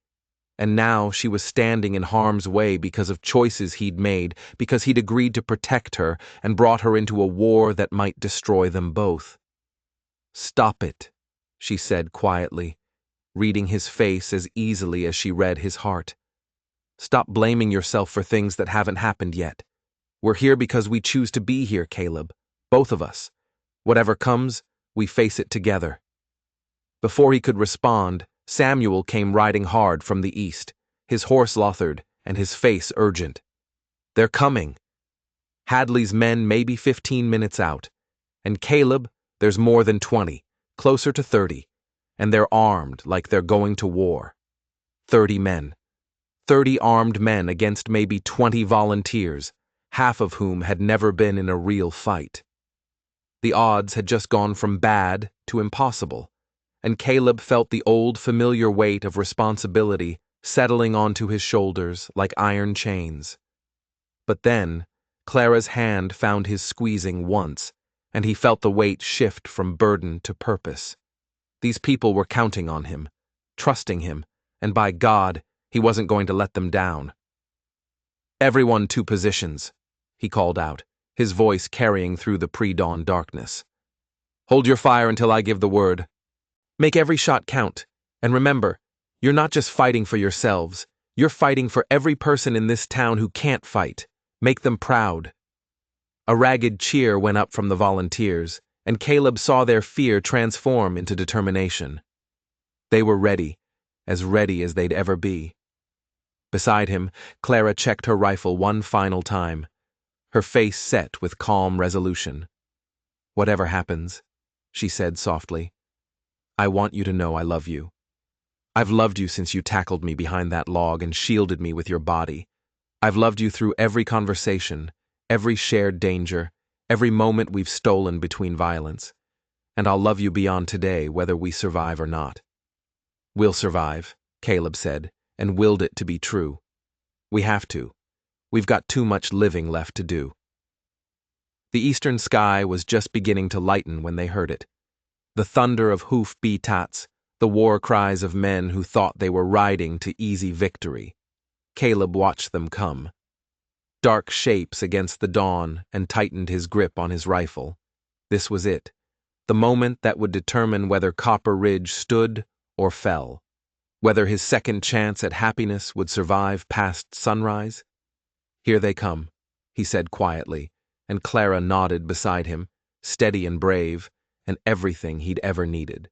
And now she was standing in harm's way because of choices he'd made, because he'd agreed to protect her and brought her into a war that might destroy them both. "Stop it," she said quietly, reading his face as easily as she read his heart. "Stop blaming yourself for things that haven't happened yet. We're here because we choose to be here, Caleb. Both of us. Whatever comes, we face it together." Before he could respond, Samuel came riding hard from the east, his horse lathered and his face urgent. "They're coming. Hadley's men may be 15 minutes out. And Caleb, there's more than 20, closer to 30. And they're armed like they're going to war. 30 men. 30 armed men against maybe 20 volunteers, half of whom had never been in a real fight. The odds had just gone from bad to impossible, and Caleb felt the old familiar weight of responsibility settling onto his shoulders like iron chains. But then, Clara's hand found his squeezing once, and he felt the weight shift from burden to purpose. These people were counting on him, trusting him, and by God, he wasn't going to let them down. "Everyone to positions," he called out, his voice carrying through the pre-dawn darkness. "Hold your fire until I give the word. Make every shot count, and remember, you're not just fighting for yourselves, you're fighting for every person in this town who can't fight. Make them proud." A ragged cheer went up from the volunteers, and Caleb saw their fear transform into determination. They were ready as they'd ever be. Beside him, Clara checked her rifle one final time, her face set with calm resolution. "Whatever happens," she said softly, "I want you to know I love you. I've loved you since you tackled me behind that log and shielded me with your body. I've loved you through every conversation, every shared danger, every moment we've stolen between violence. And I'll love you beyond today, whether we survive or not." "We'll survive," Caleb said, and willed it to be true. "We have to. We've got too much living left to do." The eastern sky was just beginning to lighten when they heard it. The thunder of hoof beats, the war cries of men who thought they were riding to easy victory. Caleb watched them come. Dark shapes against the dawn, and tightened his grip on his rifle. This was it, the moment that would determine whether Copper Ridge stood or fell, whether his second chance at happiness would survive past sunrise. "Here they come," he said quietly, and Clara nodded beside him, steady and brave, and everything he'd ever needed.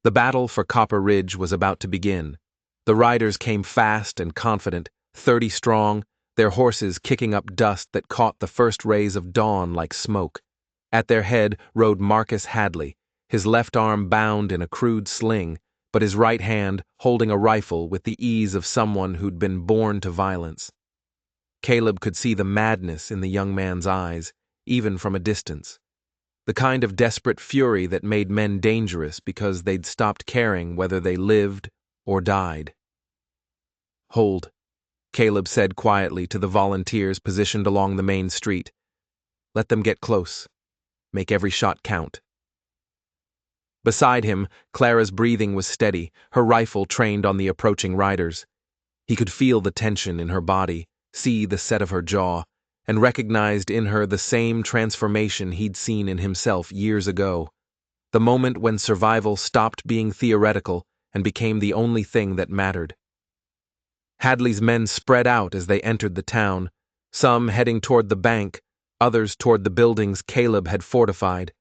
The battle for Copper Ridge was about to begin. The riders came fast and confident, 30 strong, their horses kicking up dust that caught the first rays of dawn like smoke. At their head rode Marcus Hadley, his left arm bound in a crude sling, but his right hand holding a rifle with the ease of someone who'd been born to violence. Caleb could see the madness in the young man's eyes, even from a distance. The kind of desperate fury that made men dangerous because they'd stopped caring whether they lived or died. "Hold," Caleb said quietly to the volunteers positioned along the main street. "Let them get close. Make every shot count." Beside him, Clara's breathing was steady, her rifle trained on the approaching riders. He could feel the tension in her body, see the set of her jaw, and recognized in her the same transformation he'd seen in himself years ago, the moment when survival stopped being theoretical and became the only thing that mattered. Hadley's men spread out as they entered the town, some heading toward the bank, others toward the buildings Caleb had fortified.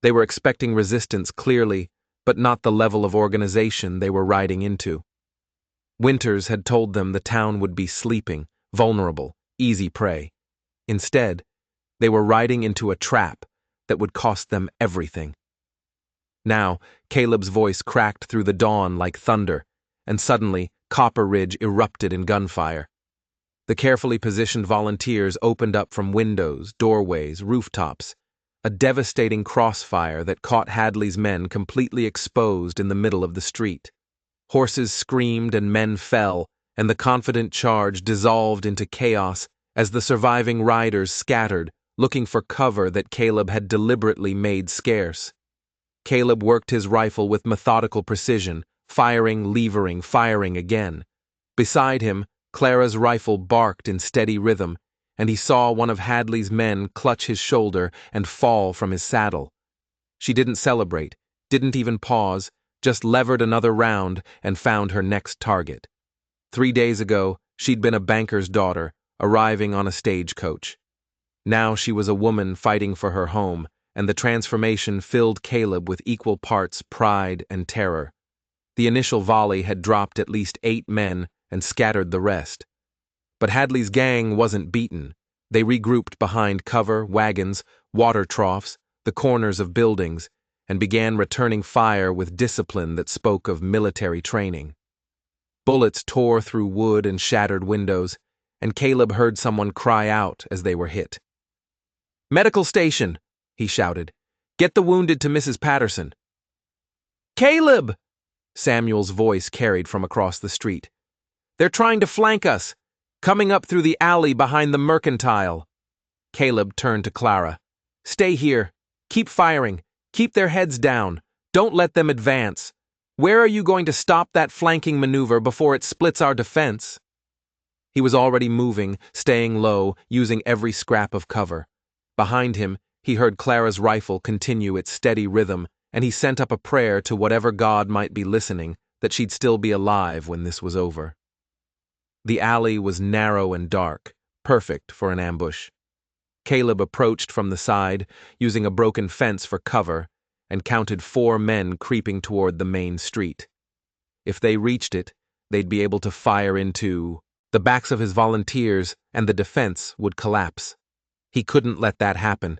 They were expecting resistance clearly, but not the level of organization they were riding into. Winters had told them the town would be sleeping, vulnerable, easy prey. Instead, they were riding into a trap that would cost them everything. Now, Caleb's voice cracked through the dawn like thunder, and suddenly Copper Ridge erupted in gunfire. The carefully positioned volunteers opened up from windows, doorways, rooftops, a devastating crossfire that caught Hadley's men completely exposed in the middle of the street. Horses screamed and men fell, and the confident charge dissolved into chaos as the surviving riders scattered, looking for cover that Caleb had deliberately made scarce. Caleb worked his rifle with methodical precision, firing, levering, firing again. Beside him, Clara's rifle barked in steady rhythm, and he saw one of Hadley's men clutch his shoulder and fall from his saddle. She didn't celebrate, didn't even pause, just levered another round and found her next target. 3 days ago, she'd been a banker's daughter, arriving on a stagecoach. Now she was a woman fighting for her home, and the transformation filled Caleb with equal parts pride and terror. The initial volley had dropped at least 8 men and scattered the rest. But Hadley's gang wasn't beaten. They regrouped behind cover, wagons, water troughs, the corners of buildings, and began returning fire with discipline that spoke of military training. Bullets tore through wood and shattered windows, and Caleb heard someone cry out as they were hit. "Medical station!" he shouted. "Get the wounded to Mrs. Patterson." "Caleb!" Samuel's voice carried from across the street. "They're trying to flank us, coming up through the alley behind the mercantile." Caleb turned to Clara. "Stay here. Keep firing. Keep their heads down. Don't let them advance. Where are you going to stop that flanking maneuver before it splits our defense?" He was already moving, staying low, using every scrap of cover. Behind him, he heard Clara's rifle continue its steady rhythm, and he sent up a prayer to whatever God might be listening that she'd still be alive when this was over. The alley was narrow and dark, perfect for an ambush. Caleb approached from the side, using a broken fence for cover, and counted 4 men creeping toward the main street. If they reached it, they'd be able to fire into the backs of his volunteers, and the defense would collapse. He couldn't let that happen.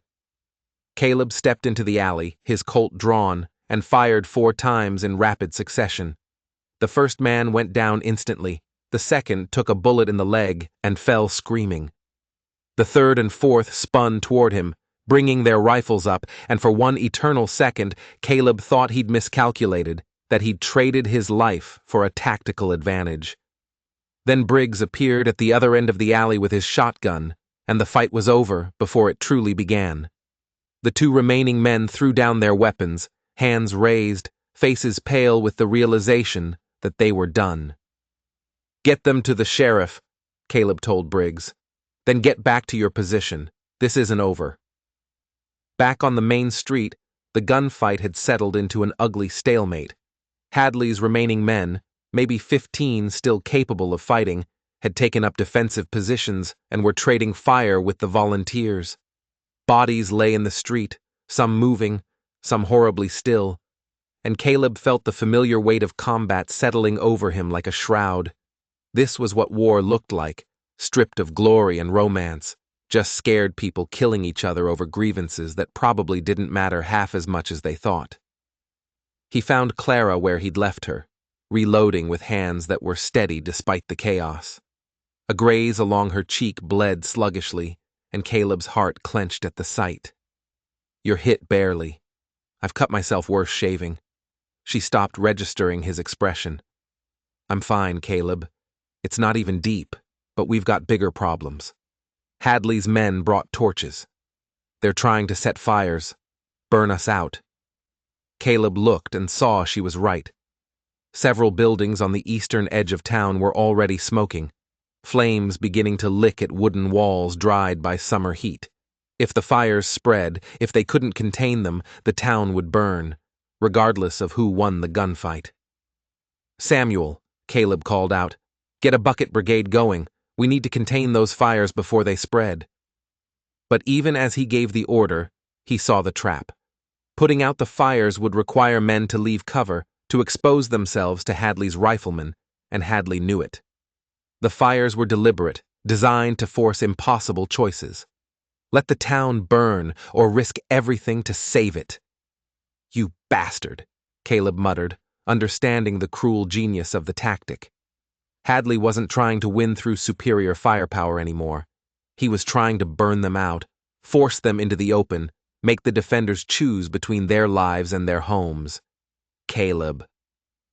Caleb stepped into the alley, his Colt drawn, and fired 4 times in rapid succession. The first man went down instantly. The second took a bullet in the leg and fell screaming. The third and fourth spun toward him, bringing their rifles up, and for one eternal second, Caleb thought he'd miscalculated, that he'd traded his life for a tactical advantage. Then Briggs appeared at the other end of the alley with his shotgun, and the fight was over before it truly began. The 2 remaining men threw down their weapons, hands raised, faces pale with the realization that they were done. "Get them to the sheriff," Caleb told Briggs. "Then get back to your position. This isn't over." Back on the main street, the gunfight had settled into an ugly stalemate. Hadley's remaining men, maybe 15 still capable of fighting, had taken up defensive positions and were trading fire with the volunteers. Bodies lay in the street, some moving, some horribly still, and Caleb felt the familiar weight of combat settling over him like a shroud. This was what war looked like, stripped of glory and romance, just scared people killing each other over grievances that probably didn't matter half as much as they thought. He found Clara where he'd left her, reloading with hands that were steady despite the chaos. A graze along her cheek bled sluggishly, and Caleb's heart clenched at the sight. "You're hit barely. I've cut myself worse shaving." She stopped registering his expression. "I'm fine, Caleb. It's not even deep, but we've got bigger problems. Hadley's men brought torches. They're trying to set fires, burn us out." Caleb looked and saw she was right. Several buildings on the eastern edge of town were already smoking, flames beginning to lick at wooden walls dried by summer heat. If the fires spread, if they couldn't contain them, the town would burn, regardless of who won the gunfight. "Samuel," Caleb called out, "get a bucket brigade going. We need to contain those fires before they spread." But even as he gave the order, he saw the trap. Putting out the fires would require men to leave cover, to expose themselves to Hadley's riflemen, and Hadley knew it. The fires were deliberate, designed to force impossible choices. Let the town burn, or risk everything to save it. "You bastard," Caleb muttered, understanding the cruel genius of the tactic. Hadley wasn't trying to win through superior firepower anymore. He was trying to burn them out, force them into the open, make the defenders choose between their lives and their homes. Caleb.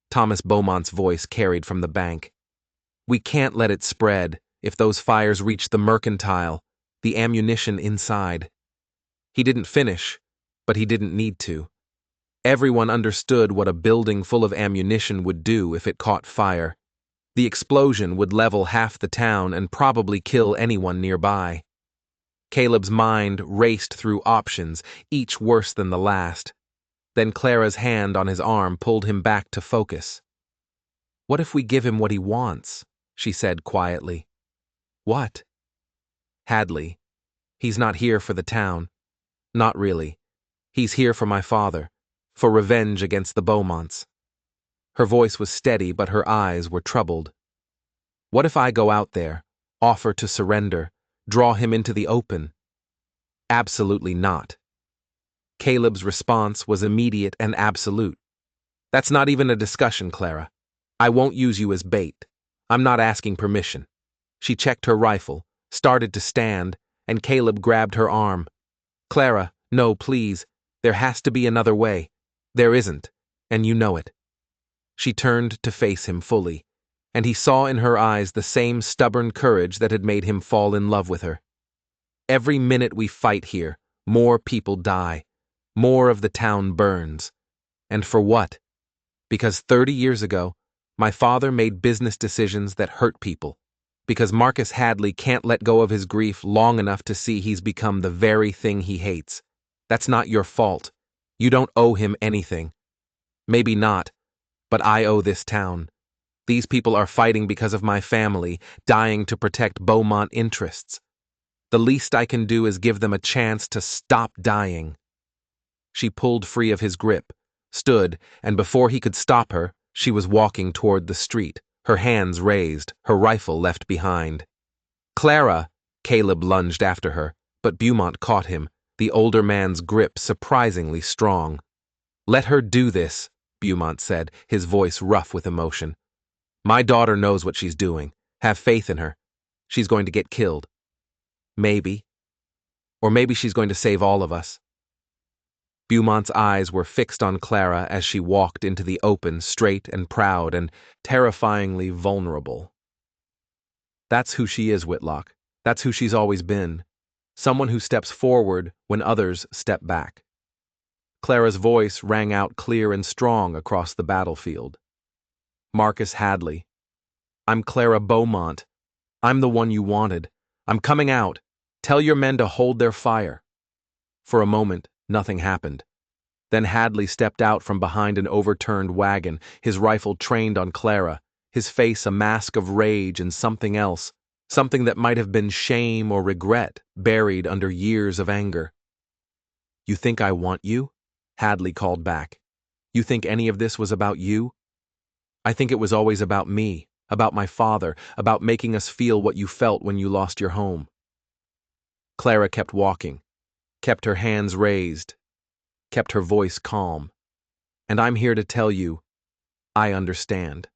Thomas Beaumont's voice carried from the bank. We can't let it spread if those fires reach the mercantile, the ammunition inside. He didn't finish, but he didn't need to. Everyone understood what a building full of ammunition would do if it caught fire. The explosion would level half the town and probably kill anyone nearby. Caleb's mind raced through options, each worse than the last. Then Clara's hand on his arm pulled him back to focus. What if we give him what he wants? She said quietly. What? Hadley. He's not here for the town. Not really. He's here for my father, for revenge against the Beaumonts. Her voice was steady, but her eyes were troubled. What if I go out there, offer to surrender, draw him into the open? Absolutely not. Caleb's response was immediate and absolute. That's not even a discussion, Clara. I won't use you as bait. I'm not asking permission. She checked her rifle, started to stand, and Caleb grabbed her arm. Clara, no, please. There has to be another way. There isn't, and you know it. She turned to face him fully, and he saw in her eyes the same stubborn courage that had made him fall in love with her. Every minute we fight here, more people die. More of the town burns. And for what? Because 30 years ago, my father made business decisions that hurt people. Because Marcus Hadley can't let go of his grief long enough to see he's become the very thing he hates. That's not your fault. You don't owe him anything. Maybe not, but I owe this town. These people are fighting because of my family, dying to protect Beaumont interests. The least I can do is give them a chance to stop dying. She pulled free of his grip, stood, and before he could stop her, she was walking toward the street, her hands raised, her rifle left behind. Clara! Caleb lunged after her, but Beaumont caught him, the older man's grip surprisingly strong. Let her do this, Beaumont said, his voice rough with emotion. My daughter knows what she's doing. Have faith in her. She's going to get killed. Maybe. Or maybe she's going to save all of us. Beaumont's eyes were fixed on Clara as she walked into the open, straight and proud and terrifyingly vulnerable. That's who she is, Whitlock. That's who she's always been. Someone who steps forward when others step back. Clara's voice rang out clear and strong across the battlefield. Marcus Hadley. I'm Clara Bowmont. I'm the one you wanted. I'm coming out. Tell your men to hold their fire. For a moment, nothing happened. Then Hadley stepped out from behind an overturned wagon, his rifle trained on Clara, his face a mask of rage and something else, something that might have been shame or regret buried under years of anger. You think I want you? Hadley called back. You think any of this was about you? I think it was always about me, about my father, about making us feel what you felt when you lost your home. Clara kept walking, kept her hands raised, kept her voice calm. And I'm here to tell you, I understand.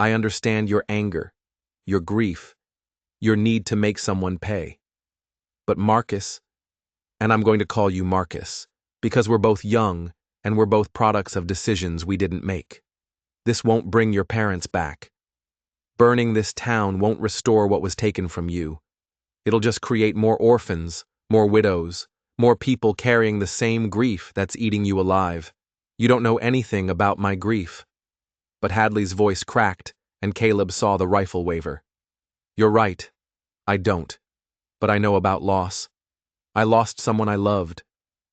I understand your anger, your grief, your need to make someone pay. But Marcus, and I'm going to call you Marcus, because we're both young and we're both products of decisions we didn't make. This won't bring your parents back. Burning this town won't restore what was taken from you. It'll just create more orphans, more widows, more people carrying the same grief that's eating you alive. You don't know anything about my grief. But Hadley's voice cracked, and Caleb saw the rifle waver. You're right. I don't. But I know about loss. I lost someone I loved,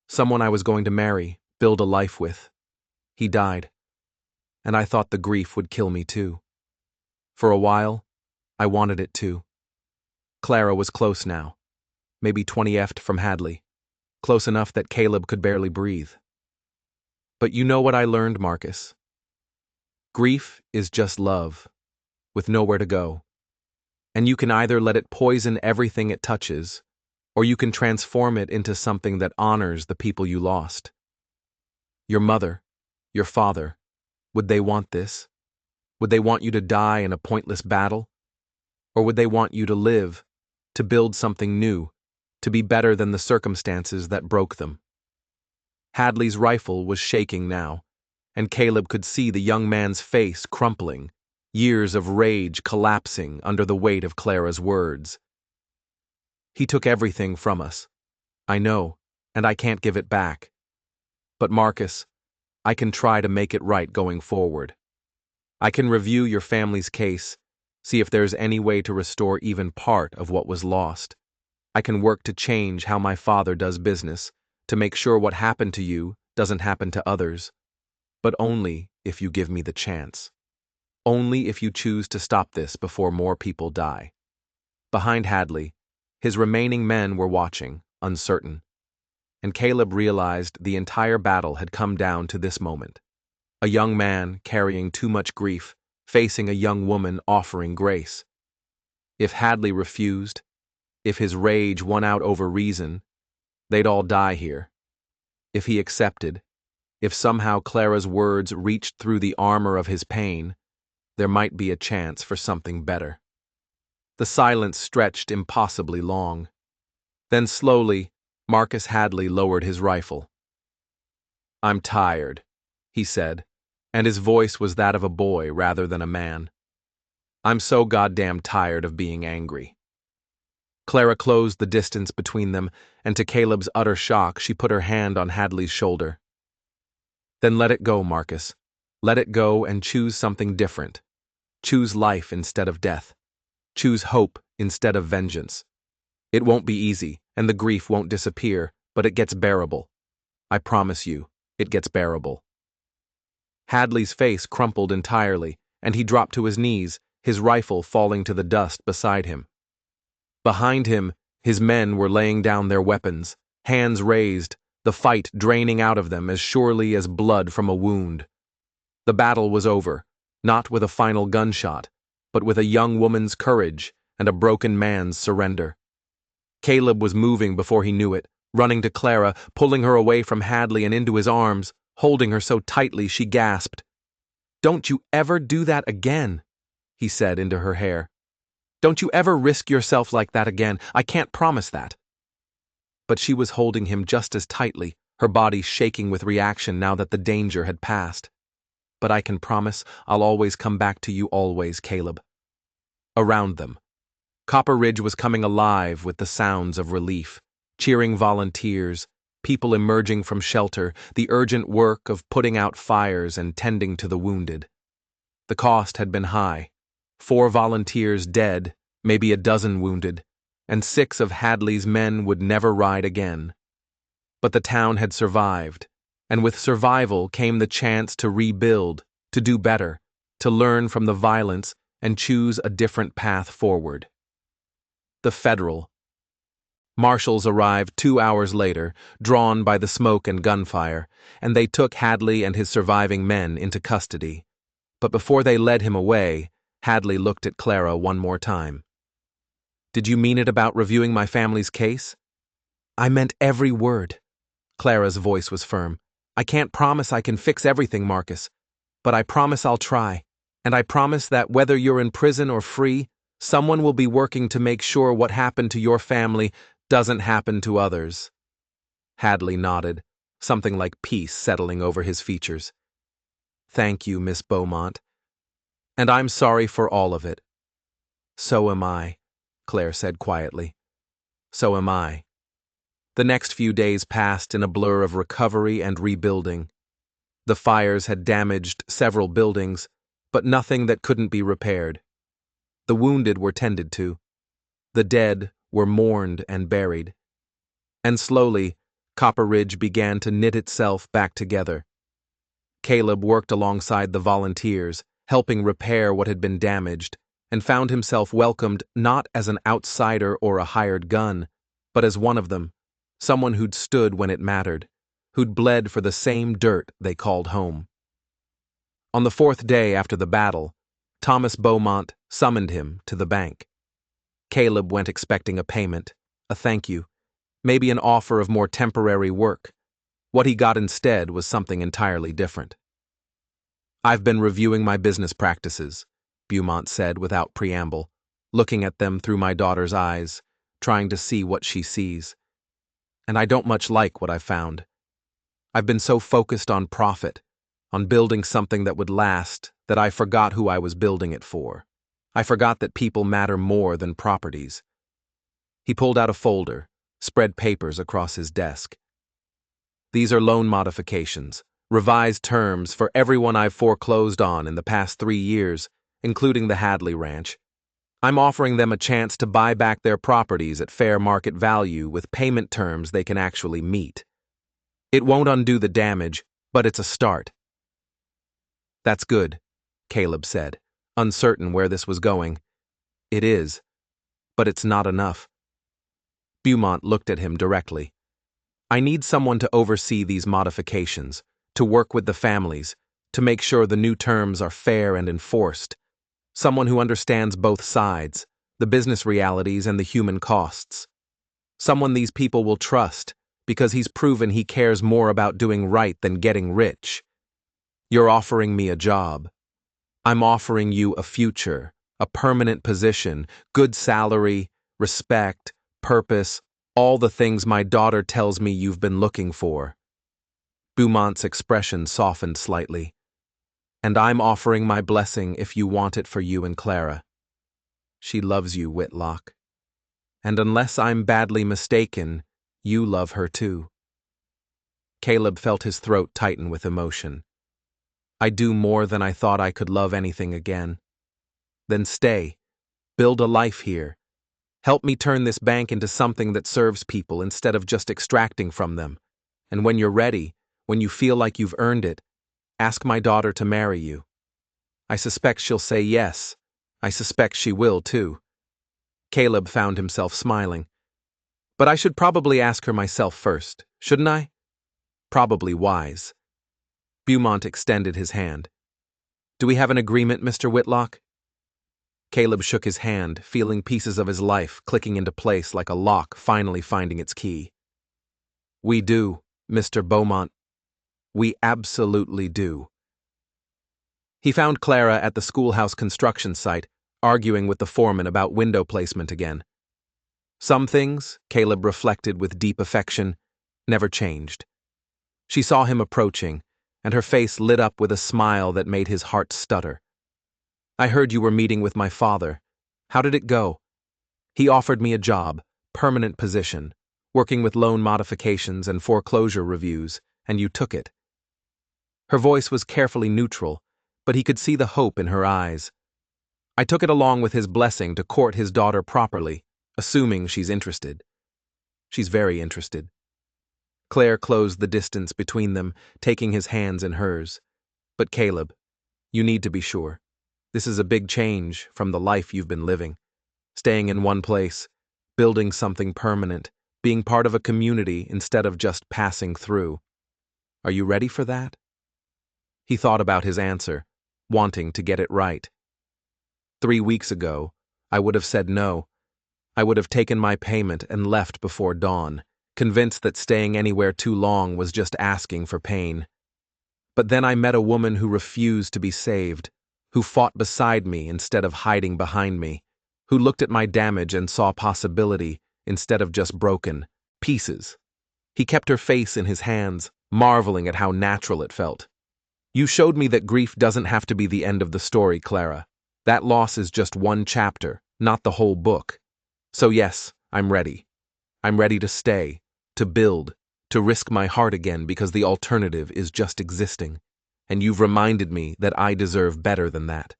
someone I was going to marry, build a life with. He died. And I thought the grief would kill me too. For a while, I wanted it too. Clara was close now, maybe 20ft from Hadley, close enough that Caleb could barely breathe. But you know what I learned, Marcus? Grief is just love, with nowhere to go. And you can either let it poison everything it touches, or you can transform it into something that honors the people you lost. Your mother, your father, would they want this? Would they want you to die in a pointless battle? Or would they want you to live, to build something new, to be better than the circumstances that broke them? Hadley's rifle was shaking now, and Caleb could see the young man's face crumpling, years of rage collapsing under the weight of Clara's words. He took everything from us. I know, and I can't give it back. But Marcus, I can try to make it right going forward. I can review your family's case, see if there's any way to restore even part of what was lost. I can work to change how my father does business, to make sure what happened to you doesn't happen to others. But only if you give me the chance. Only if you choose to stop this before more people die. Behind Hadley, his remaining men were watching, uncertain. And Caleb realized the entire battle had come down to this moment. A young man carrying too much grief, facing a young woman offering grace. If Hadley refused, if his rage won out over reason, they'd all die here. If he accepted, if somehow Clara's words reached through the armor of his pain, there might be a chance for something better. The silence stretched impossibly long. Then slowly, Marcus Hadley lowered his rifle. "I'm tired," he said, and his voice was that of a boy rather than a man. "I'm so goddamn tired of being angry." Clara closed the distance between them, and to Caleb's utter shock, she put her hand on Hadley's shoulder. "Then let it go, Marcus. Let it go and choose something different. Choose life instead of death. Choose hope instead of vengeance. It won't be easy, and the grief won't disappear, but it gets bearable. I promise you, it gets bearable." Hadley's face crumpled entirely, and he dropped to his knees, his rifle falling to the dust beside him. Behind him, his men were laying down their weapons, hands raised, the fight draining out of them as surely as blood from a wound. The battle was over, not with a final gunshot, but with a young woman's courage and a broken man's surrender. Caleb was moving before he knew it, running to Clara, pulling her away from Hadley and into his arms, holding her so tightly she gasped. "Don't you ever do that again," he said into her hair. "Don't you ever risk yourself like that again. I can't promise that." But she was holding him just as tightly, her body shaking with reaction now that the danger had passed. "But I can promise I'll always come back to you always, Caleb." Around them, Copper Ridge was coming alive with the sounds of relief, cheering volunteers, people emerging from shelter, the urgent work of putting out fires and tending to the wounded. The cost had been high. 4 volunteers dead, maybe a dozen wounded, and 6 of Hadley's men would never ride again. But the town had survived, and with survival came the chance to rebuild, to do better, to learn from the violence and choose a different path forward. The Federal. Marshals arrived 2 hours later, drawn by the smoke and gunfire, and they took Hadley and his surviving men into custody. But before they led him away, Hadley looked at Clara one more time. "Did you mean it about reviewing my family's case?" "I meant every word." Clara's voice was firm. "I can't promise I can fix everything, Marcus, but I promise I'll try, and I promise that whether you're in prison or free, someone will be working to make sure what happened to your family doesn't happen to others." Hadley nodded, something like peace settling over his features. "Thank you, Miss Bowmont. And I'm sorry for all of it." "So am I," Claire said quietly. "So am I." The next few days passed in a blur of recovery and rebuilding. The fires had damaged several buildings, but nothing that couldn't be repaired. The wounded were tended to. The dead were mourned and buried. And slowly, Copper Ridge began to knit itself back together. Caleb worked alongside the volunteers, helping repair what had been damaged, and found himself welcomed not as an outsider or a hired gun, but as one of them, someone who'd stood when it mattered, who'd bled for the same dirt they called home. On the 4th day after the battle, Thomas Bowmont summoned him to the bank. Caleb went expecting a payment, a thank you, maybe an offer of more temporary work. What he got instead was something entirely different. "I've been reviewing my business practices," Bowmont said without preamble, looking at them through my daughter's eyes, trying to see what she sees. "And I don't much like what I've found. I've been so focused on profit, on building something that would last, that I forgot who I was building it for. I forgot that people matter more than properties. He pulled out a folder, spread papers across his desk. These are loan modifications, revised terms for everyone I've foreclosed on in the past 3 years, including the Hadley Ranch. I'm offering them a chance to buy back their properties at fair market value with payment terms they can actually meet. It won't undo the damage, but it's a start. That's good, Caleb said, uncertain where this was going. It is, but it's not enough. Bowmont looked at him directly. I need someone to oversee these modifications, to work with the families, to make sure the new terms are fair and enforced. Someone who understands both sides, the business realities and the human costs. Someone these people will trust, because he's proven he cares more about doing right than getting rich. You're offering me a job. I'm offering you a future, a permanent position, good salary, respect, purpose, all the things my daughter tells me you've been looking for. Bowmont's expression softened slightly. And I'm offering my blessing if you want it for you and Clara. She loves you, Whitlock. And unless I'm badly mistaken, you love her too. Caleb felt his throat tighten with emotion. I do more than I thought I could love anything again. Then stay. Build a life here. Help me turn this bank into something that serves people instead of just extracting from them. And when you're ready, when you feel like you've earned it, ask my daughter to marry you. I suspect she'll say yes. I suspect she will, too. Caleb found himself smiling. But I should probably ask her myself first, shouldn't I? Probably wise. Bowmont extended his hand. Do we have an agreement, Mr. Whitlock? Caleb shook his hand, feeling pieces of his life clicking into place like a lock finally finding its key. We do, Mr. Bowmont. We absolutely do. He found Clara at the schoolhouse construction site, arguing with the foreman about window placement again. Some things, Caleb reflected with deep affection, never changed. She saw him approaching, and her face lit up with a smile that made his heart stutter. I heard you were meeting with my father. How did it go? He offered me a job, permanent position, working with loan modifications and foreclosure reviews, and you took it. Her voice was carefully neutral, but he could see the hope in her eyes. I took it along with his blessing to court his daughter properly, assuming she's interested. She's very interested. Claire closed the distance between them, taking his hands in hers. But Caleb, you need to be sure. This is a big change from the life you've been living. Staying in one place, building something permanent, being part of a community instead of just passing through. Are you ready for that? He thought about his answer, wanting to get it right. 3 weeks ago, I would have said no. I would have taken my payment and left before dawn, convinced that staying anywhere too long was just asking for pain. But then I met a woman who refused to be saved, who fought beside me instead of hiding behind me, who looked at my damage and saw possibility instead of just broken pieces. He kept her face in his hands, marveling at how natural it felt. You showed me that grief doesn't have to be the end of the story, Clara. That loss is just one chapter, not the whole book. So yes, I'm ready. I'm ready to stay, to build, to risk my heart again because the alternative is just existing. And you've reminded me that I deserve better than that.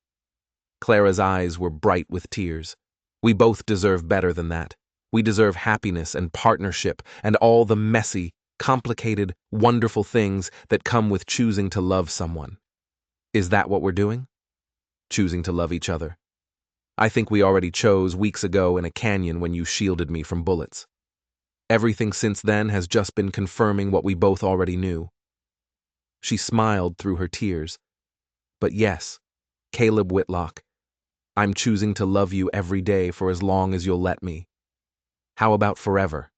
Clara's eyes were bright with tears. We both deserve better than that. We deserve happiness and partnership and all the messy, complicated, wonderful things that come with choosing to love someone. Is that what we're doing? Choosing to love each other. I think we already chose weeks ago in a canyon when you shielded me from bullets. Everything since then has just been confirming what we both already knew. She smiled through her tears. But yes, Caleb Whitlock, I'm choosing to love you every day for as long as you'll let me. How about forever?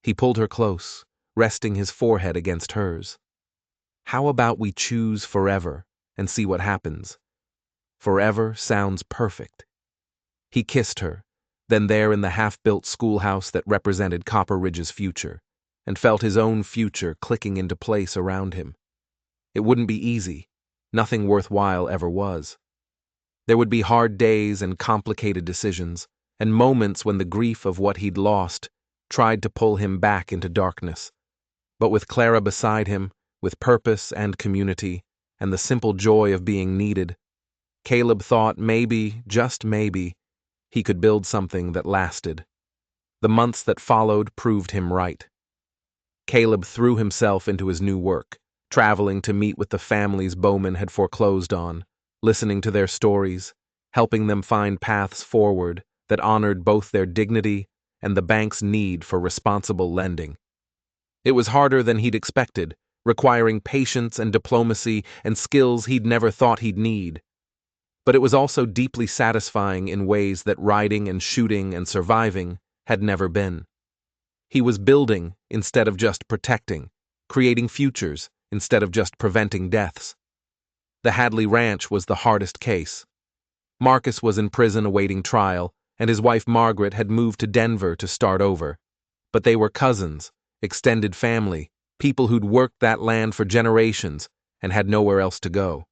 He pulled her close, resting his forehead against hers. How about we choose forever and see what happens? Forever sounds perfect. He kissed her, then there in the half-built schoolhouse that represented Copper Ridge's future, and felt his own future clicking into place around him. It wouldn't be easy. Nothing worthwhile ever was. There would be hard days and complicated decisions, and moments when the grief of what he'd lost tried to pull him back into darkness. But with Clara beside him, with purpose and community, and the simple joy of being needed, Caleb thought maybe, just maybe, he could build something that lasted. The months that followed proved him right. Caleb threw himself into his new work, traveling to meet with the families Bowman had foreclosed on, listening to their stories, helping them find paths forward that honored both their dignity and the bank's need for responsible lending. It was harder than he'd expected, requiring patience and diplomacy and skills he'd never thought he'd need. But it was also deeply satisfying in ways that riding and shooting and surviving had never been. He was building instead of just protecting, creating futures instead of just preventing deaths. The Hadley Ranch was the hardest case. Marcus was in prison awaiting trial, and his wife Margaret had moved to Denver to start over. But they were cousins, extended family, people who'd worked that land for generations and had nowhere else to go.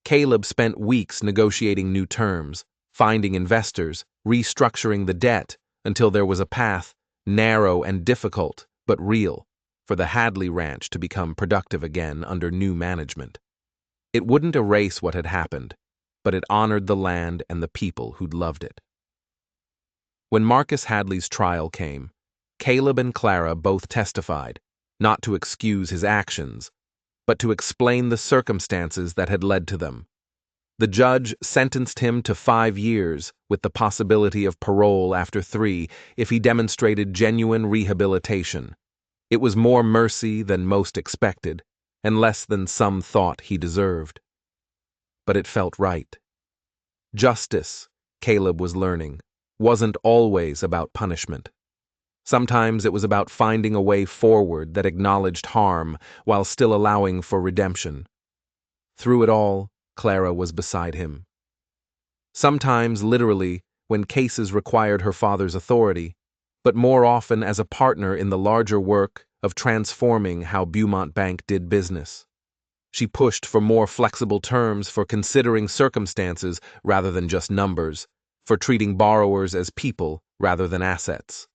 Caleb spent weeks negotiating new terms, finding investors, restructuring the debt until there was a path, narrow and difficult, but real, for the Hadley Ranch to become productive again under new management. It wouldn't erase what had happened, but it honored the land and the people who'd loved it. When Marcus Hadley's trial came, Caleb and Clara both testified, not to excuse his actions, but to explain the circumstances that had led to them. The judge sentenced him to 5 years with the possibility of parole after 3 if he demonstrated genuine rehabilitation. It was more mercy than most expected, and less than some thought he deserved. But it felt right. Justice, Caleb was learning, wasn't always about punishment. Sometimes it was about finding a way forward that acknowledged harm while still allowing for redemption. Through it all, Clara was beside him. Sometimes literally when cases required her father's authority, but more often as a partner in the larger work of transforming how Bowmont Bank did business. She pushed for more flexible terms for considering circumstances rather than just numbers, for treating borrowers as people rather than assets.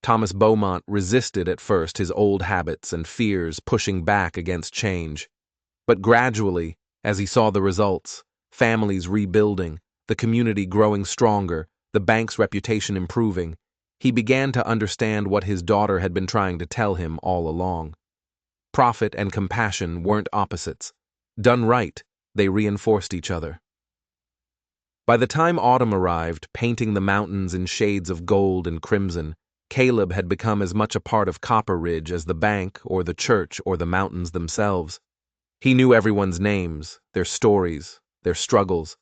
Thomas Bowmont resisted at first his old habits and fears, pushing back against change. But gradually, as he saw the results, families rebuilding, the community growing stronger, the bank's reputation improving, he began to understand what his daughter had been trying to tell him all along. Profit and compassion weren't opposites. Done right, they reinforced each other. By the time autumn arrived, painting the mountains in shades of gold and crimson, Caleb had become as much a part of Copper Ridge as the bank or the church or the mountains themselves. He knew everyone's names, their stories, their struggles.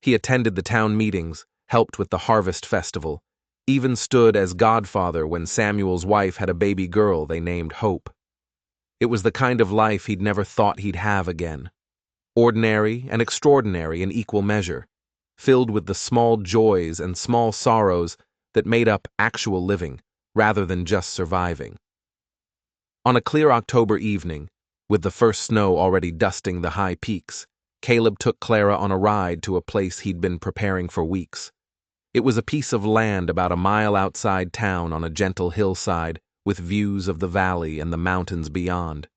He attended the town meetings, helped with the harvest festival, even stood as godfather when Samuel's wife had a baby girl they named Hope. It was the kind of life he'd never thought he'd have again. Ordinary and extraordinary in equal measure, filled with the small joys and small sorrows that made up actual living, rather than just surviving. On a clear October evening, with the first snow already dusting the high peaks, Caleb took Clara on a ride to a place he'd been preparing for weeks. It was a piece of land about a mile outside town on a gentle hillside with views of the valley and the mountains beyond.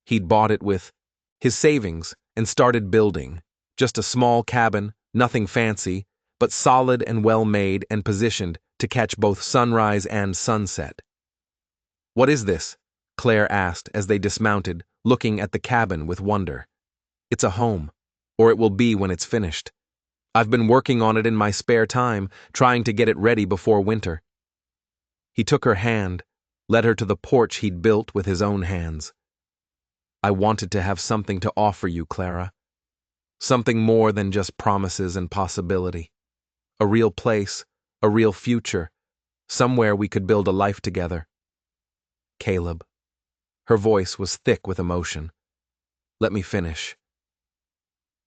He'd bought it with his savings and started building, just a small cabin, nothing fancy, but solid and well-made and positioned to catch both sunrise and sunset. "What is this?" Claire asked as they dismounted, looking at the cabin with wonder. "It's a home, or it will be when it's finished. I've been working on it in my spare time, trying to get it ready before winter." He took her hand, led her to the porch he'd built with his own hands. "I wanted to have something to offer you, Clara. Something more than just promises and possibility. A real place, a real future, somewhere we could build a life together." "Caleb." Her voice was thick with emotion. "Let me finish."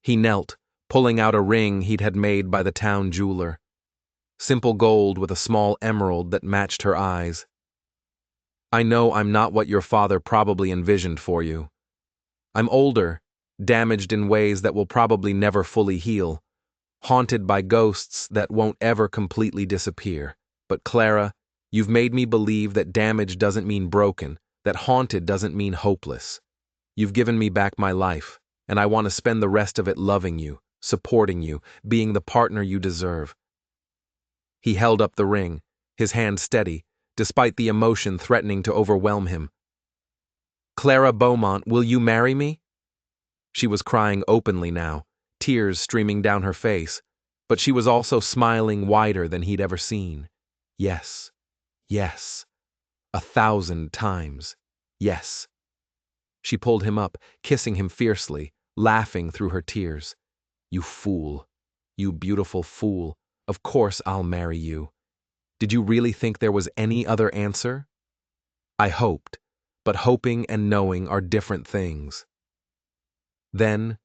He knelt, pulling out a ring he'd had made by the town jeweler. Simple gold with a small emerald that matched her eyes. "I know I'm not what your father probably envisioned for you. I'm older, damaged in ways that will probably never fully heal, haunted by ghosts that won't ever completely disappear. But Clara, you've made me believe that damage doesn't mean broken, that haunted doesn't mean hopeless. You've given me back my life, and I want to spend the rest of it loving you, supporting you, being the partner you deserve. He held up the ring, his hand steady, despite the emotion threatening to overwhelm him. Clara Bowmont, will you marry me? She was crying openly now, tears streaming down her face, but she was also smiling wider than he'd ever seen. Yes, yes, 1,000 times, yes. She pulled him up, kissing him fiercely, laughing through her tears. You fool, you beautiful fool, of course I'll marry you. Did you really think there was any other answer? I hoped, but hoping and knowing are different things. Then,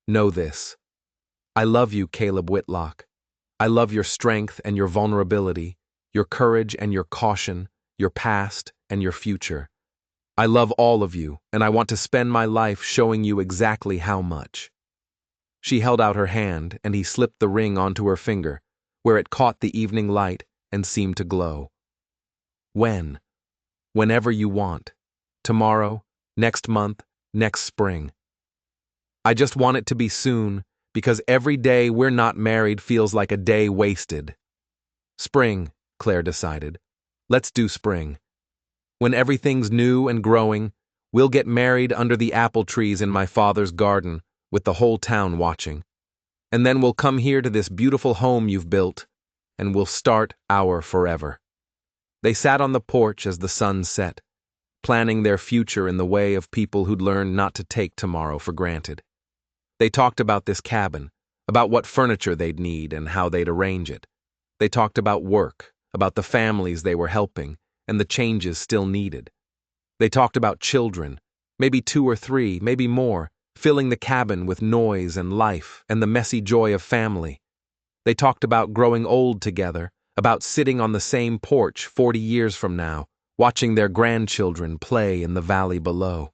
know this. I love you, Caleb Whitlock. I love your strength and your vulnerability, your courage and your caution, your past and your future. I love all of you, and I want to spend my life showing you exactly how much. She held out her hand, and he slipped the ring onto her finger, where it caught the evening light and seemed to glow. When? Whenever you want. Tomorrow, next month, next spring. I just want it to be soon, because every day we're not married feels like a day wasted. Spring, Claire decided. Let's do spring. When everything's new and growing, we'll get married under the apple trees in my father's garden, with the whole town watching. And then we'll come here to this beautiful home you've built, and we'll start our forever. They sat on the porch as the sun set, planning their future in the way of people who'd learned not to take tomorrow for granted. They talked about this cabin, about what furniture they'd need and how they'd arrange it. They talked about work, about the families they were helping, and the changes still needed. They talked about children, maybe 2 or 3, maybe more, filling the cabin with noise and life and the messy joy of family. They talked about growing old together, about sitting on the same porch 40 years from now, watching their grandchildren play in the valley below.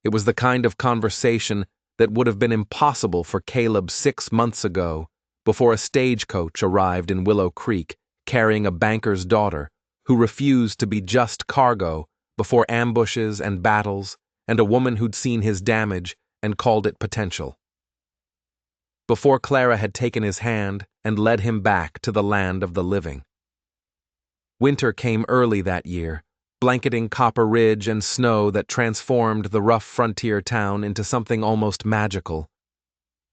It was the kind of conversation that would have been impossible for Caleb 6 months ago, before a stagecoach arrived in Willow Creek carrying a banker's daughter who refused to be just cargo, before ambushes and battles, and a woman who'd seen his damage and called it potential. Before Clara had taken his hand and led him back to the land of the living. Winter came early that year, blanketing Copper Ridge and snow that transformed the rough frontier town into something almost magical.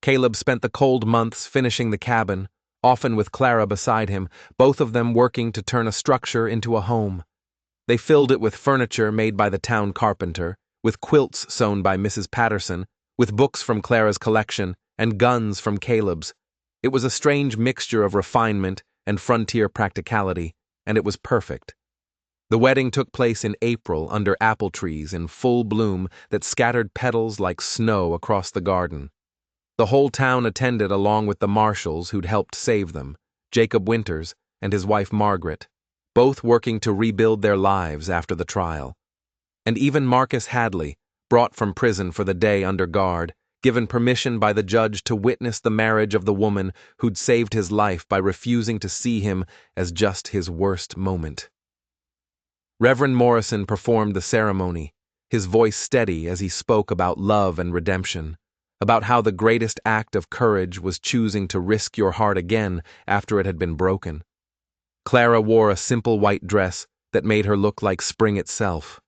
Caleb spent the cold months finishing the cabin, often with Clara beside him, both of them working to turn a structure into a home. They filled it with furniture made by the town carpenter, with quilts sewn by Mrs. Patterson, with books from Clara's collection, and guns from Caleb's. It was a strange mixture of refinement and frontier practicality, and it was perfect. The wedding took place in April under apple trees in full bloom that scattered petals like snow across the garden. The whole town attended along with the marshals who'd helped save them, Jacob Winters and his wife Margaret, both working to rebuild their lives after the trial. And even Marcus Hadley, brought from prison for the day under guard, given permission by the judge to witness the marriage of the woman who'd saved his life by refusing to see him as just his worst moment. Reverend Morrison performed the ceremony, his voice steady as he spoke about love and redemption, about how the greatest act of courage was choosing to risk your heart again after it had been broken. Clara wore a simple white dress that made her look like spring itself,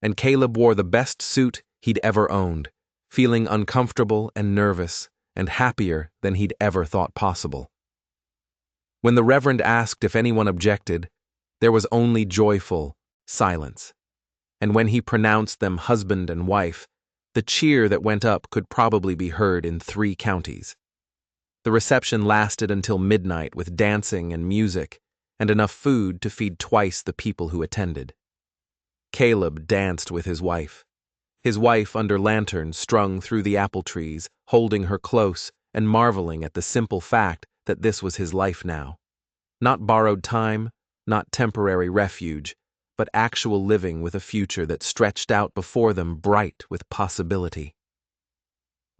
and Caleb wore the best suit he'd ever owned, feeling uncomfortable and nervous and happier than he'd ever thought possible. When the Reverend asked if anyone objected, there was only joyful silence, and when he pronounced them husband and wife, the cheer that went up could probably be heard in 3 counties. The reception lasted until midnight with dancing and music, and enough food to feed twice the people who attended. Caleb danced with his wife under lanterns strung through the apple trees, holding her close and marveling at the simple fact that this was his life now. Not borrowed time, not temporary refuge, but actual living with a future that stretched out before them bright with possibility.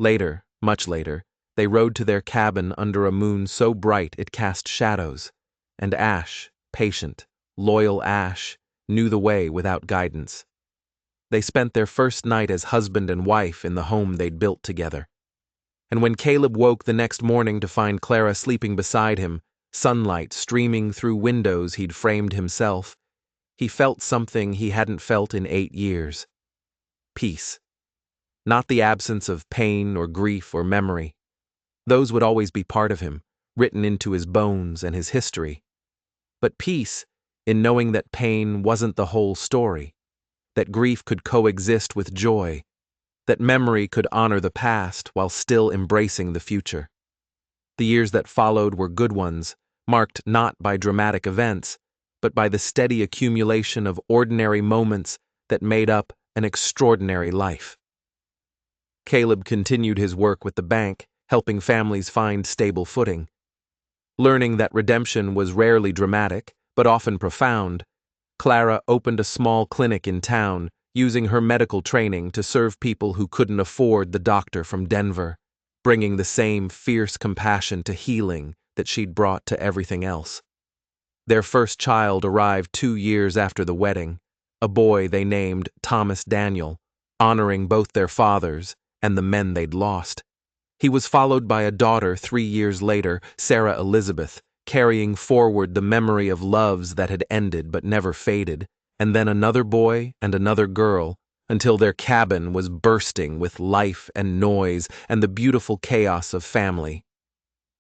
Later, much later, they rode to their cabin under a moon so bright it cast shadows, and Ash, patient, loyal Ash, knew the way without guidance. They spent their first night as husband and wife in the home they'd built together. And when Caleb woke the next morning to find Clara sleeping beside him, sunlight streaming through windows he'd framed himself, he felt something he hadn't felt in 8 years. Peace. Not the absence of pain or grief or memory. Those would always be part of him, written into his bones and his history. But peace in knowing that pain wasn't the whole story, that grief could coexist with joy, that memory could honor the past while still embracing the future. The years that followed were good ones, marked not by dramatic events, but by the steady accumulation of ordinary moments that made up an extraordinary life. Caleb continued his work with the bank, helping families find stable footing. Learning that redemption was rarely dramatic, but often profound, Clara opened a small clinic in town, using her medical training to serve people who couldn't afford the doctor from Denver, bringing the same fierce compassion to healing that she'd brought to everything else. Their first child arrived 2 years after the wedding, a boy they named Thomas Daniel, honoring both their fathers and the men they'd lost. He was followed by a daughter 3 years later, Sarah Elizabeth, carrying forward the memory of loves that had ended but never faded, and then another boy and another girl, until their cabin was bursting with life and noise and the beautiful chaos of family.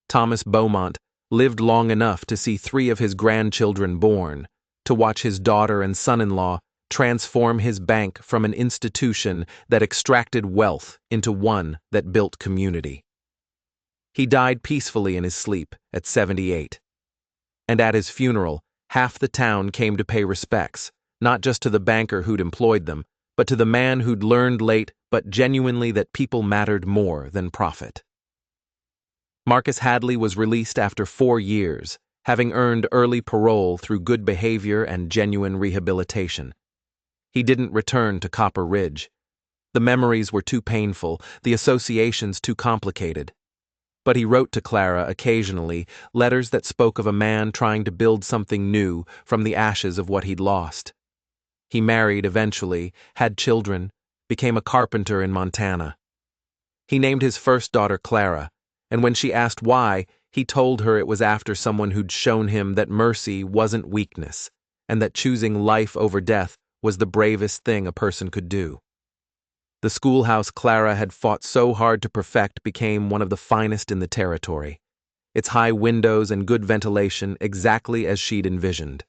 Thomas Bowmont lived long enough to see 3 of his grandchildren born, to watch his daughter and son-in-law transform his bank from an institution that extracted wealth into one that built community. He died peacefully in his sleep at 78. And at his funeral, half the town came to pay respects, not just to the banker who'd employed them, but to the man who'd learned late but genuinely that people mattered more than profit. Marcus Hadley was released after 4 years, having earned early parole through good behavior and genuine rehabilitation. He didn't return to Copper Ridge. The memories were too painful, the associations too complicated. But he wrote to Clara occasionally letters that spoke of a man trying to build something new from the ashes of what he'd lost. He married eventually, had children, became a carpenter in Montana. He named his first daughter Clara, and when she asked why, he told her it was after someone who'd shown him that mercy wasn't weakness, and that choosing life over death was the bravest thing a person could do. The schoolhouse Clara had fought so hard to perfect became one of the finest in the territory, its high windows and good ventilation exactly as she'd envisioned.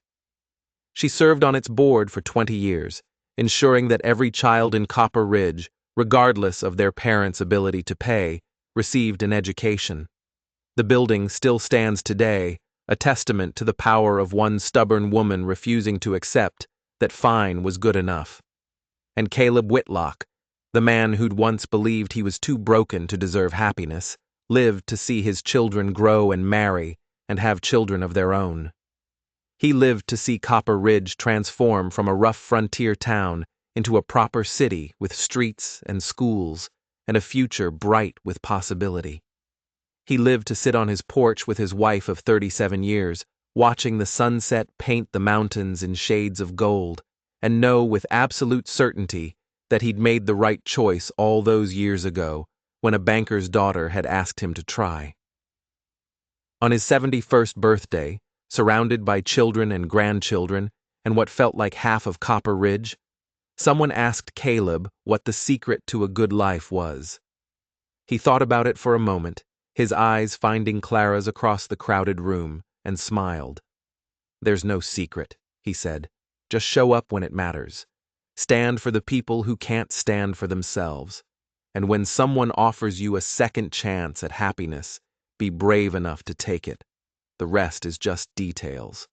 She served on its board for 20 years, ensuring that every child in Copper Ridge, regardless of their parents' ability to pay, received an education. The building still stands today, a testament to the power of one stubborn woman refusing to accept that fine was good enough. And Caleb Whitlock, the man who'd once believed he was too broken to deserve happiness, lived to see his children grow and marry and have children of their own. He lived to see Copper Ridge transform from a rough frontier town into a proper city with streets and schools and a future bright with possibility. He lived to sit on his porch with his wife of 37 years, watching the sunset paint the mountains in shades of gold, and know with absolute certainty that he'd made the right choice all those years ago when a banker's daughter had asked him to try. On his 71st birthday, surrounded by children and grandchildren and what felt like half of Copper Ridge, someone asked Caleb what the secret to a good life was. He thought about it for a moment, his eyes finding Clara's across the crowded room, and smiled. "There's no secret," he said. "Just show up when it matters. Stand for the people who can't stand for themselves. And when someone offers you a second chance at happiness, be brave enough to take it. The rest is just details."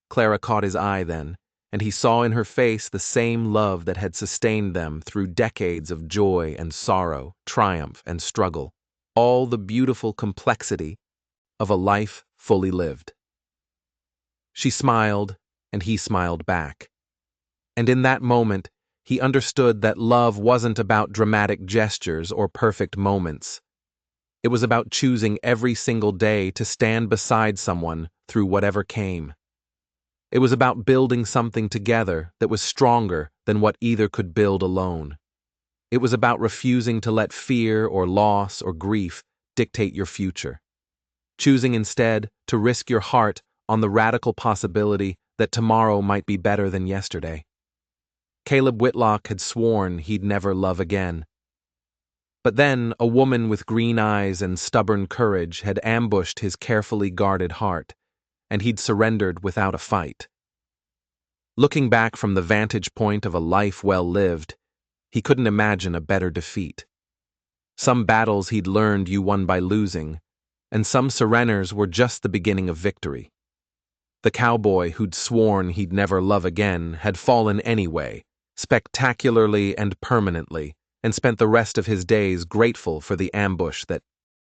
Clara caught his eye then, and he saw in her face the same love that had sustained them through decades of joy and sorrow, triumph and struggle, all the beautiful complexity of a life fully lived. She smiled, and he smiled back. And in that moment, he understood that love wasn't about dramatic gestures or perfect moments. It was about choosing every single day to stand beside someone through whatever came. It was about building something together that was stronger than what either could build alone. It was about refusing to let fear or loss or grief dictate your future. Choosing instead to risk your heart on the radical possibility that tomorrow might be better than yesterday. Caleb Whitlock had sworn he'd never love again. But then a woman with green eyes and stubborn courage had ambushed his carefully guarded heart, and he'd surrendered without a fight. Looking back from the vantage point of a life well lived, he couldn't imagine a better defeat. Some battles he'd learned you won by losing, and some surrenders were just the beginning of victory. The cowboy who'd sworn he'd never love again had fallen anyway, spectacularly and permanently, and spent the rest of his days grateful for the ambush that